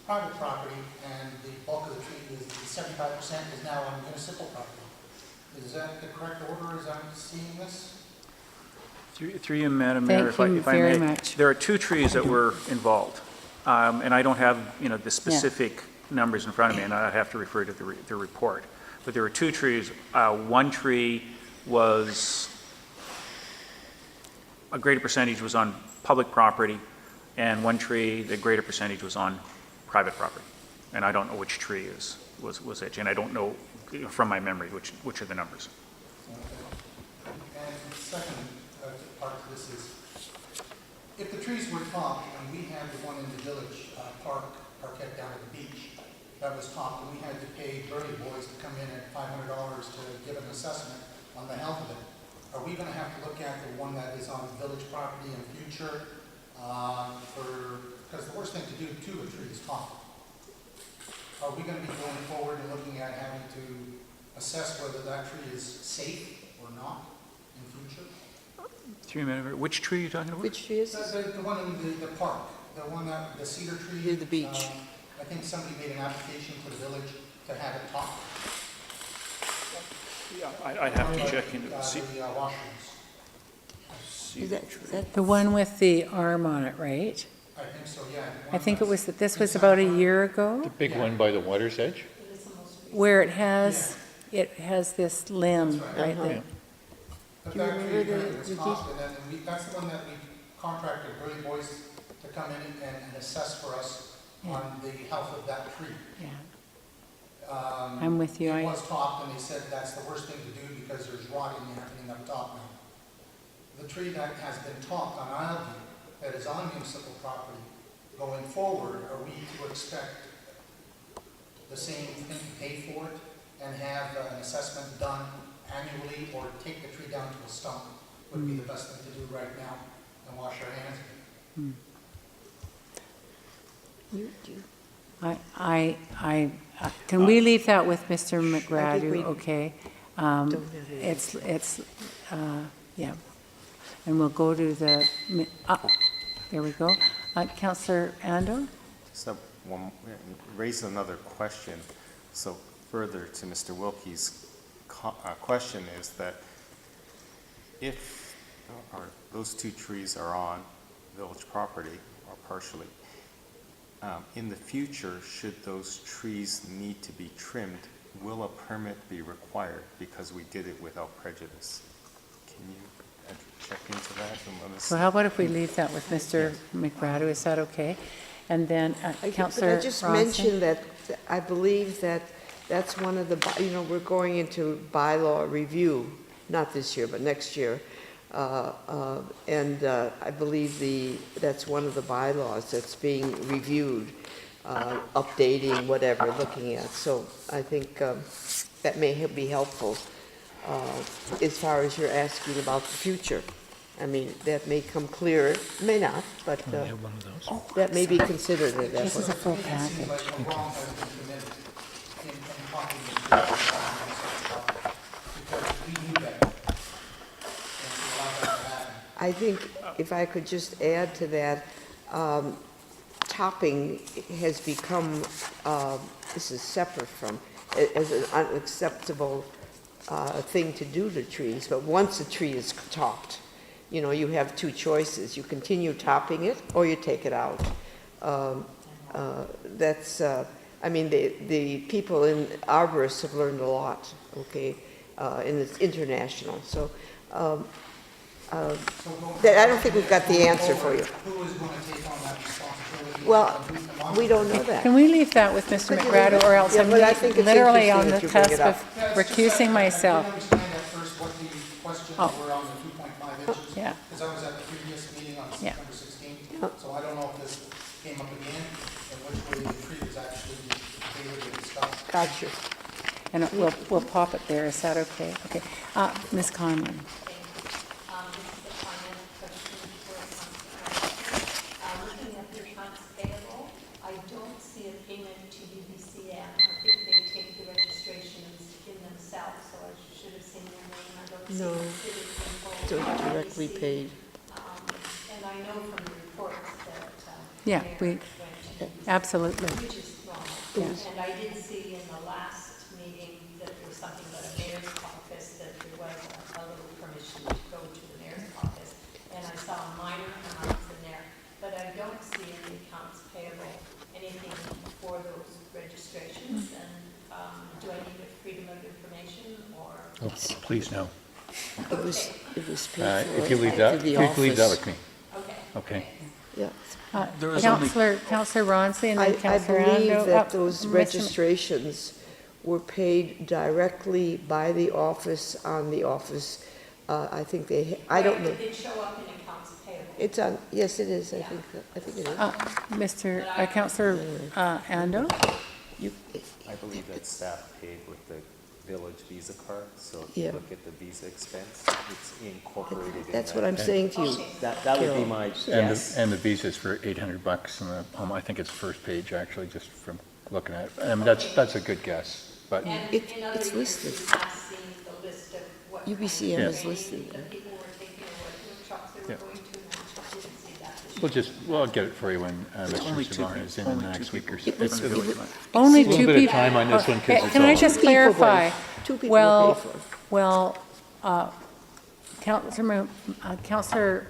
private property, and the bulk of the tree is 75% is now on municipal property? Is that the correct order as I'm seeing this? Through you, Madam Mayor, Thank you if I very may. much. There are 2 trees that were involved, and I don't have, the specific numbers in front of me, and I'd have to refer to the report. But there were 2 trees. One tree was, a greater percentage was on public property, and one tree, the greater percentage was on private property. And I don't know which tree was which, and I don't know from my memory which are the numbers. Okay. And the second part of this is, if the trees were topped, and we had the one in the village parquet down at the beach, that was topped, and we had to pay Birdie Boys to come in at $500 to give an assessment on the health of it, are we going to have to look at the one that is on village property in future? Because the worst thing to do to a tree is top. Are we going to be going forward and looking at having to assess whether that tree is safe or not in future? Through you, Madam Mayor, which tree are you talking about? Which tree is this? The one in the park, the one that, the cedar tree. Near the beach. I think somebody made an application to the village to have it topped. Yeah, I'd have to check into it. See, The washrooms. Is that the one with the arm on it, right? I think so, yeah. I think it was, this was about a year ago, Big one by the water's edge? where it has this limb right Uh-huh. there. But Do you that remember tree the- was the topped, and then that's the one that we contracted Birdie Boys to come in and assess for us Yeah. on the health of that tree. Yeah, I'm with you. It was topped, and they said that's the worst thing to do because there's rotting happening up top now. The tree that has been topped on Islandview, that is on municipal property, going forward, are we to expect the same thing to pay for it and have an assessment done annually, or take the tree down to a stump would be the best thing to do right now and wash our hands of it? Can we leave that with Mr. McGrady, we okay? don't have it. It's, yeah. And we'll go to the, there we go. Councillor Ando? So, raise another question. So further to Mr. Wilkie's question is that if those two trees are on village property or partially, in the future, should those trees need to be trimmed, will a permit be required because we did it without prejudice? Can you check into that and let us? So how about if we leave that with Mr. McGrady, is that okay? And then Councillor But I just Ronson? mentioned that I believe that that's one of the, we're going into bylaw review, not this year, but next year. And I believe that's one of the bylaws that's being reviewed, updating, whatever, looking at. So I think that may be helpful as far as you're asking about the future. I mean, that may come clearer, may not, but that may be considered at that This is a point. full It seems package. like a wrong has been committed in talking to the because we knew better. And we allowed that to happen. I think if I could just add to that, topping has become, this is separate from, as an unacceptable thing to do to trees, but once a tree is topped, you have two choices. You continue topping it or you take it out. The people in arborists have learned a lot, okay, and it's international. So I don't think we've got the answer for you. Who is going to take on that responsibility? Well, we don't know that. Can we leave that with Mr. Could you McGrady, leave it? or else Yeah, I'm but I think it's literally on the interesting that you bring cusp it of up. recusing myself. I didn't understand at first what the questions were on the 2.5 inches. Yeah. Because I was at the previous meeting on Yeah. September 16th. So I don't know if this came up again, and which way the tree was actually debated or discussed. Gotcha. And we'll pop it there, is that okay? Okay. Ms. Conlon? This is a finance question for Councilor. Looking at the accounts payable, I don't see a payment to UBCM. I think they take the registrations in themselves, so I should have seen their name. I don't see No. it considered in full. Don't directly paid. And I know from the reports that Yeah, Mayor went to absolutely. which is wrong. Yes. And I did see in the last meeting that there was something about a mayor's office, that there was a little permission to go to the mayor's office. And I saw minor amounts in there, but I don't see in the accounts payable anything for those registrations. And do I need a freedom of information or? Please, no. It was paid for. If you leave to that, the you leave that office. with me. Okay. Okay. Yeah. Councillor Ronsley, and I then Councillor believe Ando. that those Mr. registrations were paid directly by the office on the office. I think I don't know. It did show up in accounts payable. It's on, yes, it is, I think it is. Councillor Ando? I believe that staff paid with the village Visa card, so if Yeah. you look at the Visa expense, it's incorporated in that. That's what I'm saying to you. That would be my guess. And the visa's for $800, and I think it's first page, actually, just from looking at it. That's a good guess, but And It- in other it's years, listed. we have seen the list of what. UBCM kind of is listed training there. that people were taking or what workshops they were Yeah. going to, and I didn't see that this year. I'll get it for you when only Mr. two Savard is in only the two next week or so. people It's from the village. Only a little two bit of people. time on this one 'cause it's Can I all- just Two people pay. clarify? Two people Well, pay for it. Well, Councillor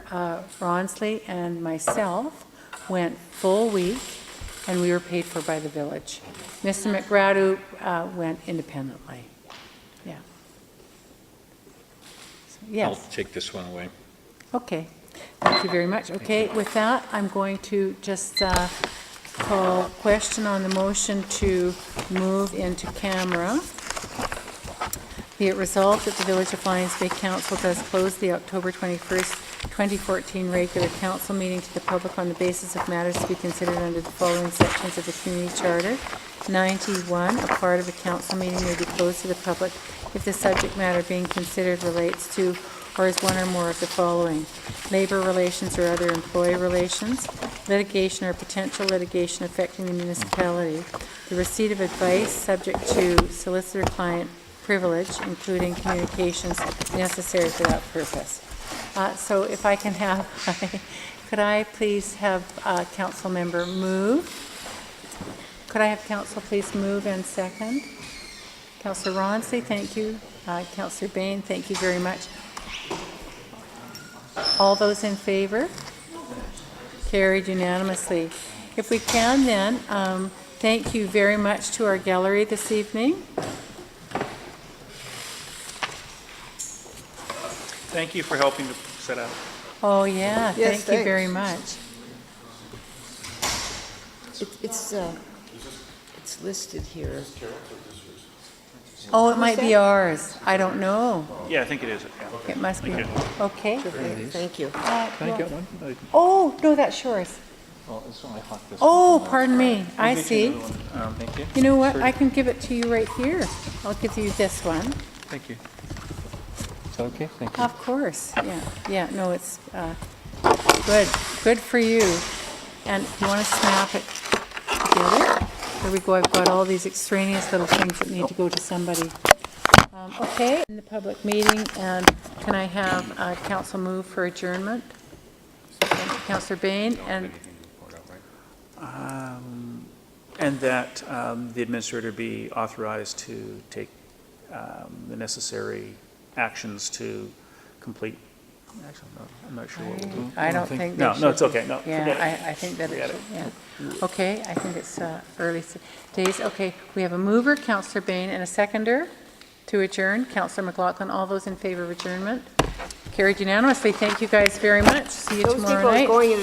Ronsley and myself went full week, and we were paid for by the village. Mr. McGrady went independently. Yeah. So, I'll yes. take this one away. Okay. Thank you very much. Okay, with that, I'm going to just call question on the motion to move into camera. Be it resolved that the Village of Lions Bay Council does close the October 21st, 2014 regular council meeting to the public on the basis of matters to be considered under the following sections of the Community Charter. 91, a part of the council meeting may be closed to the public if the subject matter being considered relates to or as one or more of the following: labor relations or other employee relations, litigation or potential litigation affecting the municipality, the receipt of advice subject to solicitor-client privilege, including communications necessary for that purpose. So if I can have, could I please have council member move? Could I have council please move and second? Councillor Ronsley, thank you. Councillor Bain, thank you very much. All those in favor? Carried unanimously. If we can then, thank you very much to our gallery this evening. Thank you for helping to set up. Oh, yeah, Yes, thank you very thanks. much. It's listed here. Oh, it might be ours. I don't know. Yeah, I think it is. Yeah. It must be. Thank Okay. Thank you. Can I get one? Oh, no, that's yours. Well, this one, I thought this Oh, one. pardon me. I I'll get you see. another one. Thank you. You know what? I can give it to you right here. I'll give you this one. Thank you. Is that okay? Thank you. Of course, yeah, yeah, no, it's good for you. And you want to snap it together? There we go, I've got all these extraneous little things that need to go to somebody. Okay, in the public meeting, and can I have council move for adjournment? Thank you, Councillor Bain, and And that the administrator be authorized to take the necessary actions to complete, actually, no, I'm not sure what we'll do. I don't think No, they no, it's should- okay, no, forget it. Yeah, I think that Forget it it. should, yeah. Okay, I think it's early days. Okay, we have a mover, Councillor Bain, and a seconder to adjourn, Councillor McLaughlin. All those in favor of adjournment? Carried unanimously. Thank you guys very much. See you Those tomorrow people night. going in